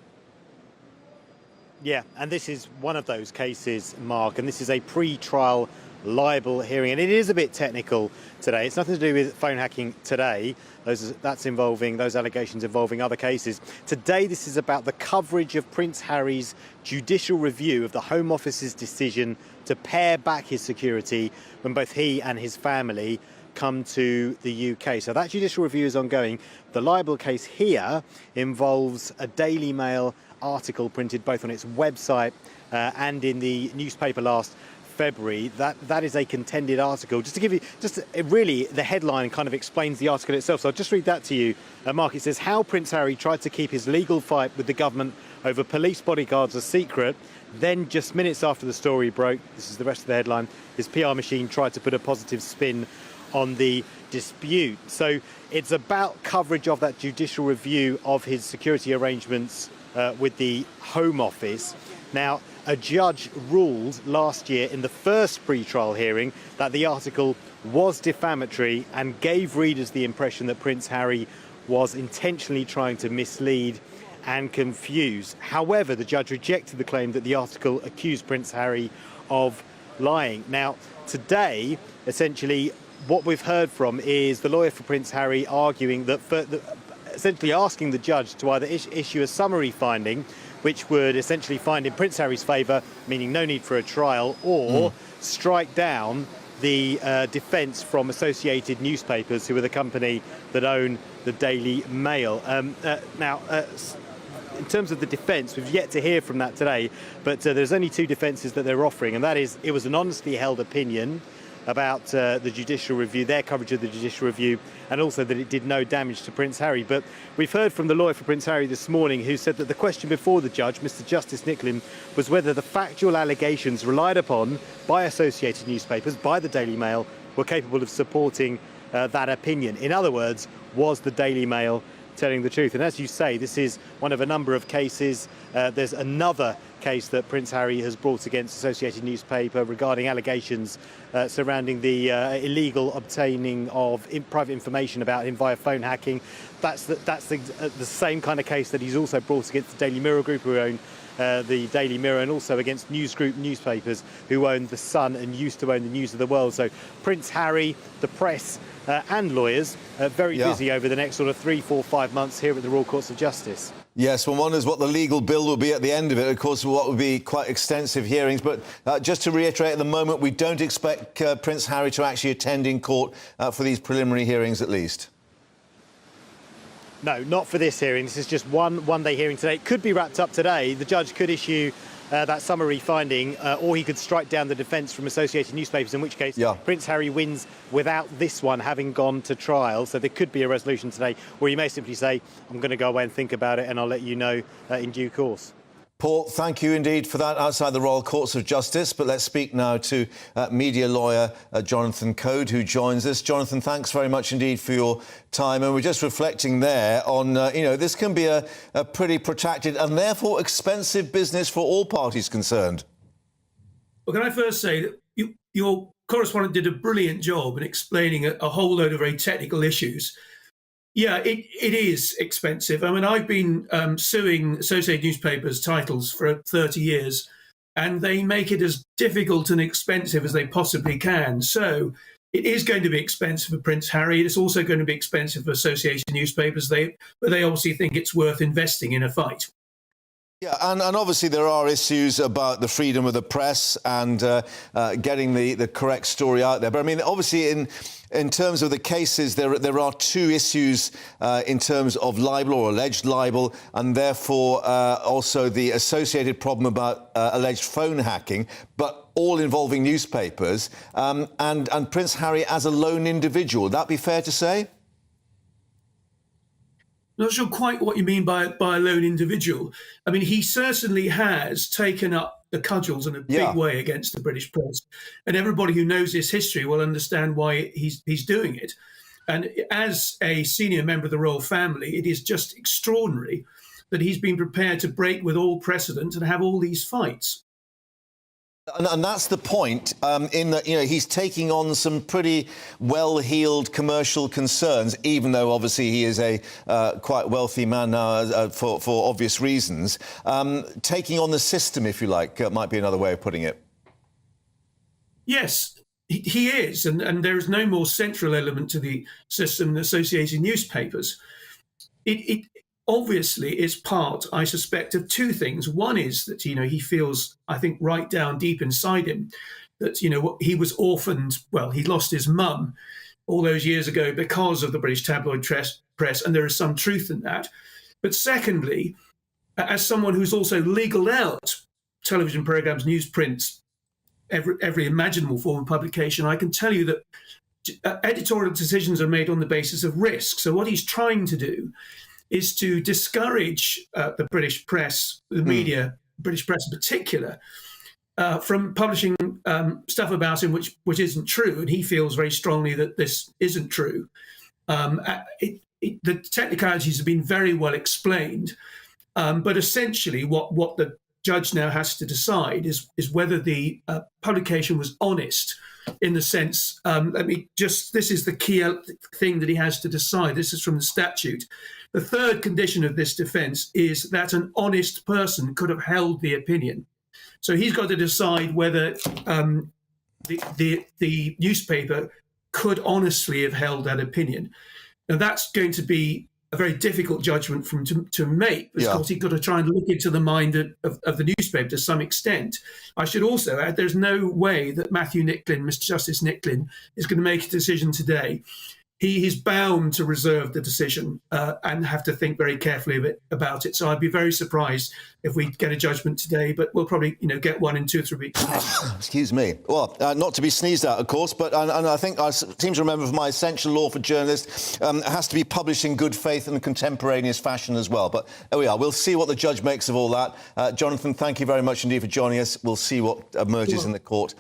Yeah, and this is one of those cases, Mark, and this is a pre-trial libel hearing, and it is a bit technical today. It's nothing to do with phone hacking today. That's involving those allegations involving other cases. Today, this is about the coverage of Prince Harry's judicial review of the Home Office's decision to pare back his security when both he and his family come to the UK. So that judicial review is ongoing. The libel case here involves a Daily Mail article printed both on its website and in the newspaper last February. That is a contended article. Just to give you, really the headline kind of explains the article itself. So I'll just read that to you. Mark, it says, how Prince Harry tried to keep his legal fight with the government over police bodyguards a secret. Then just minutes after the story broke, this is the rest of the headline, his PR machine tried to put a positive spin on the dispute. So it's about coverage of that judicial review of his security arrangements with the Home Office. Now, a judge ruled last year in the first pre-trial hearing that the article was defamatory and gave readers the impression that Prince Harry was intentionally trying to mislead and confuse. However, the judge rejected the claim that the article accused Prince Harry of lying. Now, today, essentially, what we've heard from is the lawyer for Prince Harry arguing that, essentially asking the judge to either issue a summary finding, which would essentially find in Prince Harry's favour, meaning no need for a trial, or strike down the defence from Associated Newspapers, who are the company that own the Daily Mail. Now, in terms of the defence, we've yet to hear from that today, but there's only two defences that they're offering, and that is it was an honestly held opinion about the judicial review, their coverage of the judicial review, and also that it did no damage to Prince Harry. But we've heard from the lawyer for Prince Harry this morning, who said that the question before the judge, Mr. Justice Nicklin, was whether the factual allegations relied upon by Associated Newspapers, by the Daily Mail, were capable of supporting that opinion. In other words, was the Daily Mail telling the truth? And as you say, this is one of a number of cases. There's another case that Prince Harry has brought against Associated Newspaper regarding allegations surrounding the illegal obtaining of private information about him via phone hacking. That's the same kind of case that he's also brought against the Daily Mirror Group, who own the Daily Mirror, and also against News Group newspapers, who own The Sun and used to own the News of the World. So Prince Harry, the press and lawyers very busy over the next sort of 3, 4, 5 months here at the Royal Courts of Justice. Yes, one wonders what the legal bill will be at the end of it. Of course, what would be quite extensive hearings. But just to reiterate, at the moment, we don't expect Prince Harry to actually attend in court for these preliminary hearings, at least. No, not for this hearing. This is just one-day hearing today. It could be wrapped up today. The judge could issue that summary finding, or he could strike down the defence from Associated Newspapers, in which case Prince Harry wins without this one having gone to trial. So there could be a resolution today, or he may simply say, I'm going to go away and think about it and I'll let you know in due course. Paul, thank you indeed for that outside the Royal Courts of Justice. But let's speak now to media lawyer Jonathan Code, who joins us. Jonathan, thanks very much indeed for your time. And we're just reflecting there on, this can be a pretty protracted and therefore expensive business for all parties concerned. Well, can I first say that your correspondent did a brilliant job in explaining a whole load of very technical issues. Yeah, it is expensive. I mean, I've been suing Associated Newspapers titles for 30 years, and they make it as difficult and expensive as they possibly can. So it is going to be expensive for Prince Harry. It's also going to be expensive for Associated Newspapers, but they obviously think it's worth investing in a fight. Yeah, and obviously there are issues about the freedom of the press and getting the correct story out there. But I mean, obviously in terms of the cases, there are two issues in terms of libel or alleged libel, and therefore also the associated problem about alleged phone hacking, but all involving newspapers, and Prince Harry as a lone individual. Would that be fair to say? Not sure quite what you mean by a lone individual. I mean, he certainly has taken up the cudgels in a big way against the British press. And everybody who knows his history will understand why he's doing it. And as a senior member of the royal family, it is just extraordinary that he's been prepared to break with all precedent and have all these fights. And that's the point, in that, he's taking on some pretty well-heeled commercial concerns, even though obviously he is a quite wealthy man now for obvious reasons. Taking on the system, if you like, might be another way of putting it. Yes, he is. And there is no more central element to the system than Associated Newspapers. It obviously is part, I suspect, of two things. One is that, he feels, I think, right down deep inside him that, he was orphaned. Well, he lost his mum all those years ago because of the British tabloid press, and there is some truth in that. But secondly, as someone who's also legaled out television programmes, newsprints, every imaginable form of publication, I can tell you that editorial decisions are made on the basis of risk. So what he's trying to do is to discourage the British press, the media, British press in particular, from publishing stuff about him which isn't true, and he feels very strongly that this isn't true. The technicalities have been very well explained, but essentially what the judge now has to decide is whether the publication was honest, in the sense, this is the key thing that he has to decide. This is from the statute. The third condition of this defence is that an honest person could have held the opinion. So he's got to decide whether the newspaper could honestly have held that opinion. Now, that's going to be a very difficult judgment for him to make, because of course he's got to try and look into the mind of the newspaper to some extent. I should also add, there's no way that Matthew Nicklin, Mr. Justice Nicklin, is going to make a decision today. He is bound to reserve the decision and have to think very carefully about it. So I'd be very surprised if we get a judgment today, but we'll probably get one in 2 or 3 weeks. Excuse me. Well, not to be sneezed at, of course, but and I think I seem to remember from my essential law for journalists, it has to be published in good faith and contemporaneous fashion as well. But there we are. We'll see what the judge makes of all that. Jonathan, thank you very much indeed for joining us. We'll see what emerges in the court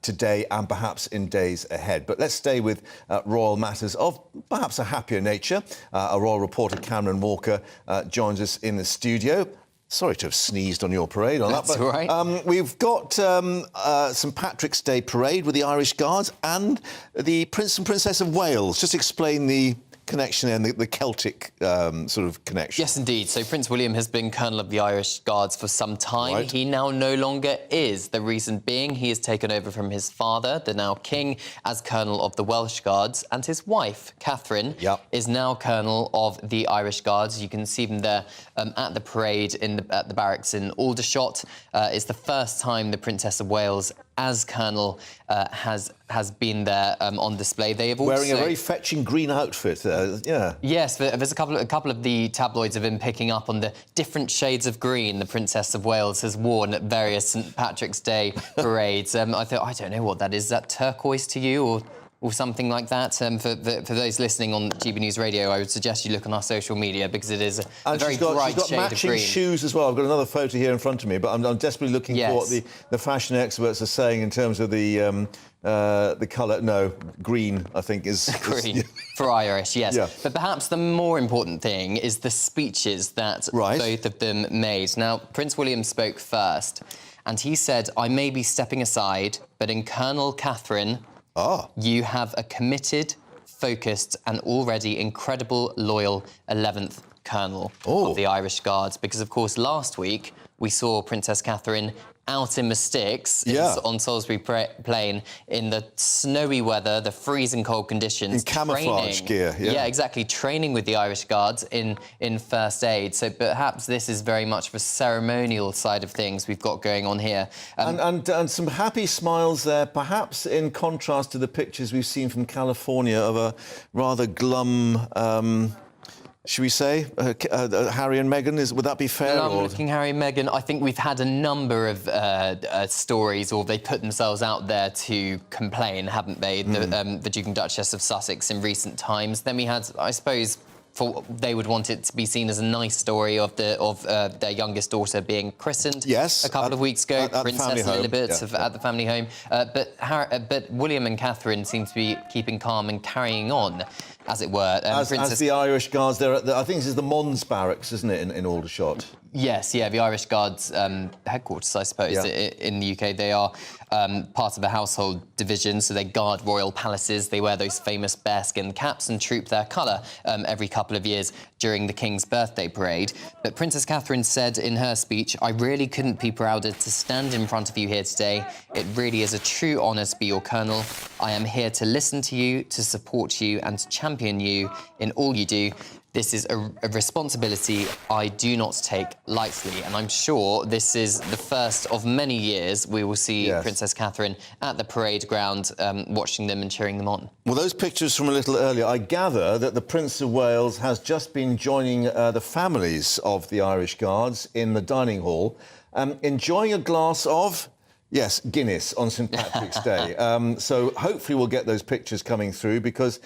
today and perhaps in days ahead. But let's stay with royal matters of perhaps a happier nature. Our royal reporter Cameron Walker joins us in the studio. Sorry to have sneezed on your parade on That's that, but all right. We've got St Patrick's Day parade with the Irish Guards and the Prince and Princess of Wales. Just explain the connection and the Celtic sort of connection. Yes, indeed. So Prince William has been Colonel of the Irish Guards for some time. Right. He now no longer is. The reason being he has taken over from his father, the now King, as Colonel of the Welsh Guards, and his wife, Catherine, is now Colonel of the Irish Guards. You can see them there at the parade at the barracks in Aldershot. It's the first time the Princess of Wales as Colonel has been there on display. They have also wearing a very fetching green outfit. Yes, there's a couple of the tabloids have been picking up on the different shades of green the Princess of Wales has worn at various St Patrick's Day parades. I thought, I don't know what that is. Is that turquoise to you, or something like that? For those listening on GB News Radio, I would suggest you look on our social media, because it is a very bright shade of green. She's got matching shoes as well. I've got another photo here in front of me, but I'm desperately looking for what the fashion experts are saying in terms of the colour. No, green, I think, is... Green, for Irish, yes. Yeah. But perhaps the more important thing is the speeches that both of them made. Now, Prince William spoke first, and he said, "I may be stepping aside, but in Colonel Catherine... you have a committed, focused and already incredible loyal 11th Colonel of the Irish Guards." Because, of course, last week we saw Princess Catherine out in the sticks on Salisbury Plain in the snowy weather, the freezing cold conditions. In camouflage gear, Yeah, exactly. Training with the Irish Guards in first aid. So perhaps this is very much the ceremonial side of things we've got going on here. And some happy smiles there, perhaps in contrast to the pictures we've seen from California of a rather glum... should we say, Harry and Meghan? Would that be fair? Looking Harry and Meghan, I think we've had a number of stories, or they put themselves out there to complain, haven't they? The Duke and Duchess of Sussex in recent times. Then we had, I suppose, they would want it to be seen as a nice story of their youngest daughter being christened a couple of weeks ago, Princess Elizabeth at the family home. But William and Catherine seem to be keeping calm and carrying on, as it were. As the Irish Guards, I think this is the Mons Barracks, isn't it, in Aldershot? Yes, the Irish Guards headquarters, I suppose, in the UK. They are part of a household division, so they guard royal palaces. They wear those famous bearskin caps and troop their colour every couple of years during the King's birthday parade. But Princess Catherine said in her speech, "I really couldn't be prouder to stand in front of you here today. It really is a true honour to be your colonel. I am here to listen to you, to support you and to champion you in all you do. This is a responsibility I do not take lightly." And I'm sure this is the first of many years we will see Princess Catherine at the parade ground watching them and cheering them on. Well, those pictures from a little earlier, I gather that the Prince of Wales has just been joining the families of the Irish Guards in the dining hall, enjoying a glass of Yes, Guinness on St Patrick's Day. So hopefully we'll get those pictures coming through because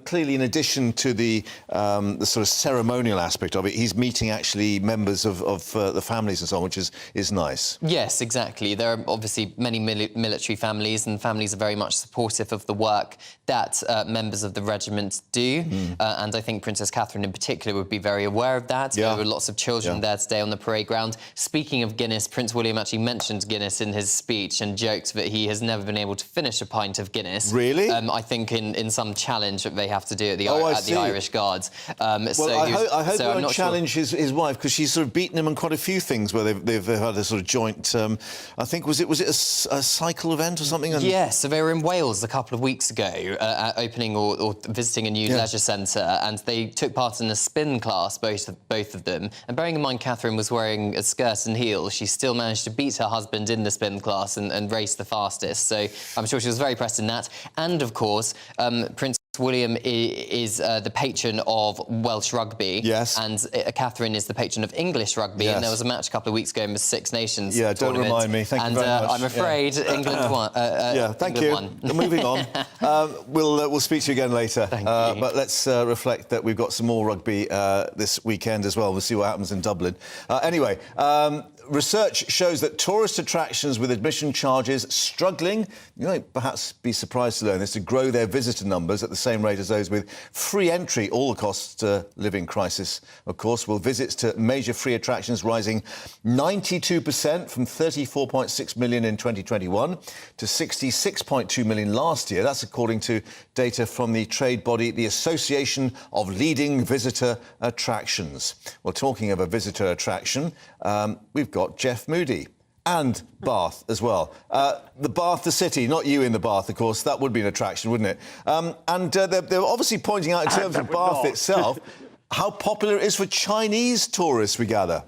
clearly, in addition to the sort of ceremonial aspect of it, he's meeting actually members of the families and so on, which is nice. Yes, exactly. There are obviously many military families, and families are very much supportive of the work that members of the regiment do. And I think Princess Catherine in particular would be very aware of that. There were lots of children there today on the parade ground. Speaking of Guinness, Prince William actually mentioned Guinness in his speech and joked that he has never been able to finish a pint of Guinness. Really? I think in some challenge that they have to do at the Irish Guards. I hope he won't challenge his wife, because she's sort of beaten him on quite a few things where they've had a sort of joint. I think was it a cycle event or something? Yes, so they were in Wales a couple of weeks ago, opening or visiting a new leisure centre, and they took part in a spin class, both of them. And bearing in mind, Catherine was wearing a skirt and heels, she still managed to beat her husband in the spin class and race the fastest. So I'm sure she was very pressed in that. And of course, Prince William is the patron of Welsh rugby. Yes. And Catherine is the patron of English rugby. Yes. And there was a match a couple of weeks ago in the Six Nations tournament. Don't remind me. Thank you very much. I'm afraid England won. Thank you. Moving on. We'll speak to you again later. Thank you. But let's reflect that we've got some more rugby this weekend as well. We'll see what happens in Dublin. Anyway, research shows that tourist attractions with admission charges struggling, you might perhaps be surprised to learn this, to grow their visitor numbers at the same rate as those with free entry. All the cost living crisis, of course, will visits to major free attractions rising 92% from 34.6 million in 2021 to 66.2 million last year. That's according to data from the trade body, the Association of Leading Visitor Attractions. Well, talking of a visitor attraction, we've got Jeff Moody. And Bath as well. The Bath, the city, not you in the Bath, of course. That would be an attraction, wouldn't it? And they're obviously pointing out in terms of Bath itself how popular it is for Chinese tourists, we gather.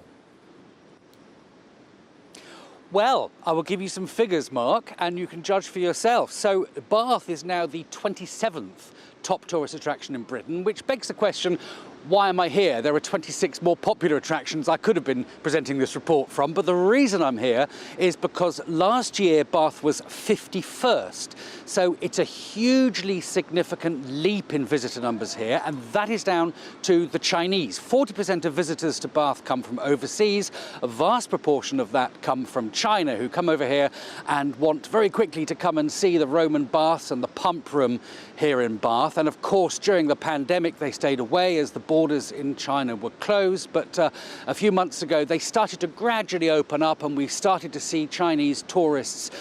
Well, I will give you some figures, Mark, and you can judge for yourself. So Bath is now the 27th top tourist attraction in Britain, which begs the question, why am I here? There are 26 more popular attractions I could have been presenting this report from, but the reason I'm here is because last year Bath was 51st. So it's a hugely significant leap in visitor numbers here, and that is down to the Chinese. 40% of visitors to Bath come from overseas. A vast proportion of that come from China, who come over here and want very quickly to come and see the Roman baths and the pump room here in Bath. And of course, during the pandemic, they stayed away as the borders in China were closed. But a few months ago, they started to gradually open up, and we started to see Chinese tourists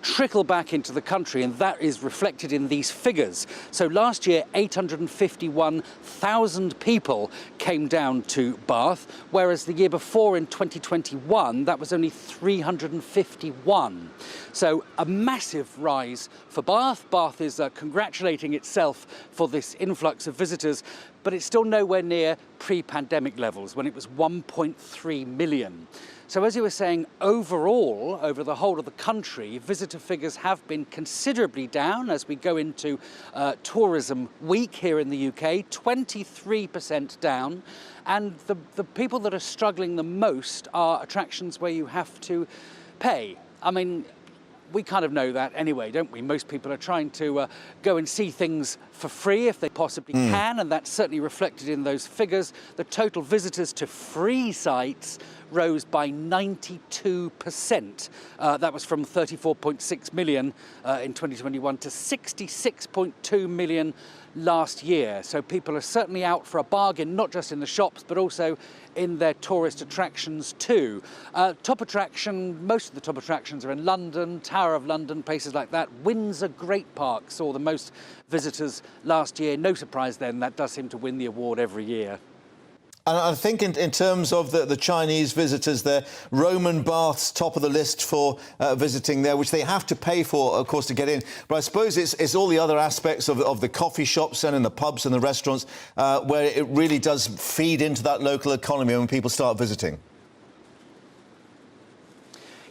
trickle back into the country. And that is reflected in these figures. So last year, 851,000 people came down to Bath, whereas the year before in 2021, that was only 351. So a massive rise for Bath. Bath is congratulating itself for this influx of visitors, but it's still nowhere near pre-pandemic levels when it was 1.3 million. So as you were saying, overall, over the whole of the country, visitor figures have been considerably down as we go into tourism week here in the UK, 23% down. And the people that are struggling the most are attractions where you have to pay. I mean, we kind of know that anyway, don't we? Most people are trying to go and see things for free if they possibly can, and that's certainly reflected in those figures. The total visitors to free sites rose by 92%. That was from 34.6 million in 2021 to 66.2 million last year. So people are certainly out for a bargain, not just in the shops, but also in their tourist attractions too. Top attraction, most of the top attractions are in London, Tower of London, places like that. Windsor Great Park saw the most visitors last year. No surprise then, that does seem to win the award every year. And I think in terms of the Chinese visitors there, Roman baths top of the list for visiting there, which they have to pay for, of course, to get in. But I suppose it's all the other aspects of the coffee shops and the pubs and the restaurants where it really does feed into that local economy when people start visiting.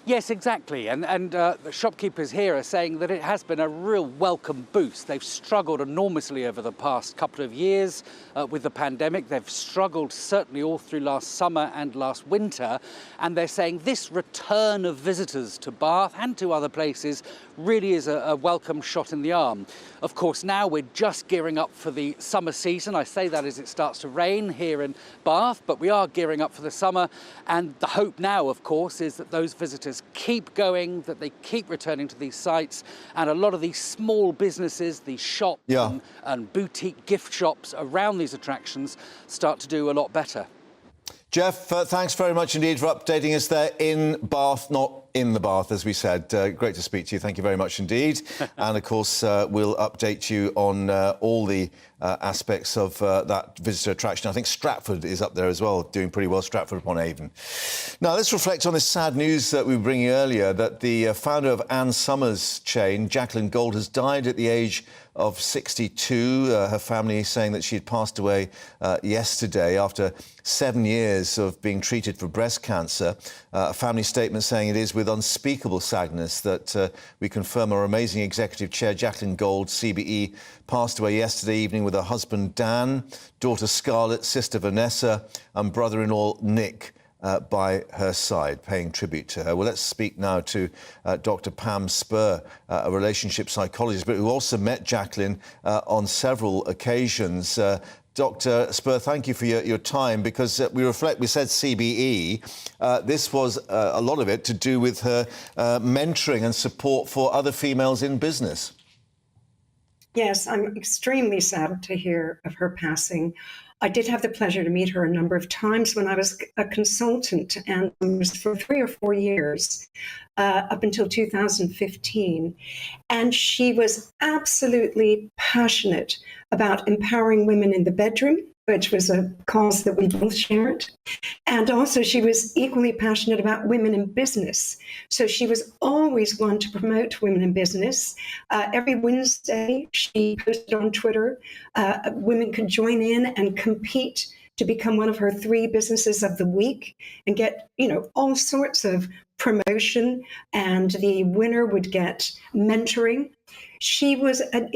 Yes, exactly. And the shopkeepers here are saying that it has been a real welcome boost. They've struggled enormously over the past couple of years with the pandemic. They've struggled certainly all through last summer and last winter. And they're saying this return of visitors to Bath and to other places really is a welcome shot in the arm. Of course, now we're just gearing up for the summer season. I say that as it starts to rain here in Bath, but we are gearing up for the summer. And the hope now, of course, is that those visitors keep going, that they keep returning to these sites, and a lot of these small businesses, these shops and boutique gift shops around these attractions start to do a lot better. Jeff, thanks very much indeed for updating us there in Bath, not in the Bath, as we said. Great to speak to you. Thank you very much indeed. And, of course, we'll update you on all the aspects of that visitor attraction. I think Stratford is up there as well, doing pretty well, Stratford-upon-Avon. Now, let's reflect on this sad news that we were bringing earlier, that the founder of Ann Summers chain, Jacqueline Gold, has died at the age of 62. Her family saying that she had passed away yesterday after 7 years of being treated for breast cancer. A family statement saying it is with unspeakable sadness that we confirm our amazing executive chair, Jacqueline Gold, CBE, passed away yesterday evening with her husband, Dan, daughter Scarlett, sister Vanessa and brother-in-law, Nick, by her side, paying tribute to her. Well, let's speak now to Dr. Pam Spur, a relationship psychologist, but who also met Jacqueline on several occasions. Dr. Spur, thank you for your time, because we said CBE. This was a lot of it to do with her mentoring and support for other females in business. Yes, I'm extremely sad to hear of her passing. I did have the pleasure to meet her a number of times when I was a consultant, and it was for 3 or 4 years, up until 2015. And she was absolutely passionate about empowering women in the bedroom, which was a cause that we both shared. And also she was equally passionate about women in business. So she was always one to promote women in business. Every Wednesday, she posted on Twitter, women could join in and compete to become one of her 3 businesses of the week and get, all sorts of promotion, and the winner would get mentoring. She was a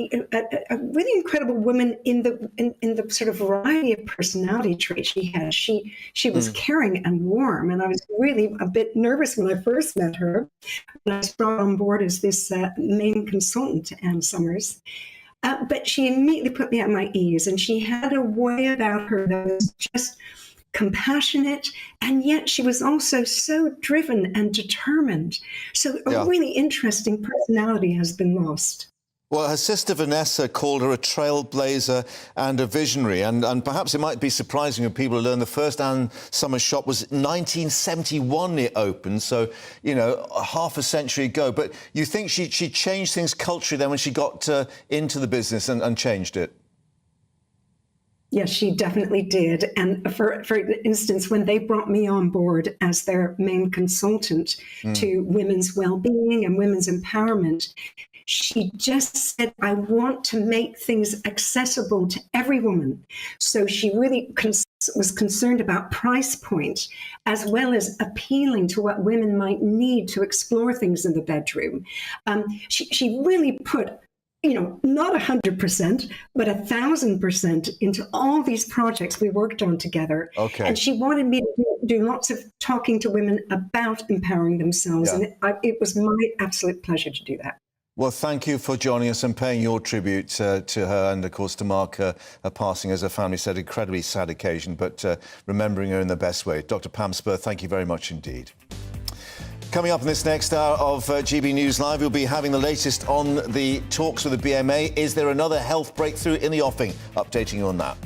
really incredible woman in the sort of variety of personality traits she had. She was caring and warm, and I was really a bit nervous when I first met her. When I was brought on board as this main consultant to Ann Summers. But she immediately put me at my ease, and she had a way about her that was just compassionate, and yet she was also so driven and determined. So a really interesting personality has been lost. Well, her sister Vanessa called her a trailblazer and a visionary, and perhaps it might be surprising when people learn the first Ann Summers shop was 1971 it opened, so, half a century ago. But you think she changed things culturally then when she got into the business and changed it? Yes, she definitely did. And for instance, when they brought me on board as their main consultant to women's well-being and women's empowerment, she just said, I want to make things accessible to every woman. So she really was concerned about price point, as well as appealing to what women might need to explore things in the bedroom. She really put not 100%, but 1,000% into all these projects we worked on together. Okay. And she wanted me to do lots of talking to women about empowering themselves. Yeah. And it was my absolute pleasure to do that. Well, thank you for joining us and paying your tribute to her, and, of course, to mark her passing, as her family said, incredibly sad occasion, but remembering her in the best way. Dr. Pam Spur, thank you very much indeed. Coming up in this next hour of GB News Live, we'll be having the latest on the talks with the BMA. Is there another health breakthrough in the offing? Updating you on that.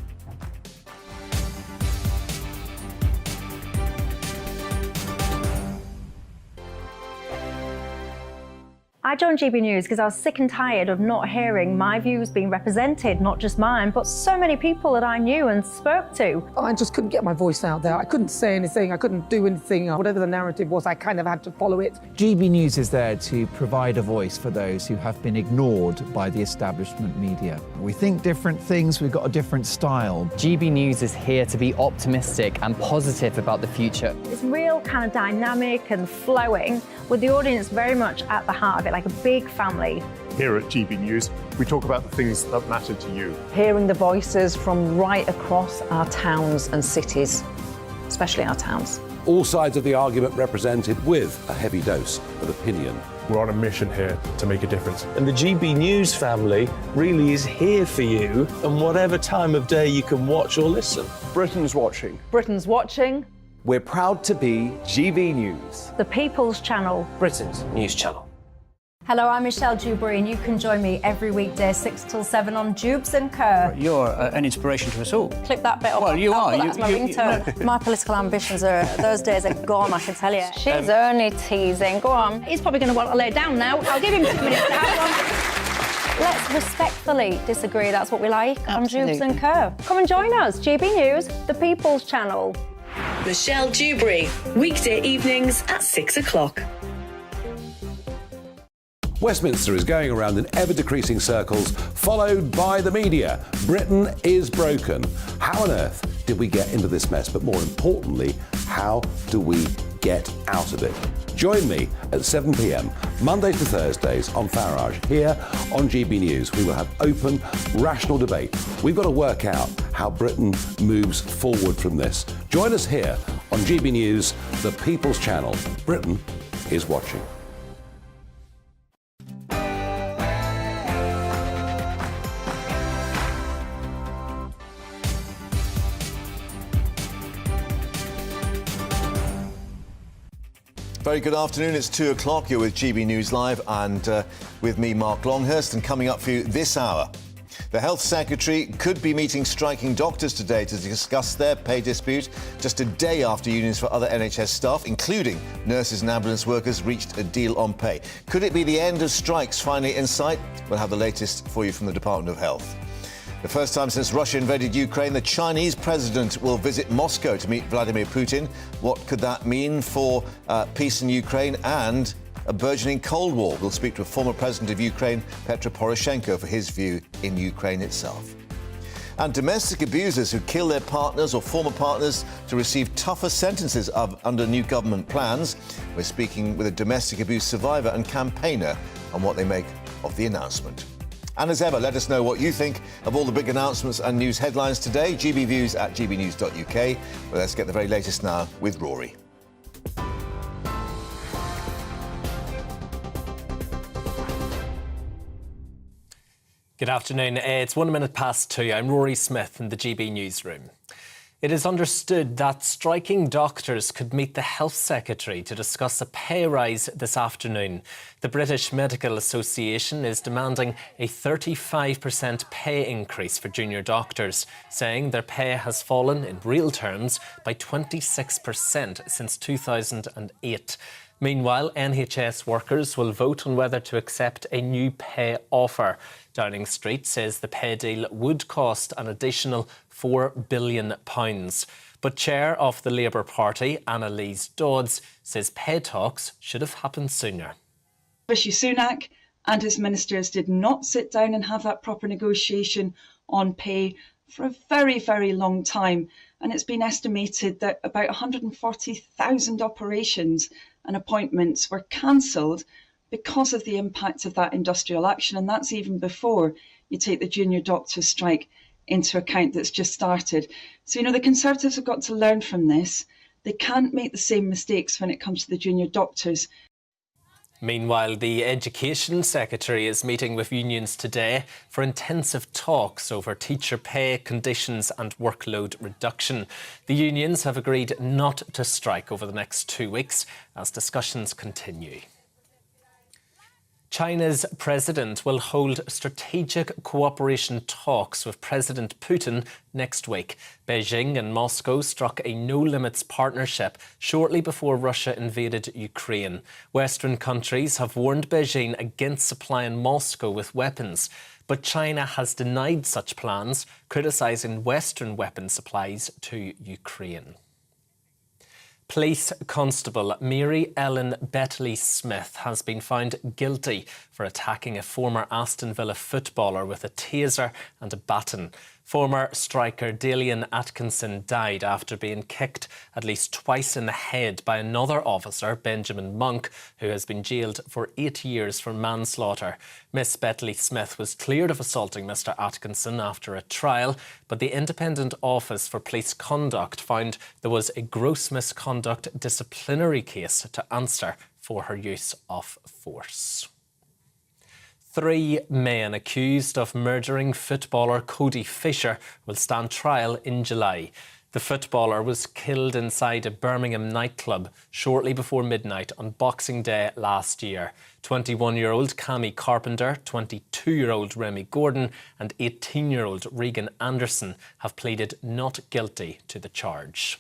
I joined GB News because I was sick and tired of not hearing my views being represented, not just mine, but so many people that I knew and spoke to. I just couldn't get my voice out there. I couldn't say anything. I couldn't do anything. Whatever the narrative was, I kind of had to follow it. GB News is there to provide a voice for those who have been ignored by the establishment media. We think different things, we've got a different style. GB News is here to be optimistic and positive about the future. It's real kind of dynamic and flowing, with the audience very much at the heart of it, like a big family. Here at GB News, we talk about the things that matter to you. Hearing the voices from right across our towns and cities, especially our towns. All sides of the argument represented with a heavy dose of opinion. We're on a mission here to make a difference. And the GB News family really is here for you, and whatever time of day you can watch or listen. Britain's watching. Britain's watching. We're proud to be GB News. The People's Channel. Britain's news channel. Hello, I'm Michelle Dewberry, and you can join me every weekday 6 till 7 on Jubes & Co. You're an inspiration to us all. Clip that bit up. Well, you are. That's my ringtone. My political ambitions those days are gone, I can tell you. She's only teasing. Go on. He's probably going to want to lay down now. I'll give him 2 minutes to have one. Let's respectfully disagree. That's what we like on Jubes & Co. Come and join us. GB News, the People's Channel. Michelle Dewberry, weekday evenings at 6 o'clock. Westminster is going around in ever-decreasing circles, followed by the media. Britain is broken. How on earth did we get into this mess? But more importantly, how do we get out of it? Join me at 7 p.m, Mondays to Thursdays on Farage, here on GB News. We will have open, rational debate. We've got to work out how Britain moves forward from this. Join us here on GB News, the People's Channel. Britain is watching. Very good afternoon. It's 2 o'clock. You're with GB News Live and with me, Mark Longhurst. And coming up for you this hour, the Health Secretary could be meeting striking doctors today to discuss their pay dispute just a day after unions for other NHS staff, including nurses and ambulance workers, reached a deal on pay. Could it be the end of strikes finally in sight? We'll have the latest for you from the Department of Health. The first time since Russia invaded Ukraine, the Chinese president will visit Moscow to meet Vladimir Putin. What could that mean for peace in Ukraine and a burgeoning Cold War? We'll speak to a former president of Ukraine, Petro Poroshenko, for his view in Ukraine itself. And domestic abusers who kill their partners or former partners to receive tougher sentences under new government plans. We're speaking with a domestic abuse survivor and campaigner on what they make of the announcement. And as ever, let us know what you think of all the big announcements and news headlines today. GBviews at gbnews.uk. Well, let's get the very latest now with Rory. Good afternoon. It's 1 minute past 2. I'm Rory Smith in the GB Newsroom. It is understood that striking doctors could meet the Health Secretary to discuss a pay rise this afternoon. The British Medical Association is demanding a 35% pay increase for junior doctors, saying their pay has fallen in real terms by 26% since 2008. Meanwhile, NHS workers will vote on whether to accept a new pay offer. Downing Street says the pay deal would cost an additional £4 billion. But Chair of the Labour Party, Annalise Dodds, says pay talks should have happened sooner. Rishi Sunak and his ministers did not sit down and have that proper negotiation on pay for a very, very long time. And it's been estimated that about 140,000 operations and appointments were cancelled because of the impact of that industrial action. And that's even before you take the junior doctors' strike into account that's just started. So, the Conservatives have got to learn from this. They can't make the same mistakes when it comes to the junior doctors. Meanwhile, the Education Secretary is meeting with unions today for intensive talks over teacher pay, conditions and workload reduction. The unions have agreed not to strike over the next 2 weeks as discussions continue. China's president will hold strategic cooperation talks with President Putin next week. Beijing and Moscow struck a no-limits partnership shortly before Russia invaded Ukraine. Western countries have warned Beijing against supplying Moscow with weapons, but China has denied such plans, criticising Western weapon supplies to Ukraine. Police Constable Mary Ellen Bettley-Smith has been found guilty for attacking a former Aston Villa footballer with a taser and a baton. Former striker Dalian Atkinson died after being kicked at least twice in the head by another officer, Benjamin Monk, who has been jailed for 8 years for manslaughter. Miss Bettley-Smith was cleared of assaulting Mr Atkinson after a trial, but the Independent Office for Police Conduct found there was a gross misconduct disciplinary case to answer for her use of force. 3 men accused of murdering footballer Cody Fisher will stand trial in July. The footballer was killed inside a Birmingham nightclub shortly before midnight on Boxing Day last year. 21-year-old Cammy Carpenter, 22-year-old Remy Gordon and 18-year-old Regan Anderson have pleaded not guilty to the charge.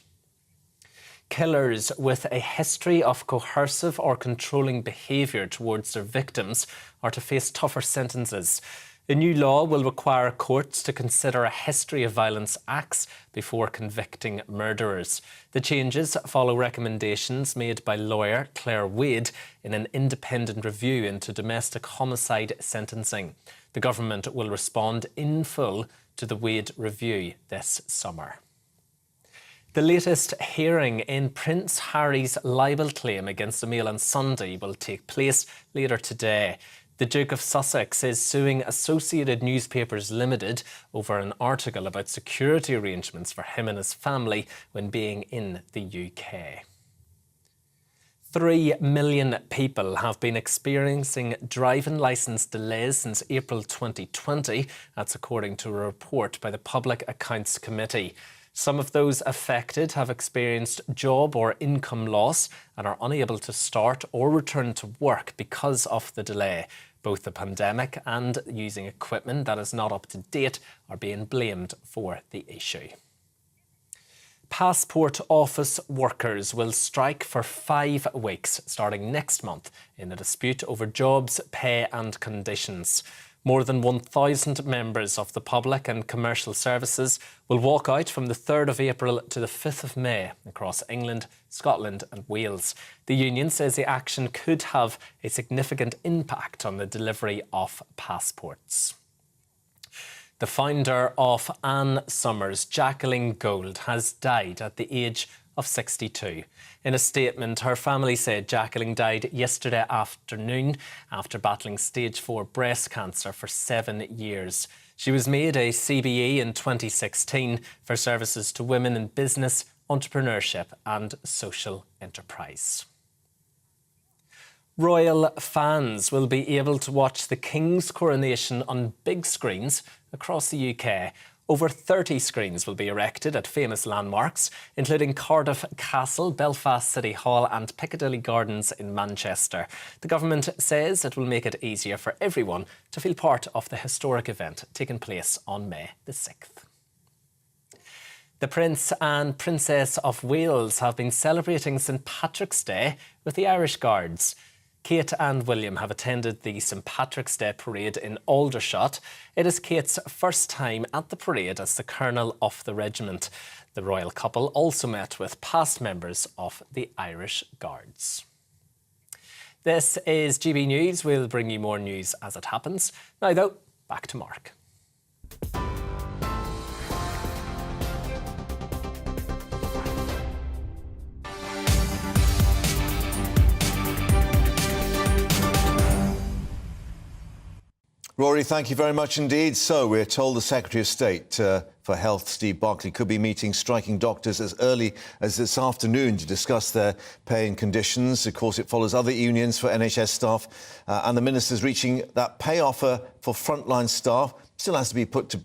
Killers with a history of coercive or controlling behaviour towards their victims are to face tougher sentences. A new law will require courts to consider a history of violence acts before convicting murderers. The changes follow recommendations made by lawyer Claire Wade in an independent review into domestic homicide sentencing. The government will respond in full to the Wade review this summer. The latest hearing in Prince Harry's libel claim against Email and Sunday will take place later today. The Duke of Sussex is suing Associated Newspapers Limited over an article about security arrangements for him and his family when being in the UK. 3 million people have been experiencing driving licence delays since April 2020. That's according to a report by the Public Accounts Committee. Some of those affected have experienced job or income loss and are unable to start or return to work because of the delay. Both the pandemic and using equipment that is not up to date are being blamed for the issue. Passport office workers will strike for 5 weeks starting next month in a dispute over jobs, pay and conditions. More than 1,000 members of the public and commercial services will walk out from the 3rd of April to the 5th of May across England, Scotland and Wales. The union says the action could have a significant impact on the delivery of passports. The founder of Ann Summers, Jacqueline Gold, has died at the age of 62. In a statement, her family said Jacqueline died yesterday afternoon after battling stage 4 breast cancer for 7 years. She was made a CBE in 2016 for services to women in business, entrepreneurship and social enterprise. Royal fans will be able to watch the King's coronation on big screens across the UK. Over 30 screens will be erected at famous landmarks, including Cardiff Castle, Belfast City Hall and Piccadilly Gardens in Manchester. The government says it will make it easier for everyone to feel part of the historic event taking place on May the 6th. The Prince and Princess of Wales have been celebrating St Patrick's Day with the Irish Guards. Kate and William have attended the St Patrick's Day parade in Aldershot. It is Kate's first time at the parade as the colonel of the regiment. The royal couple also met with past members of the Irish Guards. This is GB News. We'll bring you more news as it happens. Now though, back to Mark. Rory, thank you very much indeed. So we're told the Secretary of State for Health, Steve Barclay, could be meeting striking doctors as early as this afternoon to discuss their pay and conditions. Of course, it follows other unions for NHS staff and the Minister's reaching that pay offer for frontline staff still has to be put to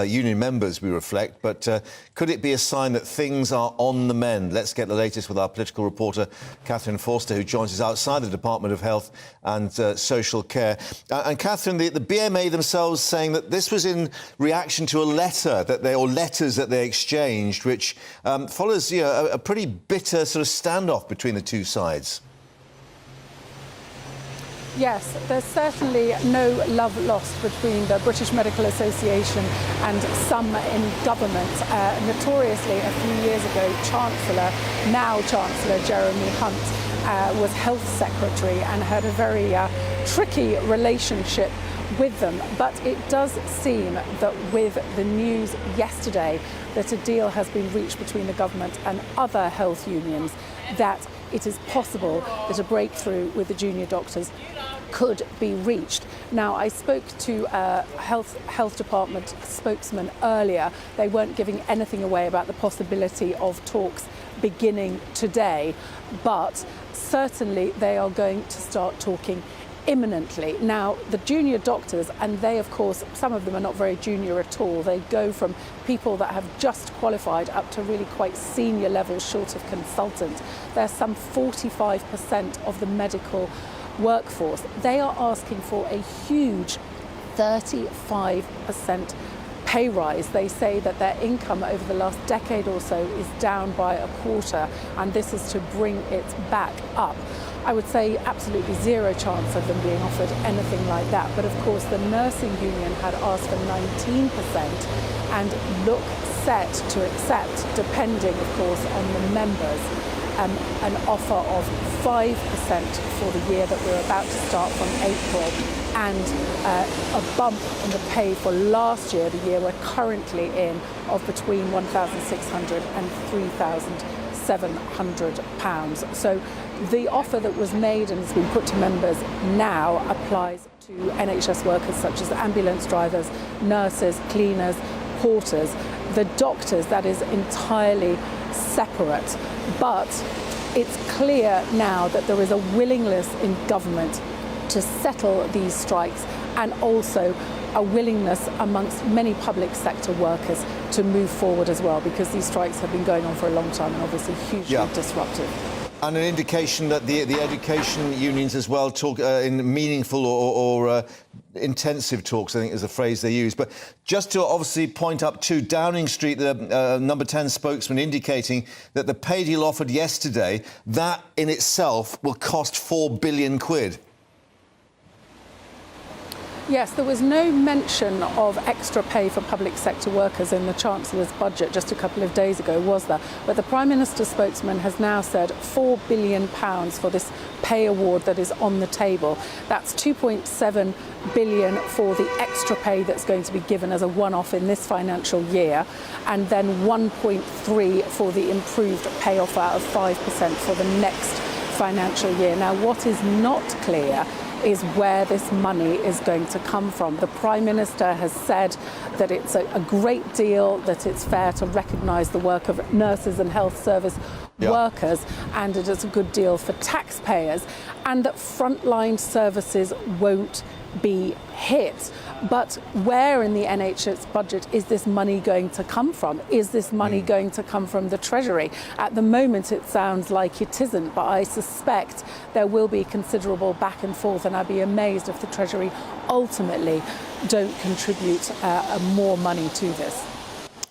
union members, we reflect, but could it be a sign that things are on the mend? Let's get the latest with our political reporter, Catherine Forster, who joins us outside the Department of Health and Social Care. And Catherine, the BMA themselves saying that this was in reaction to a letter letters that they exchanged, which follows a pretty bitter sort of standoff between the two sides. Yes, there's certainly no love lost between the British Medical Association and some in government. Notoriously, a few years ago, now Chancellor Jeremy Hunt was Health Secretary and had a very tricky relationship with them. But it does seem that with the news yesterday that a deal has been reached between the government and other health unions, that it is possible that a breakthrough with the junior doctors could be reached. Now, I spoke to a health department spokesman earlier. They weren't giving anything away about the possibility of talks beginning today, but certainly they are going to start talking imminently. Now, the junior doctors, and they, of course, some of them are not very junior at all. They go from people that have just qualified up to really quite senior levels, short of consultant. They're some 45% of the medical workforce. They are asking for a huge 35% pay rise. They say that their income over the last decade or so is down by a quarter, and this is to bring it back up. I would say absolutely zero chance of them being offered anything like that. But of course, the nursing union had asked for 19% and look set to accept, depending, of course, on the members, an offer of 5% for the year that we're about to start from April, and a bump in the pay for last year, the year we're currently in, of between £1,600 and £3,700. So the offer that was made and has been put to members now applies to NHS workers such as ambulance drivers, nurses, cleaners, porters. The doctors, that is entirely separate. But it's clear now that there is a willingness in government to settle these strikes, and also a willingness amongst many public sector workers to move forward as well, because these strikes have been going on for a long time and obviously hugely disruptive. And an indication that the education unions as well talk in meaningful or intensive talks, I think is the phrase they use. But just to obviously point up to Downing Street, the number 10 spokesman indicating that the pay deal offered yesterday, that in itself will cost £4 billion. Yes, there was no mention of extra pay for public sector workers in the Chancellor's budget just a couple of days ago, was there? But the Prime Minister's spokesman has now said £4 billion for this pay award that is on the table. That's £2.7 billion for the extra pay that's going to be given as a one-off in this financial year, and then £1.3 for the improved pay offer of 5% for the next financial year. Now, what is not clear is where this money is going to come from. The Prime Minister has said that it's a great deal, that it's fair to recognise the work of nurses and health service workers, and it is a good deal for taxpayers, and that frontline services won't be hit. But where in the NHS budget is this money going to come from? Is this money going to come from the Treasury? At the moment it sounds like it isn't, but I suspect there will be considerable back and forth, and I'd be amazed if the Treasury ultimately don't contribute more money to this.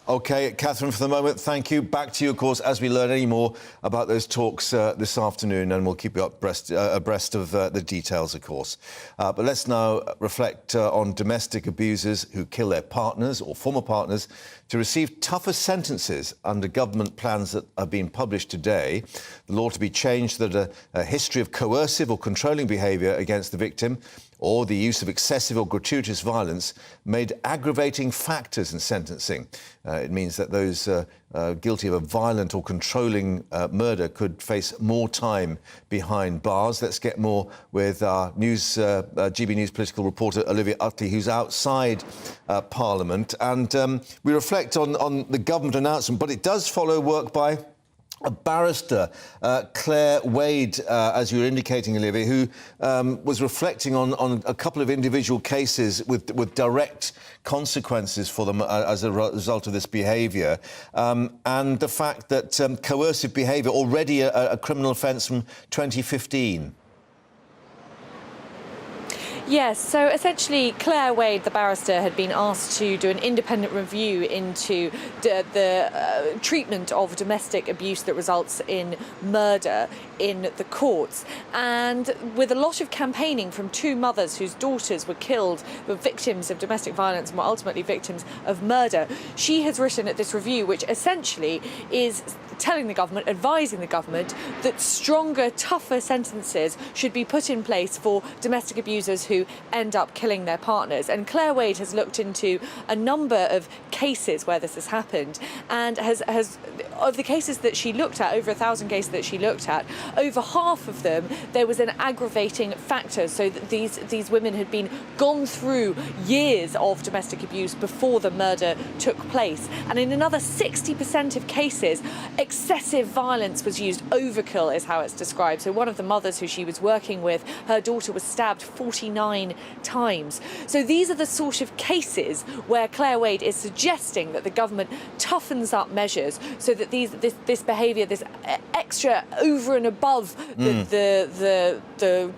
OK, Catherine, for the moment, thank you. Back to you, of course, as we learn any more about those talks this afternoon, and we'll keep you abreast of the details, of course. But let's now reflect on domestic abusers who kill their partners or former partners to receive tougher sentences under government plans that are being published today. The law to be changed that a history of coercive or controlling behaviour against the victim or the use of excessive or gratuitous violence made aggravating factors in sentencing. It means that those guilty of a violent or controlling murder could face more time behind bars. Let's get more with our GB News political reporter Olivia Utley, who's outside Parliament. And we reflect on the government announcement, but it does follow work by a barrister, Claire Wade, as you were indicating, Olivia, who was reflecting on a couple of individual cases with direct consequences for them as a result of this behaviour, and the fact that coercive behaviour, already a criminal offence from 2015. Yes, so essentially Claire Wade, the barrister, had been asked to do an independent review into the treatment of domestic abuse that results in murder in the courts. And with a lot of campaigning from two mothers whose daughters were killed, were victims of domestic violence and were ultimately victims of murder, she has written at this review, which essentially is telling the government, advising the government, that stronger, tougher sentences should be put in place for domestic abusers who end up killing their partners. And Claire Wade has looked into a number of cases where this has happened, and has of the cases that she looked at, over 1,000 cases that she looked at, over half of them there was an aggravating factor, so that these women had gone through years of domestic abuse before the murder took place. And in another 60% of cases, excessive violence was used. Overkill is how it's described. So one of the mothers who she was working with, her daughter was stabbed 49 times. So these are the sort of cases where Claire Wade is suggesting that the government toughens up measures so that this behaviour, this extra over and above the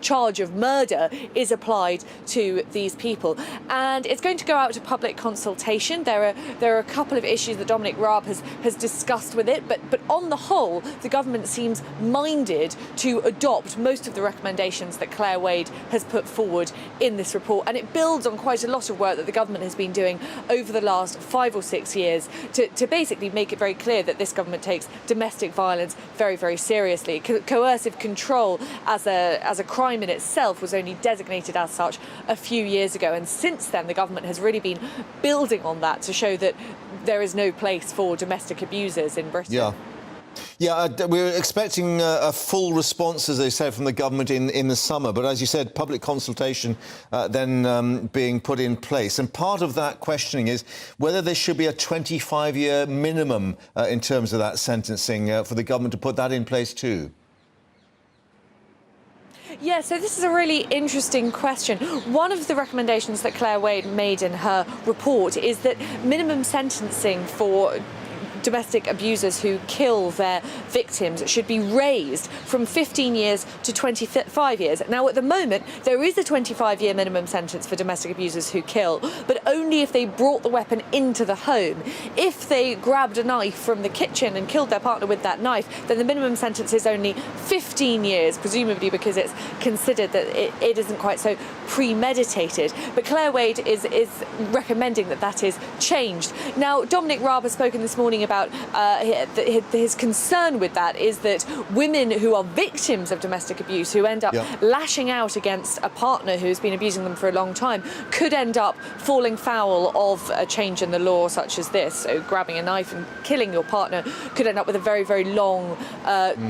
charge of murder, is applied to these people. And it's going to go out to public consultation. There are a couple of issues that Dominic Raab has discussed with it, but on the whole, the government seems minded to adopt most of the recommendations that Claire Wade has put forward in this report. And it builds on quite a lot of work that the government has been doing over the last 5 or 6 years to basically make it very clear that this government takes domestic violence very, very seriously. Coercive control as a crime in itself was only designated as such a few years ago. And since then, the government has really been building on that to show that there is no place for domestic abusers in Britain. Yeah, we're expecting a full response, as they say, from the government in the summer. But as you said, public consultation then being put in place. And part of that questioning is whether there should be a 25-year minimum in terms of that sentencing for the government to put that in place too. Yeah, so this is a really interesting question. One of the recommendations that Claire Wade made in her report is that minimum sentencing for domestic abusers who kill their victims should be raised from 15 years to 25 years. Now, at the moment, there is a 25-year minimum sentence for domestic abusers who kill, but only if they brought the weapon into the home. If they grabbed a knife from the kitchen and killed their partner with that knife, then the minimum sentence is only 15 years, presumably because it's considered that it isn't quite so premeditated. But Claire Wade is recommending that is changed. Now, Dominic Raab has spoken this morning about his concern with that is that women who are victims of domestic abuse, who end up lashing out against a partner who's been abusing them for a long time, could end up falling foul of a change in the law such as this. So grabbing a knife and killing your partner could end up with a very, very long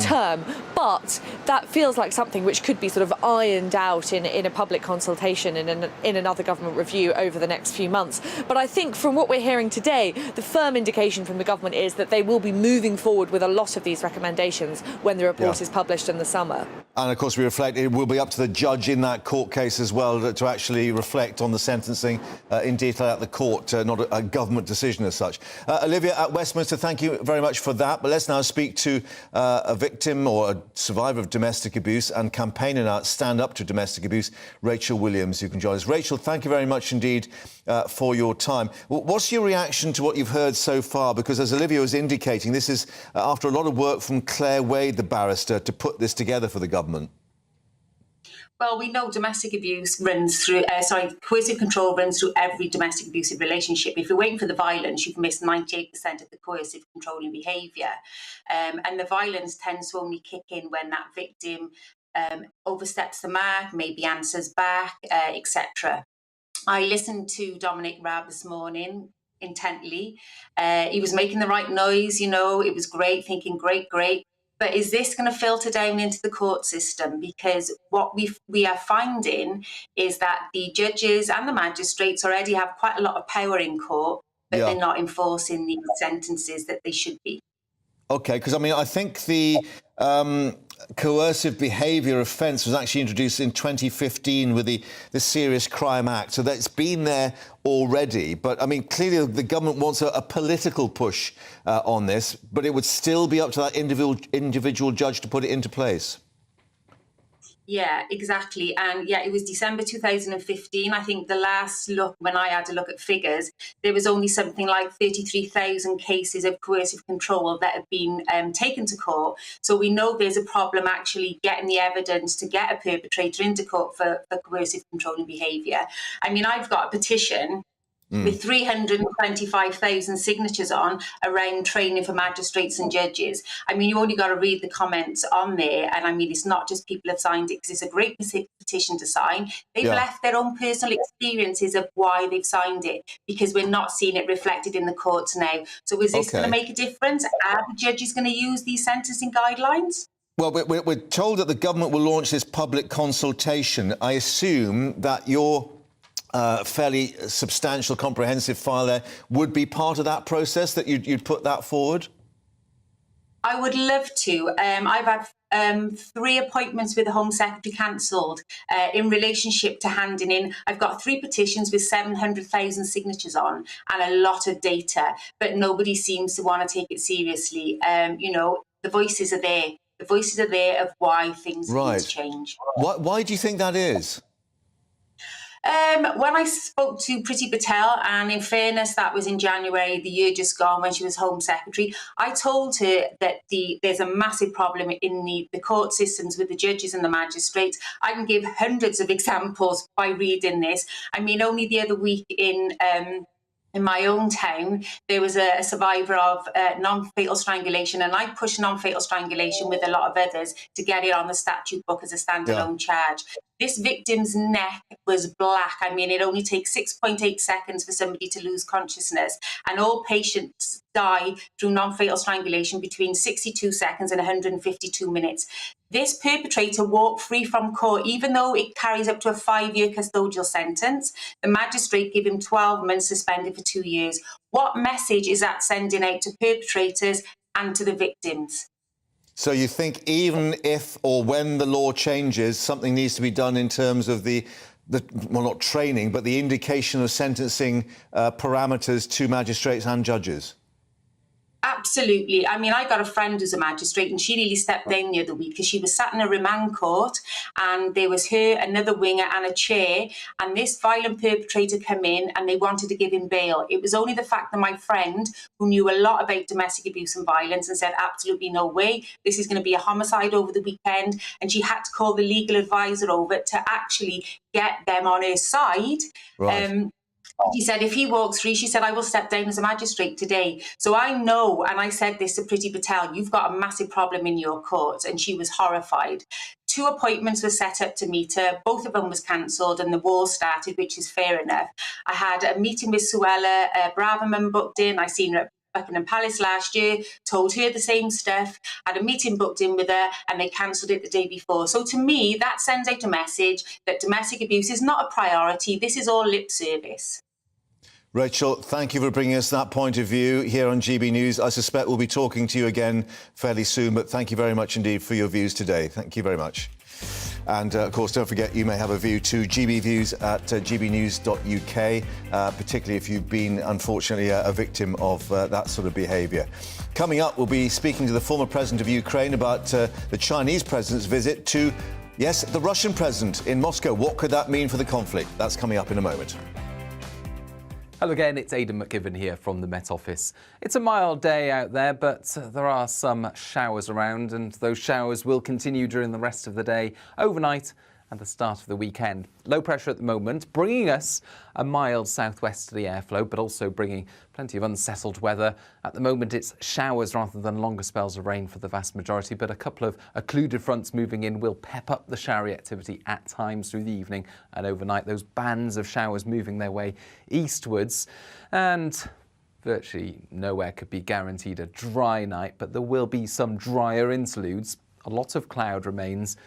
term. But that feels like something which could be sort of ironed out in a public consultation in another government review over the next few months. But I think from what we're hearing today, the firm indication from the government is that they will be moving forward with a lot of these recommendations when the report is published in the summer. And of course, we reflect, it will be up to the judge in that court case as well to actually reflect on the sentencing in detail at the court, not a government decision as such. Olivia at Westminster, thank you very much for that. But let's now speak to a victim or a survivor of domestic abuse and campaigner now, Stand Up to Domestic Abuse, Rachel Williams, who can join us. Rachel, thank you very much indeed for your time. What's your reaction to what you've heard so far? Because as Olivia was indicating, this is after a lot of work from Claire Wade, the barrister, to put this together for the government. Well, we know domestic abuse runs through, coercive control runs through every domestic abusive relationship. If you're waiting for the violence, you've missed 98% of the coercive controlling behaviour. And the violence tends to only kick in when that victim oversteps the mark, maybe answers back, etc. I listened to Dominic Raab this morning intently. He was making the right noise, it was great, thinking great. But is this going to filter down into the court system? Because what we are finding is that the judges and the magistrates already have quite a lot of power in court, but they're not enforcing the sentences that they should be. OK, because, I mean, I think the coercive behaviour offence was actually introduced in 2015 with the Serious Crime Act, so that's been there already. But, I mean, clearly the government wants a political push on this, but it would still be up to that individual judge to put it into place. Yeah, exactly. And yeah, it was December 2015. I think the last look, when I had to look at figures, there was only something like 33,000 cases of coercive control that had been taken to court. So we know there's a problem actually getting the evidence to get a perpetrator into court for coercive controlling behaviour. I mean, I've got a petition with 325,000 signatures on around training for magistrates and judges. I mean, you only got to read the comments on there. And I mean, it's not just people have signed it because it's a great petition to sign. They've left their own personal experiences of why they've signed it, because we're not seeing it reflected in the courts now. So is this going to make a difference? Are the judges going to use these sentencing guidelines? Well, we're told that the government will launch this public consultation. I assume that your fairly substantial, comprehensive file there would be part of that process, that you'd put that forward? I would love to. I've had 3 appointments with the Home Secretary cancelled in relationship to handing in. I've got 3 petitions with 700,000 signatures on and a lot of data, but nobody seems to want to take it seriously. You know, the voices are there. The voices are there of why things need to change. Why do you think that is? When I spoke to Priti Patel, and in fairness, that was in January, the year just gone, when she was Home Secretary, I told her that there's a massive problem in the court systems with the judges and the magistrates. I can give hundreds of examples by reading this. I mean, only the other week in my own town, there was a survivor of non-fatal strangulation, and I pushed non-fatal strangulation with a lot of others to get it on the statute book as a standalone charge. This victim's neck was black. I mean, it only takes 6.8 seconds for somebody to lose consciousness, and all patients die through non-fatal strangulation between 62 seconds and 152 minutes. This perpetrator walked free from court, even though it carries up to a 5-year custodial sentence. The magistrate gave him 12 months suspended for 2 years. What message is that sending out to perpetrators and to the victims? So you think even if or when the law changes, something needs to be done in terms of well, not training, but the indication of sentencing parameters to magistrates and judges? Absolutely. I mean, I got a friend who's a magistrate, and she nearly stepped down the other week because she was sat in a remand court, and there was her, another winger and a chair, and this violent perpetrator came in and they wanted to give him bail. It was only the fact that my friend, who knew a lot about domestic abuse and violence, and said, absolutely no way, this is going to be a homicide over the weekend, and she had to call the legal advisor over to actually get them on her side. Right. She said, if he walks free, she said, I will step down as a magistrate today. So I know, and I said this to Priti Patel, you've got a massive problem in your court. And she was horrified. 2 appointments were set up to meet her. Both of them was cancelled and the war started, which is fair enough. I had a meeting with Suella Braverman booked in. I seen her at Buckingham Palace last year, told her the same stuff, had a meeting booked in with her, and they cancelled it the day before. So to me, that sends out a message that domestic abuse is not a priority. This is all lip service. Rachel, thank you for bringing us that point of view here on GB News. I suspect we'll be talking to you again fairly soon, but thank you very much indeed for your views today. Thank you very much. And, of course, don't forget you may have a view to GB Views at gbnews.uk, particularly if you've been, unfortunately, a victim of that sort of behaviour. Coming up, we'll be speaking to the former president of Ukraine about the Chinese president's visit to, yes, the Russian president in Moscow. What could that mean for the conflict? That's coming up in a moment. Hello again, it's Aidan McKibben here from the Met Office. It's a mild day out there, but there are some showers around, and those showers will continue during the rest of the day, overnight and the start of the weekend. Low pressure at the moment, bringing us a mild southwesterly airflow, but also bringing plenty of unsettled weather. At the moment, it's showers rather than longer spells of rain for the vast majority, but a couple of occluded fronts moving in will pep up the showery activity at times through the evening and overnight. Those bands of showers moving their way eastwards, and virtually nowhere could be guaranteed a dry night, but there will be some drier interludes. A lot of cloud remains.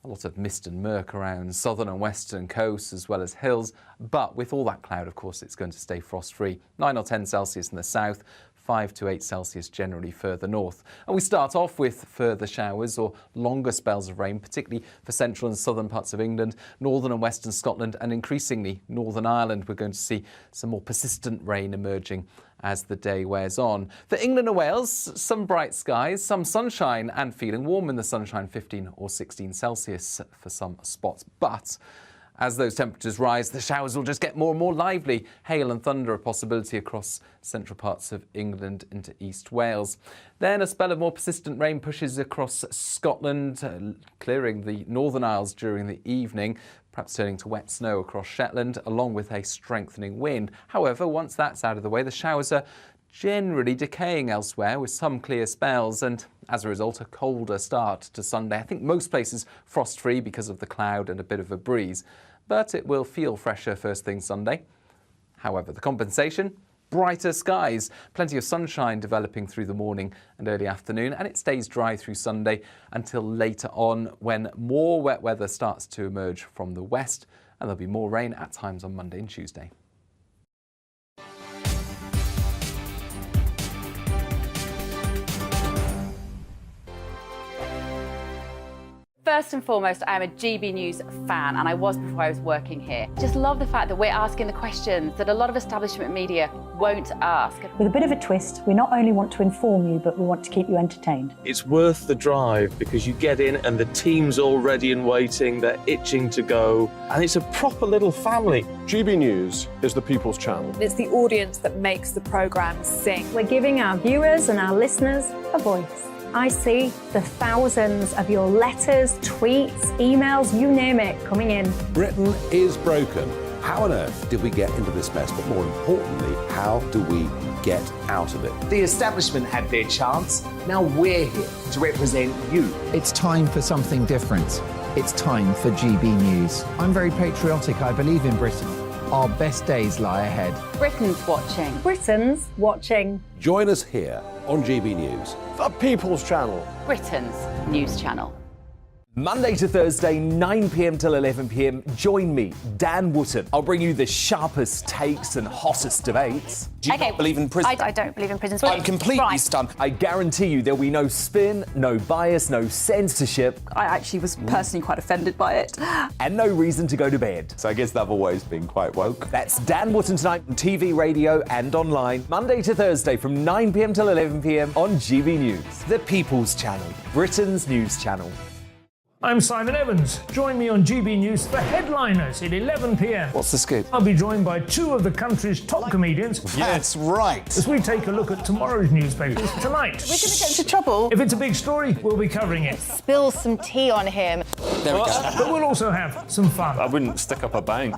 A lot of mist and murk around southern and western coasts as well as hills, but with all that cloud, of course, it's going to stay frost-free. 9 or 10 Celsius in the south, 5 to 8 Celsius generally further north. And we start off with further showers or longer spells of rain, particularly for central and southern parts of England, northern and western Scotland, and increasingly Northern Ireland. We're going to see some more persistent rain emerging as the day wears on. For England and Wales, some bright skies, some sunshine, and feeling warm in the sunshine, 15 or 16 Celsius for some spots. But as those temperatures rise, the showers will just get more and more lively. Hail and thunder a possibility across central parts of England into East Wales. Then a spell of more persistent rain pushes across Scotland, clearing the Northern Isles during the evening, perhaps turning to wet snow across Shetland, along with a strengthening wind. However, once that's out of the way, the showers are generally decaying elsewhere with some clear spells and, as a result, a colder start to Sunday. I think most places frost-free because of the cloud and a bit of a breeze, but it will feel fresher first thing Sunday. However, the compensation? Brighter skies, plenty of sunshine developing through the morning and early afternoon, and it stays dry through Sunday until later on when more wet weather starts to emerge from the west, and there'll be more rain at times on Monday and Tuesday. First and foremost, I am a GB News fan, and I was before I was working here. Just love the fact that we're asking the questions that a lot of establishment media won't ask. With a bit of a twist, we not only want to inform you, but we want to keep you entertained. It's worth the drive because you get in and the team's all ready and waiting, they're itching to go, and it's a proper little family. GB News is the people's channel. It's the audience that makes the programme sing. We're giving our viewers and our listeners a voice. I see the thousands of your letters, tweets, emails, you name it, coming in. Britain is broken. How on earth did we get into this mess? But more importantly, how do we get out of it? The establishment had their chance. Now we're here to represent you. It's time for something different. It's time for GB News. I'm very patriotic. I believe in Britain. Our best days lie ahead. Britain's watching. Britain's watching. Join us here on GB News. The people's channel. Britain's news channel. Monday to Thursday, 9 p.m. till 11 p.m. Join me, Dan Wootton. I'll bring you the sharpest takes and hottest debates. Do you not believe in prison? I don't believe in prison. I'm completely stunned. I guarantee you there'll be no spin, no bias, no censorship. I actually was personally quite offended by it. And no reason to go to bed. So I guess they've always been quite woke. That's Dan Wootton tonight on TV, radio and online. Monday to Thursday from 9 p.m. till 11 p.m. on GB News. The People's Channel, Britain's news channel. I'm Simon Evans. Join me on GB News for Headliners at 11 p.m. What's the scoop? I'll be joined by two of the country's top comedians. That's right. As we take a look at tomorrow's newspapers tonight. We're going to get into trouble. If it's a big story, we'll be covering it. Spill some tea on him. There we go. But we'll also have some fun. I wouldn't stick up a bank.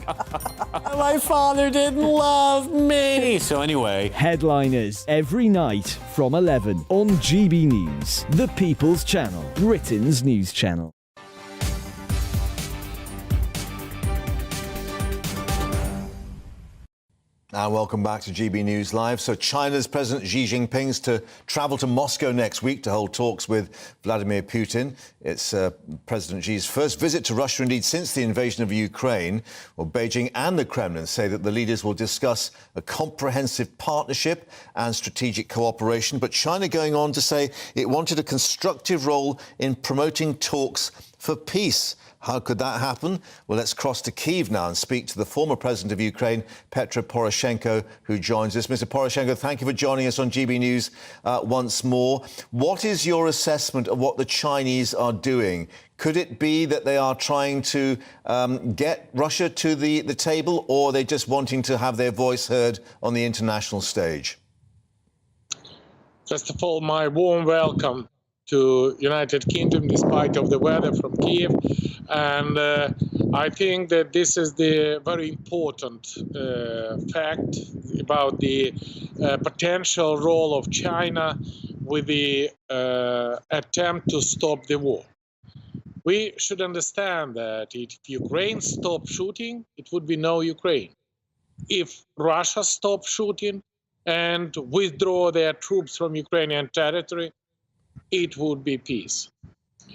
My father didn't love me. So anyway. Headliners every night from 11 on GB News, the People's Channel, Britain's news channel. And welcome back to GB News Live. So China's President Xi Jinping's to travel to Moscow next week to hold talks with Vladimir Putin. It's President Xi's first visit to Russia, indeed, since the invasion of Ukraine. Well, Beijing and the Kremlin say that the leaders will discuss a comprehensive partnership and strategic cooperation. But China going on to say it wanted a constructive role in promoting talks for peace. How could that happen? Well, let's cross to Kyiv now and speak to the former president of Ukraine, Petro Poroshenko, who joins us. Mr. Poroshenko, thank you for joining us on GB News once more. What is your assessment of what the Chinese are doing? Could it be that they are trying to get Russia to the table, or are they just wanting to have their voice heard on the international stage? First of all, my warm welcome to United Kingdom, despite of the weather, from Kiev. And I think that this is the very important fact about the potential role of China with the attempt to stop the war. We should understand that if Ukraine stopped shooting, it would be no Ukraine. If Russia stopped shooting and withdraw their troops from Ukrainian territory, it would be peace.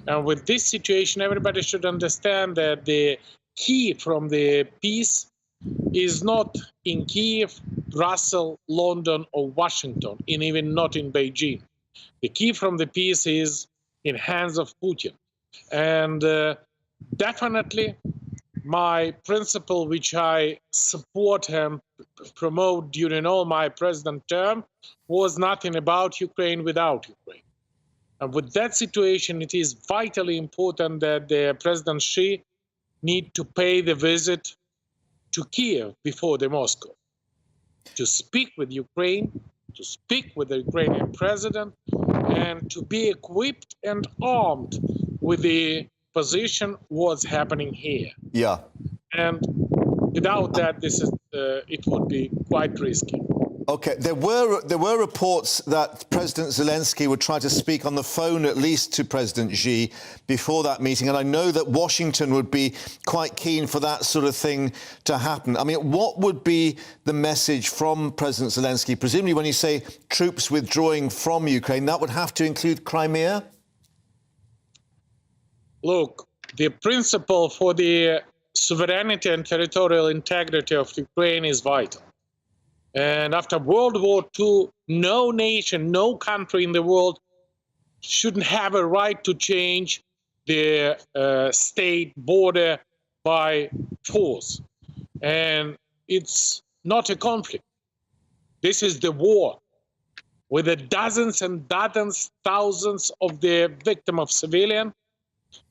And with this situation, everybody should understand that the key from the peace is not in Kiev, Brussels, London, or Washington, and even not in Beijing. The key from the peace is in hands of Putin. And definitely my principle, which I support and promote during all my president term, was nothing about Ukraine without Ukraine. And with that situation, it is vitally important that the President Xi need to pay the visit to Kiev before the Moscow, to speak with Ukraine, to speak with the Ukrainian president, and to be equipped and armed with the position what's happening here. Yeah. And without that, it would be quite risky. Okay, there were reports that President Zelensky would try to speak on the phone at least to President Xi before that meeting, and I know that Washington would be quite keen for that sort of thing to happen. I mean, what would be the message from President Zelensky? Presumably when you say troops withdrawing from Ukraine, that would have to include Crimea? Look, the principle for the sovereignty and territorial integrity of Ukraine is vital. And after World War II, no nation, no country in the world shouldn't have a right to change the state border by force. And it's not a conflict. This is the war with the dozens and dozens, thousands of the victims of civilian,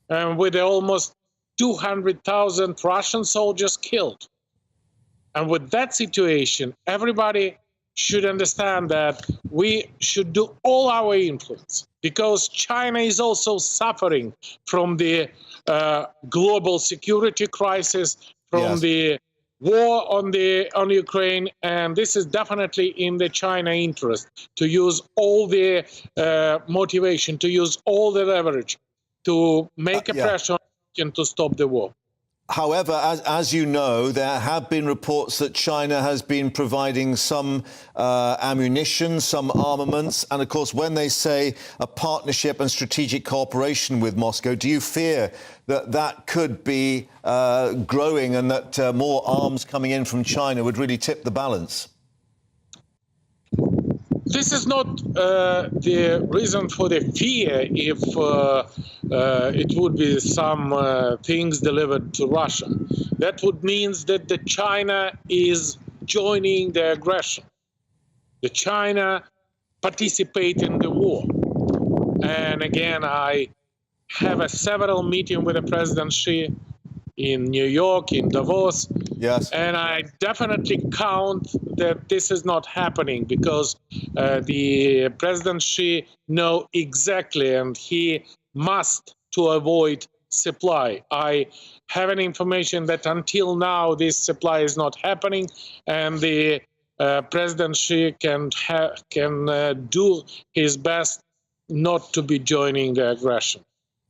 and with the almost 200,000 Russian soldiers killed. And with that situation, everybody should understand that we should do all our influence, because China is also suffering from the global security crisis, from the war on Ukraine, and this is definitely in the China interest to use all the motivation, to use all the leverage to make a pressure on Putin to stop the war. However, as you know, there have been reports that China has been providing some ammunition, some armaments, and of course, when they say a partnership and strategic cooperation with Moscow, do you fear that that could be growing and that more arms coming in from China would really tip the balance? This is not the reason for the fear if it would be some things delivered to Russia. That would mean that the China is joining the aggression. The China participate in the war. And again, I have several meetings with the President Xi in New York, in Davos. Yes. And I definitely count that this is not happening, because the President Xi know exactly, and he must to avoid supply. I have an information that until now this supply is not happening, and the President Xi can do his best not to be joining the aggression.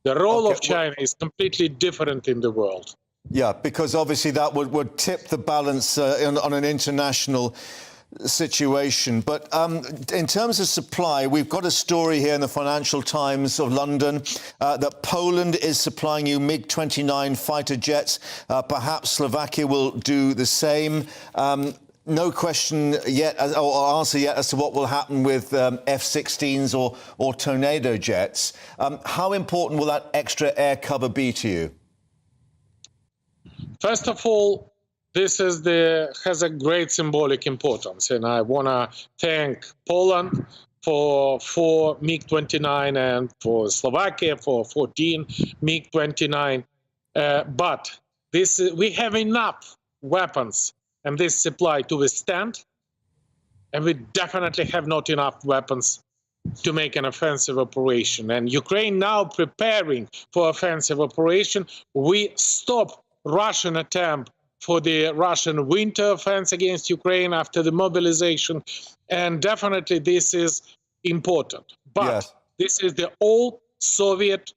The role of China is completely different in the world. Yeah, because obviously that would tip the balance on an international situation. But in terms of supply, we've got a story here in the Financial Times of London that Poland is supplying you MiG-29 fighter jets. Perhaps Slovakia will do the same. No question yet, or answer yet, as to what will happen with F-16s or Tornado jets. How important will that extra air cover be to you? First of all, this has a great symbolic importance, and I want to thank Poland for 4 MiG-29 and for Slovakia for 14 MiG-29. But we have enough weapons and this supply to withstand, and we definitely have not enough weapons to make an offensive operation. And Ukraine now preparing for offensive operation. We stop Russian attempt for the Russian winter offense against Ukraine after the mobilization, and definitely this is important. But this is the old Soviet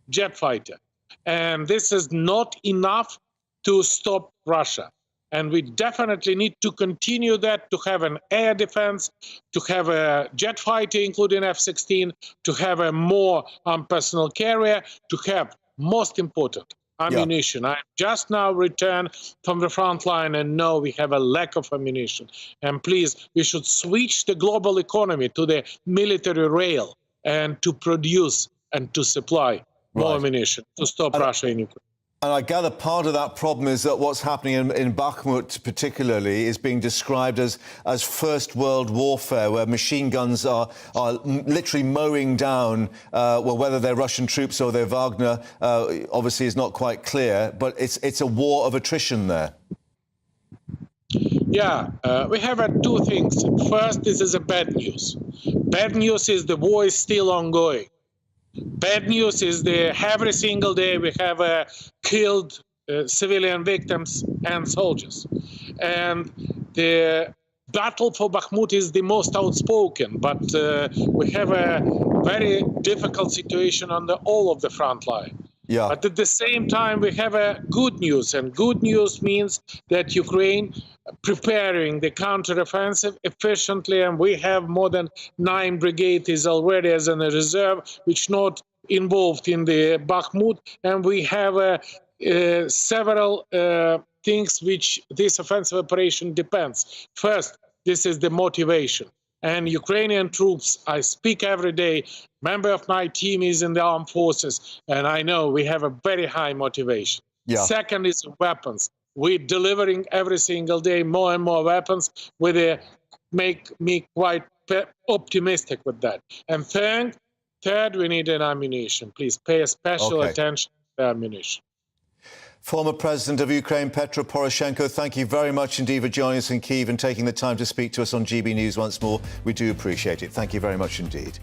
jet fighter, and this is not enough to stop Russia. And we definitely need to continue that, to have an air defense, to have a jet fighter, including F-16, to have a more personal carrier, to have, most important, ammunition. I just now returned from the front line and know we have a lack of ammunition. And please, we should switch the global economy to the military rail and to produce and to supply more ammunition to stop Russia in Ukraine. And I gather part of that problem is that what's happening in Bakhmut particularly is being described as First World Warfare, where machine guns are literally mowing down, whether they're Russian troops or they're Wagner, obviously is not quite clear, but it's a war of attrition there. Yeah, we have two things. First, this is a bad news. Bad news is the war is still ongoing. Bad news is every single day we have killed civilian victims and soldiers. And the battle for Bakhmut is the most outspoken, but we have a very difficult situation on all of the front line. Yeah. But at the same time, we have good news, and good news means that Ukraine preparing the counteroffensive efficiently, and we have more than 9 brigades already as in a reserve, which not involved in the Bakhmut, and we have several things which this offensive operation depends. First, this is the motivation. And Ukrainian troops, I speak every day, member of my team is in the armed forces, and I know we have a very high motivation. Yeah. Second is weapons. We're delivering every single day more and more weapons, make me quite optimistic with that. And third, we need an ammunition. Please pay a special attention to the ammunition. Former President of Ukraine, Petro Poroshenko, thank you very much indeed for joining us in Kyiv and taking the time to speak to us on GB News once more. We do appreciate it. Thank you very much indeed.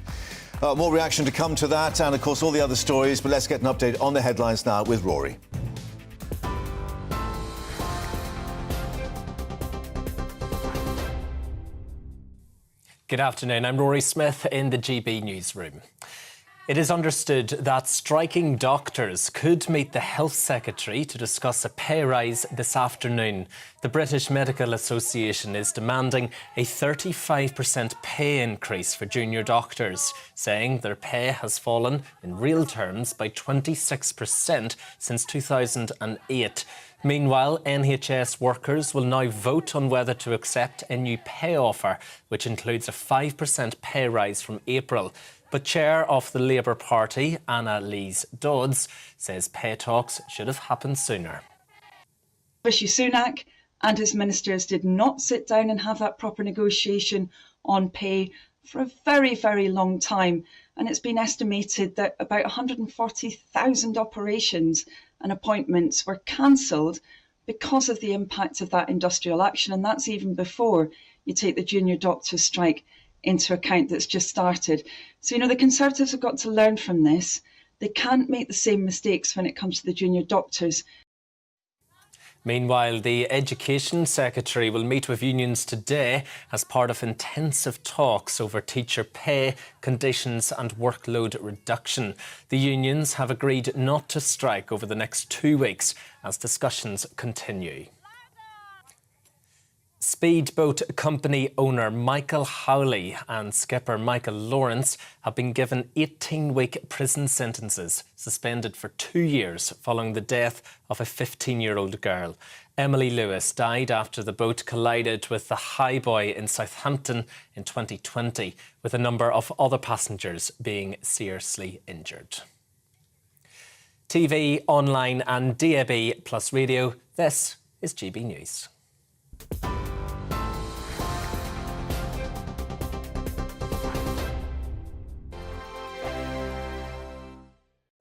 More reaction to come to that and, of course, all the other stories. But let's get an update on the headlines now with Rory. Good afternoon. I'm Rory Smith in the GB Newsroom. It is understood that striking doctors could meet the Health Secretary to discuss a pay rise this afternoon. The British Medical Association is demanding a 35% pay increase for junior doctors, saying their pay has fallen in real terms by 26% since 2008. Meanwhile, NHS workers will now vote on whether to accept a new pay offer, which includes a 5% pay rise from April. But Chair of the Labour Party, Annalise Dodds, says pay talks should have happened sooner. Rishi Sunak and his ministers did not sit down and have that proper negotiation on pay for a very, very long time. And it's been estimated that about 140,000 operations and appointments were cancelled because of the impact of that industrial action. And that's even before you take the junior doctors' strike into account that's just started. So, the Conservatives have got to learn from this. They can't make the same mistakes when it comes to the junior doctors. Meanwhile, the Education Secretary will meet with unions today as part of intensive talks over teacher pay, conditions and workload reduction. The unions have agreed not to strike over the next 2 weeks as discussions continue. Speedboat company owner Michael Howley and skipper Michael Lawrence have been given 18-week prison sentences, suspended for 2 years following the death of a 15-year-old girl. Emily Lewis died after the boat collided with the Highboy in Southampton in 2020, with a number of other passengers being seriously injured. TV, online and DAB plus radio, this is GB News.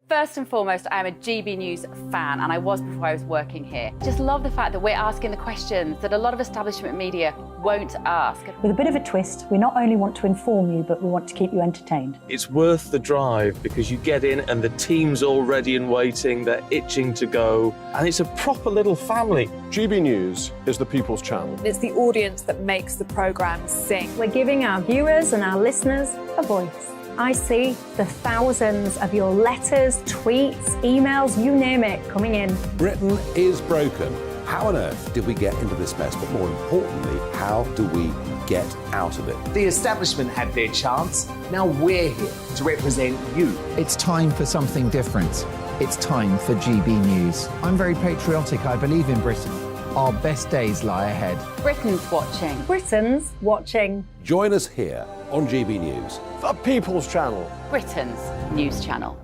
First and foremost, I'm a GB News fan, and I was before I was working here. Just love the fact that we're asking the questions that a lot of establishment media won't ask. With a bit of a twist, we not only want to inform you, but we want to keep you entertained. It's worth the drive because you get in and the team's all ready and waiting, they're itching to go, and it's a proper little family. GB News is the people's channel. It's the audience that makes the programme sing. We're giving our viewers and our listeners a voice. I see the thousands of your letters, tweets, emails, you name it, coming in. Britain is broken. How on earth did we get into this mess? But more importantly, how do we get out of it? The establishment had their chance. Now we're here to represent you. It's time for something different. It's time for GB News. I'm very patriotic. I believe in Britain. Our best days lie ahead. Britain's watching. Britain's watching. Join us here on GB News. The People's Channel. Britain's news channel.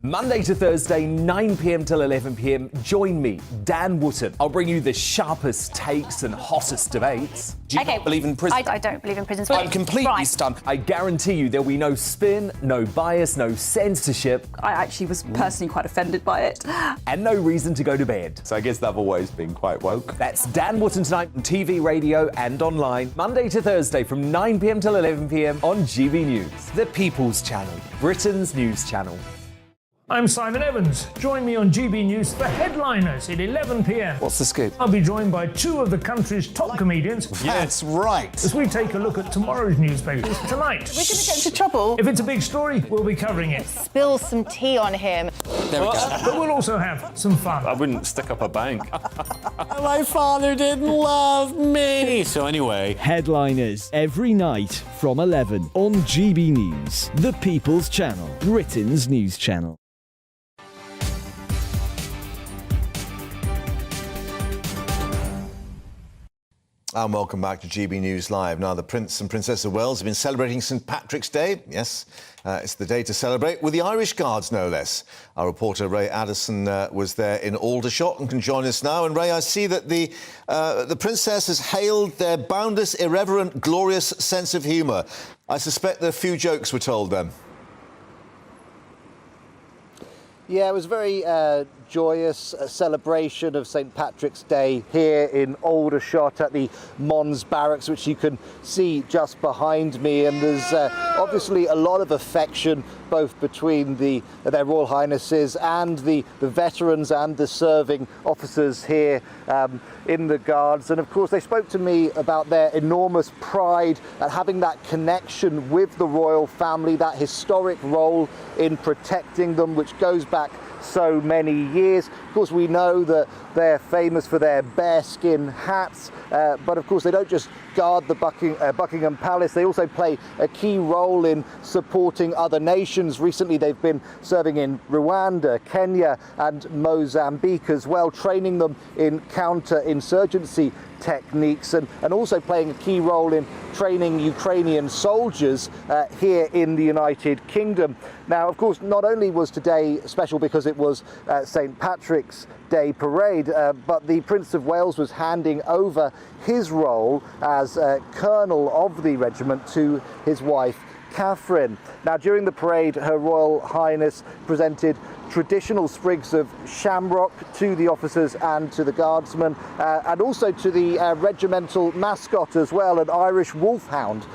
Monday to Thursday, 9 p.m. till 11 p.m. Join me, Dan Wootton. I'll bring you the sharpest takes and hottest debates. Do you not believe in prison? I don't believe in prison. I'm completely stunned. I guarantee you there'll be no spin, no bias, no censorship. I actually was personally quite offended by it. And no reason to go to bed. So I guess they've always been quite woke. That's Dan Wootton tonight on TV, radio and online. Monday to Thursday from 9 p.m. till 11 p.m. on GB News. The People's Channel, Britain's news channel. I'm Simon Evans. Join me on GB News for Headliners at 11 p.m. What's the scoop? I'll be joined by two of the country's top comedians. That's right. As we take a look at tomorrow's newspapers tonight. We're going to get into trouble. If it's a big story, we'll be covering it. Spill some tea on him. There we go. But we'll also have some fun. I wouldn't stick up a bank. My father didn't love me. So anyway. Headliners every night from 11 on GB News, the People's Channel, Britain's news channel. And welcome back to GB News Live. Now, the Prince and Princess of Wales have been celebrating St Patrick's Day. Yes, it's the day to celebrate with the Irish Guards, no less. Our reporter Ray Addison was there in Aldershot and can join us now. And Ray, I see that the Princess has hailed their boundless, irreverent, glorious sense of humour. I suspect that a few jokes were told then. Yeah, it was a very joyous celebration of St Patrick's Day here in Aldershot at the Mons Barracks, which you can see just behind me. And there's obviously a lot of affection both between their Royal Highnesses and the veterans and the serving officers here in the Guards. And of course, they spoke to me about their enormous pride at having that connection with the royal family, that historic role in protecting them, which goes back so many years. Of course, we know that they're famous for their bearskin hats, but of course they don't just guard the Buckingham Palace, they also play a key role in supporting other nations. Recently they've been serving in Rwanda, Kenya and Mozambique as well, training them in counter-insurgency techniques and also playing a key role in training Ukrainian soldiers here in the United Kingdom. Now, of course, not only was today special because it was St Patrick's Day parade, but the Prince of Wales was handing over his role as Colonel of the regiment to his wife, Catherine. Now, during the parade, Her Royal Highness presented traditional sprigs of shamrock to the officers and to the guardsmen, and also to the regimental mascot as well, an Irish wolfhound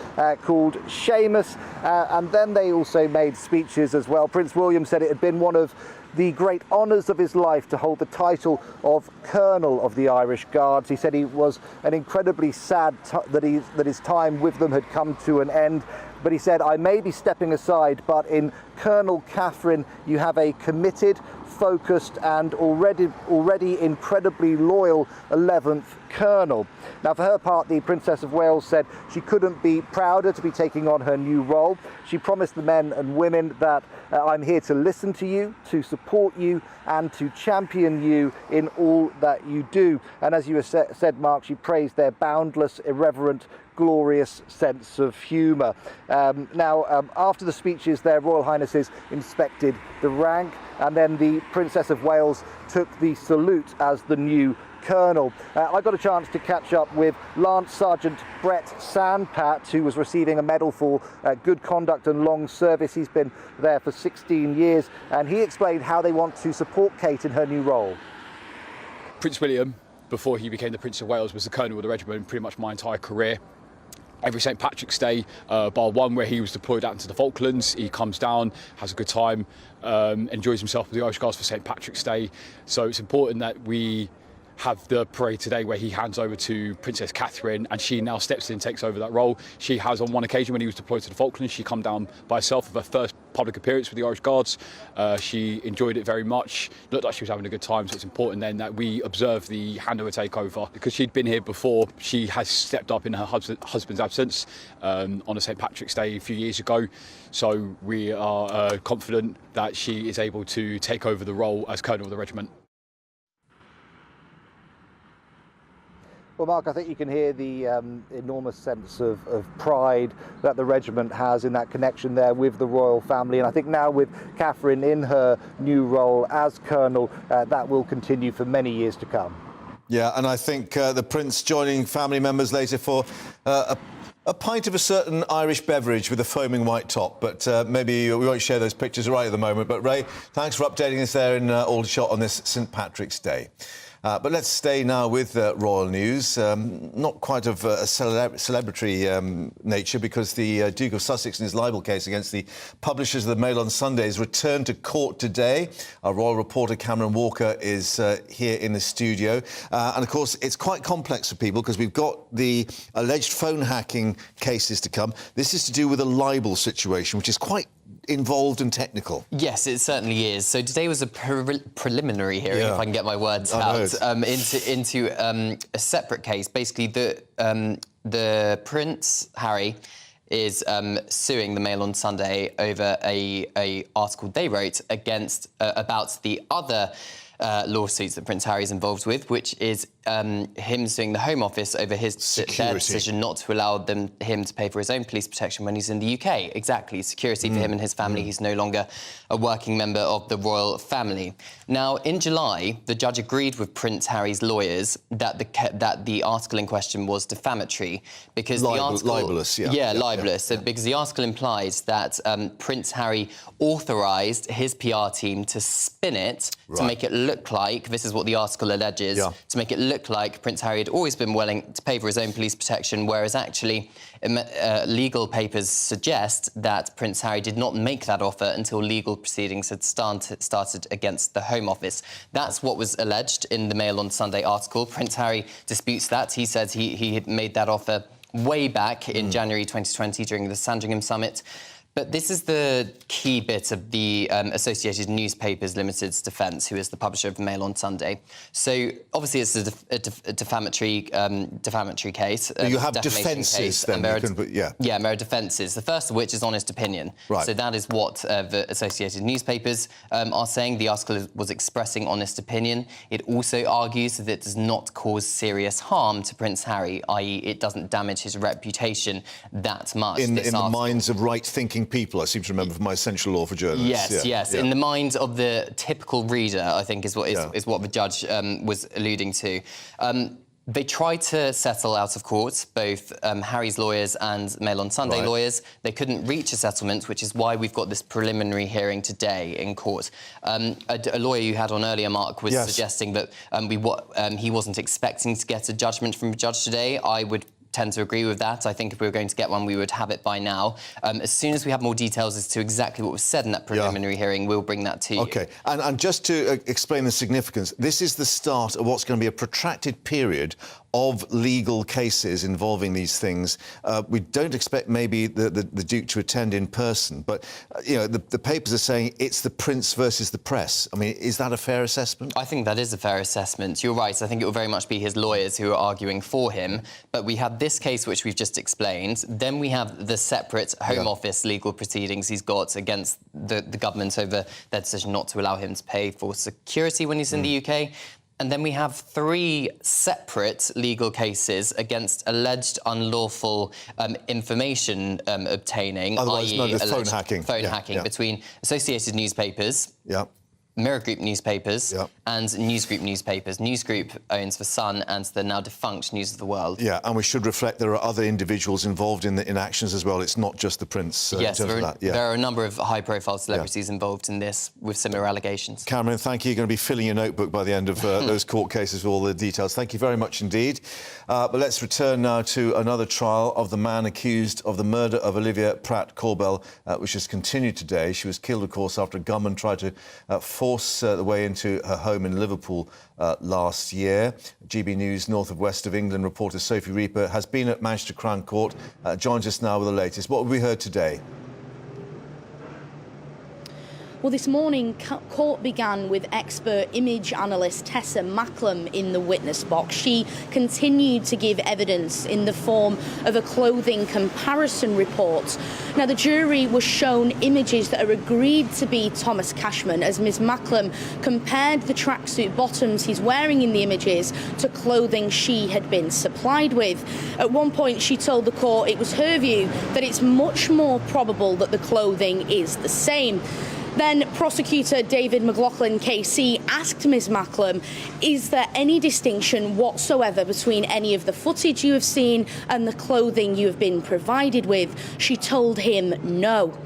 called Seamus. And then they also made speeches as well. Prince William said it had been one of the great honours of his life to hold the title of Colonel of the Irish Guards. He said he was an incredibly sad that his time with them had come to an end. But he said, I may be stepping aside, but in Colonel Catherine, you have a committed, focused and already incredibly loyal 11th Colonel. Now, for her part, the Princess of Wales said she couldn't be prouder to be taking on her new role. She promised the men and women that I'm here to listen to you, to support you and to champion you in all that you do. And as you said, Mark, she praised their boundless, irreverent, glorious sense of humour. After the speeches, their Royal Highnesses inspected the rank, and then the Princess of Wales took the salute as the new Colonel. I got a chance to catch up with Lance Sergeant Brett Sandpat, who was receiving a medal for good conduct and long service. He's been there for 16 years, and he explained how they want to support Kate in her new role. Prince William, before he became the Prince of Wales, was the Colonel of the regiment pretty much my entire career. Every St Patrick's Day, bar one where he was deployed out into the Falklands, he comes down, has a good time, enjoys himself with the Irish Guards for St Patrick's Day. So it's important that we have the parade today where he hands over to Princess Catherine, and she now steps in and takes over that role. She has, on one occasion when he was deployed to the Falklands, she come down by herself for her first public appearance with the Irish Guards. She enjoyed it very much, looked like she was having a good time, so it's important then that we observe the handover takeover. Because she'd been here before, she has stepped up in her husband's absence on a St Patrick's Day a few years ago. So we are confident that she is able to take over the role as Colonel of the regiment. Well, Mark, I think you can hear the enormous sense of pride that the regiment has in that connection there with the royal family. And I think now with Catherine in her new role as Colonel, that will continue for many years to come. Yeah, and I think the Prince joining family members later for a pint of a certain Irish beverage with a foaming white top. But maybe we won't share those pictures right at the moment. But Ray, thanks for updating us there in Aldershot on this St Patrick's Day. But let's stay now with royal news, not quite of a celebratory nature, because the Duke of Sussex in his libel case against the publishers of the Mail on Sundays returned to court today. Our royal reporter Cameron Walker is here in the studio. And, of course, it's quite complex for people because we've got the alleged phone hacking cases to come. This is to do with a libel situation, which is quite involved and technical. Yes, it certainly is. So today was a preliminary hearing, if I can get my words out, into a separate case. Basically, the Prince Harry is suing the Mail on Sunday over a article they wrote against about the other lawsuits that Prince Harry is involved with, which is him suing the Home Office over their decision not to allow him to pay for his own police protection when he's in the UK. Exactly, security for him and his family. He's no longer a working member of the royal family. Now, in July, the judge agreed with Prince Harry's lawyers that the article in question was defamatory because the article... Libelous, libelous. So, because the article implies that Prince Harry authorised his PR team to spin it to make it look like, this is what the article alleges, to make it look like Prince Harry had always been willing to pay for his own police protection, whereas actually legal papers suggest that Prince Harry did not make that offer until legal proceedings had started against the Home Office. That's what was alleged in the Mail on Sunday article. Prince Harry disputes that. He says he had made that offer way back in January 2020 during the Sandringham Summit. But this is the key bit of the Associated Newspapers Limited's defence, who is the publisher of the Mail on Sunday. So obviously it's a defamatory case. You have defences then? There are defences. The first of which is honest opinion. So that is what the Associated Newspapers are saying. The article was expressing honest opinion. It also argues that it does not cause serious harm to Prince Harry, i.e. it doesn't damage his reputation that much. In the minds of right-thinking people, I seem to remember from my Essential Law for Journalists. Yes. In the mind of the typical reader, I think is what the judge was alluding to. They tried to settle out of court, both Harry's lawyers and Mail on Sunday lawyers. They couldn't reach a settlement, which is why we've got this preliminary hearing today in court. A lawyer you had on earlier, Mark, was suggesting that he wasn't expecting to get a judgment from a judge today. I would tend to agree with that. I think if we were going to get one, we would have it by now. As soon as we have more details as to exactly what was said in that preliminary hearing, we'll bring that to you. OK. And just to explain the significance, this is the start of what's going to be a protracted period of legal cases involving these things. We don't expect maybe the Duke to attend in person, but the papers are saying it's the Prince versus the press. I mean, is that a fair assessment? I think that is a fair assessment. You're right. I think it will very much be his lawyers who are arguing for him. But we have this case, which we've just explained. Then we have the separate Home Office legal proceedings he's got against the government over their decision not to allow him to pay for security when he's in the UK. And then we have 3 separate legal cases against alleged unlawful information obtaining, otherwise known as phone hacking. Phone hacking between Associated Newspapers, Mirror Group newspapers and News Group newspapers. News Group owns The Sun and the now defunct News of the World. Yeah, and we should reflect there are other individuals involved in actions as well. It's not just the Prince. Yes, there are a number of high-profile celebrities involved in this with similar allegations. Cameron, thank you. You're going to be filling your notebook by the end of those court cases with all the details. Thank you very much indeed. But let's return now to another trial of the man accused of the murder of Olivia Pratt-Corbell, which has continued today. She was killed, of course, after a gunman tried to force horse the way into her home in Liverpool last year. GB News North of West of England reporter Sophie Reaper has been at Manchester Crown Court, joins us now with the latest. What have we heard today? Well, this morning, court began with expert image analyst Tessa Macklem in the witness box. She continued to give evidence in the form of a clothing comparison report. Now, the jury was shown images that are agreed to be Thomas Cashman, as Ms Macklem compared the tracksuit bottoms he's wearing in the images to clothing she had been supplied with. At one point, she told the court it was her view that it's much more probable that the clothing is the same. Then prosecutor David McLaughlin KC asked Ms Macklem, is there any distinction whatsoever between any of the footage you have seen and the clothing you have been provided with? She told him no.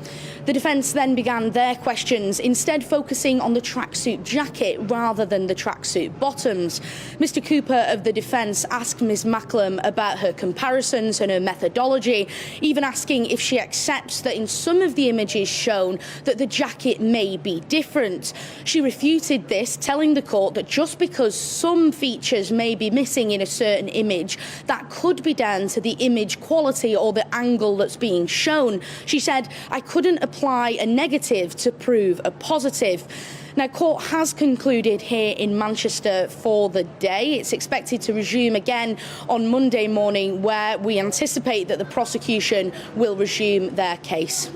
The defence then began their questions, instead focusing on the tracksuit jacket rather than the tracksuit bottoms. Mr Cooper of the defence asked Ms Macklem about her comparisons and her methodology, even asking if she accepts that in some of the images shown that the jacket may be different. She refuted this, telling the court that just because some features may be missing in a certain image, that could be down to the image quality or the angle that's being shown. She said, I couldn't apply a negative to prove a positive. Now, court has concluded here in Manchester for the day. It's expected to resume again on Monday morning, where we anticipate that the prosecution will resume their case.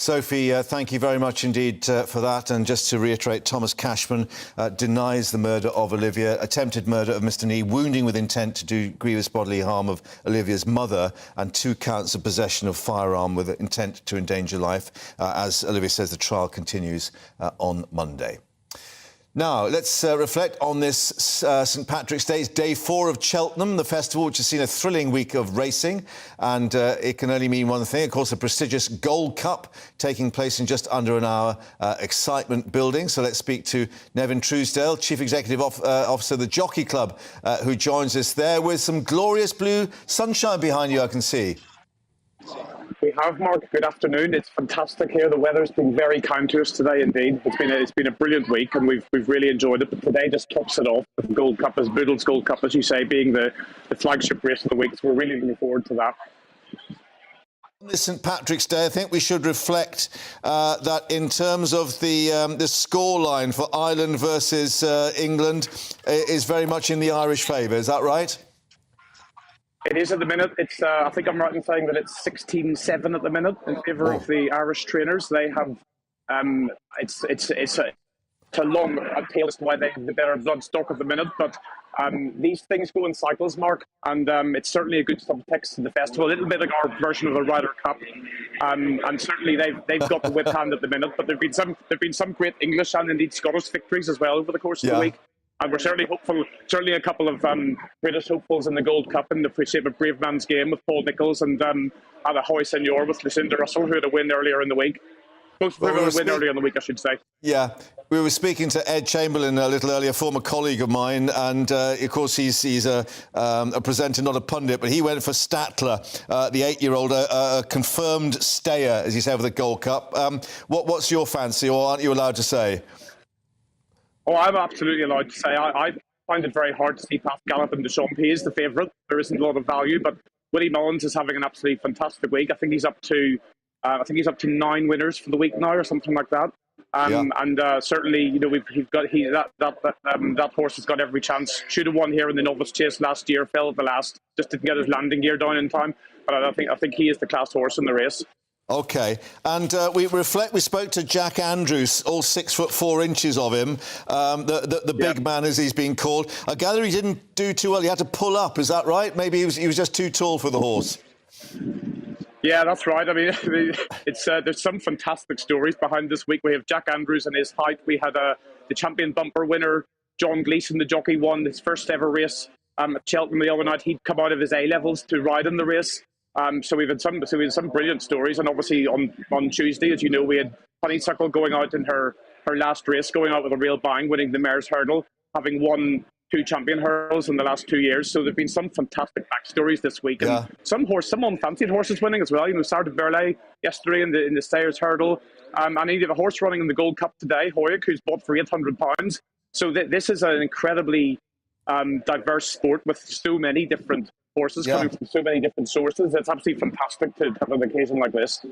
Sophie, thank you very much indeed for that. And just to reiterate, Thomas Cashman denies the murder of Olivia, attempted murder of Mr Nee, wounding with intent to do grievous bodily harm of Olivia's mother, and 2 counts of possession of firearm with intent to endanger life. As Olivia says, the trial continues on Monday. Now, let's reflect on this St Patrick's Day. It's day 4 of Cheltenham, the festival, which has seen a thrilling week of racing. And it can only mean one thing, of course, the prestigious Gold Cup taking place in just under an hour, excitement building. So let's speak to Nevin Truesdale, Chief Executive Officer of the Jockey Club, who joins us there with some glorious blue sunshine behind you, I can see. We have, Mark. Good afternoon. It's fantastic here. The weather's been very kind to us today, indeed. It's been a brilliant week, and we've really enjoyed it. But today just tops it off. The Gold Cup, Boodle's Gold Cup, as you say, being the flagship race of the week. So we're really looking forward to that. On this St Patrick's Day, I think we should reflect that in terms of the scoreline for Ireland versus England is very much in the Irish favour. Is that right? It is at the minute. It's I think I'm right in saying that it's 16-7 at the minute in favour of the Irish trainers. They have it's a long tale as to why they have the better bloodstock at the minute, but these things go in cycles, Mark, and it's certainly a good subtext to the festival. A little bit like our version of the Ryder Cup, and certainly they've got the whip hand at the minute. But there've been some great English and indeed Scottish victories as well over the course of the week. And we're certainly hopeful, certainly a couple of British hopefuls in the Gold Cup in the shape of Brave Man's Game with Paul Nicholls and a Hoy Senior with Lucinda Russell, who had a win earlier in the week. Both of them had a win earlier in the week, I should say. Yeah. We were speaking to Ed Chamberlain a little earlier, a former colleague of mine, and of course he's a presenter, not a pundit, but he went for Statler, the 8-year-old, a confirmed stayer, as you say, with the Gold Cup. What's your fancy, or aren't you allowed to say? Oh, I'm absolutely allowed to say. I find it very hard to see past Gallop and Deschamps is the favourite. There isn't a lot of value, but Willie Mullins is having an absolutely fantastic week. I think he's up to 9 winners for the week now, or something like that. And certainly, you know, that horse has got every chance. Should have won here in the novice chase last year, fell at the last, just didn't get his landing gear down in time. But I think he is the class horse in the race. OK. And we spoke to Jack Andrews, all 6'4" of him, the big man, as he's been called. I gather he didn't do too well. He had to pull up, is that right? Maybe he was just too tall for the horse. Yeah, that's right. I mean, it's there's some fantastic stories behind this week. We have Jack Andrews and his height. We had the champion bumper winner, John Gleeson, the jockey, won his first ever race at Cheltenham the other night. He'd come out of his A-levels to ride in the race. So we've had some brilliant stories, and obviously on Tuesday, as you know, we had Honeysuckle going out in her last race, going out with a real bang, winning the Mare's Hurdle, having won 2 champion hurdles in the last 2 years. So there've been some fantastic backstories this week, and some unfancied horses winning as well. You know, Sartre Berlay yesterday in the Stayers hurdle, and you have a horse running in the Gold Cup today, Hoyuk, who's bought for £800. So this is an incredibly diverse sport with so many different horses coming from so many different sources. It's absolutely fantastic to have an occasion like this.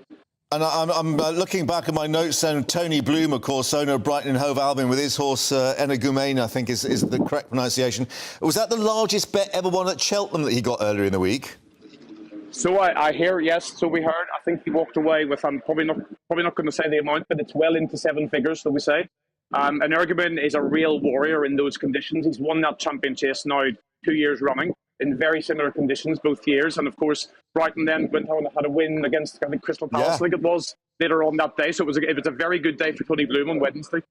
And I'm looking back at my notes, and Tony Bloom, of course, owner of Brighton and Hove Albion, with his horse Energumen, I think is the correct pronunciation. Was that the largest bet ever won at Cheltenham that he got earlier in the week? So I hear, yes. So we heard. I think he walked away with. I'm probably not going to say the amount, but it's well into 7 figures, so we say. And Energumen is a real warrior in those conditions. He's won that champion chase now 2 years running in very similar conditions both years. And of course, Brighton then went on and had a win against, I think, Crystal Palace, I think it was, later on that day. So it was a very good day for Tony Bloom on Wednesday.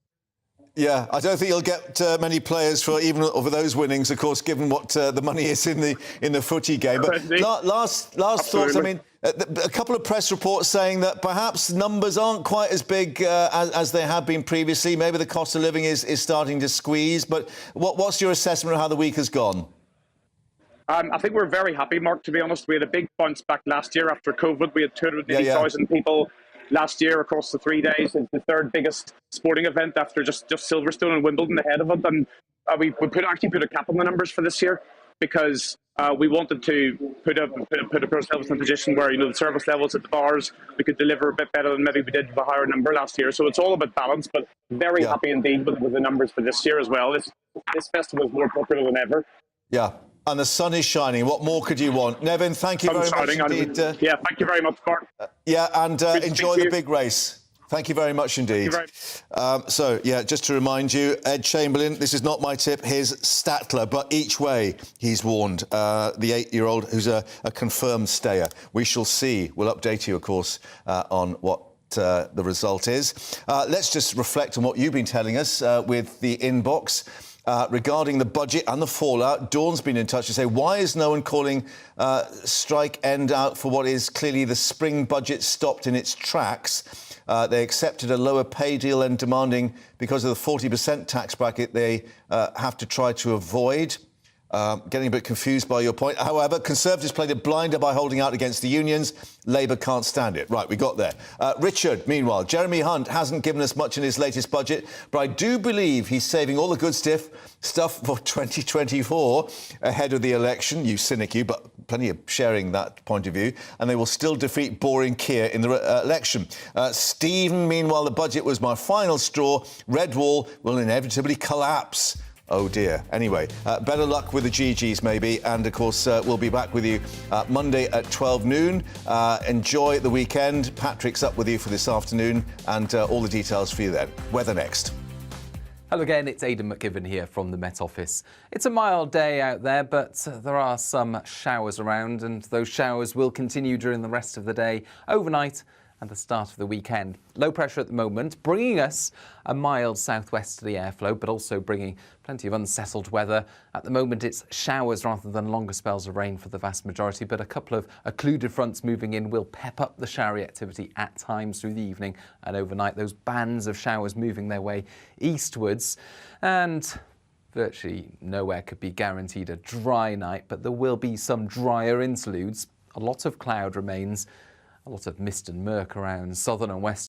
Yeah, I don't think you'll get many players for even over those winnings, of course, given what the money is in the footy game. But last thoughts. I mean, a couple of press reports saying that perhaps numbers aren't quite as big as they have been previously. Maybe the cost of living is starting to squeeze. But what's your assessment of how the week has gone? I think we're very happy, Mark, to be honest. We had a big bounce back last year after COVID. We had 280,000 people last year across the 3 days. It's the 3rd biggest sporting event after just Silverstone and Wimbledon ahead of it. And we actually put a cap on the numbers for this year because we wanted to put ourselves in a position where, you know, the service levels at the bars, we could deliver a bit better than maybe we did with a higher number last year. So it's all about balance, but very happy indeed with the numbers for this year as well. This festival is more popular than ever. Yeah. And the sun is shining. What more could you want? Nevin, thank you very much indeed. Thank you very much, Mark. And enjoy the big race. Thank you very much indeed. Just to remind you, Ed Chamberlain, this is not my tip, his Statler, but each way he's warned the 8-year-old who's a confirmed stayer. We shall see. We'll update you, of course, on what the result is. Let's just reflect on what you've been telling us with the inbox. Regarding the budget and the fallout, Dawn's been in touch to say, why is no one calling strike end out for what is clearly the spring budget stopped in its tracks? They accepted a lower pay deal and demanding, because of the 40% tax bracket, they have to try to avoid. Getting a bit confused by your point. However, Conservatives played a blinder by holding out against the unions. Labour can't stand it. Right, we got there. Richard, meanwhile, Jeremy Hunt hasn't given us much in his latest budget, but I do believe he's saving all the good stuff for 2024 ahead of the election. You cynic, you, but plenty of sharing that point of view. And they will still defeat boring Keir in the election. Stephen, meanwhile, the budget was my final straw. Red Wall will inevitably collapse. Oh dear. Anyway, better luck with the GGs maybe, and of course we'll be back with you Monday at 12 noon. Enjoy the weekend. Patrick's up with you for this afternoon, and all the details for you then. Weather next. Hello again, it's Aidan McKibben here from the Met Office. It's a mild day out there, but there are some showers around, and those showers will continue during the rest of the day, overnight and the start of the weekend. Low pressure at the moment, bringing us a mild southwesterly airflow, but also bringing plenty of unsettled weather. At the moment, it's showers rather than longer spells of rain for the vast majority, but a couple of occluded fronts moving in will pep up the showery activity at times through the evening and overnight. Those bands of showers moving their way eastwards, and virtually nowhere could be guaranteed a dry night, but there will be some drier interludes. A lot of cloud remains. A lot of mist and murk around southern and western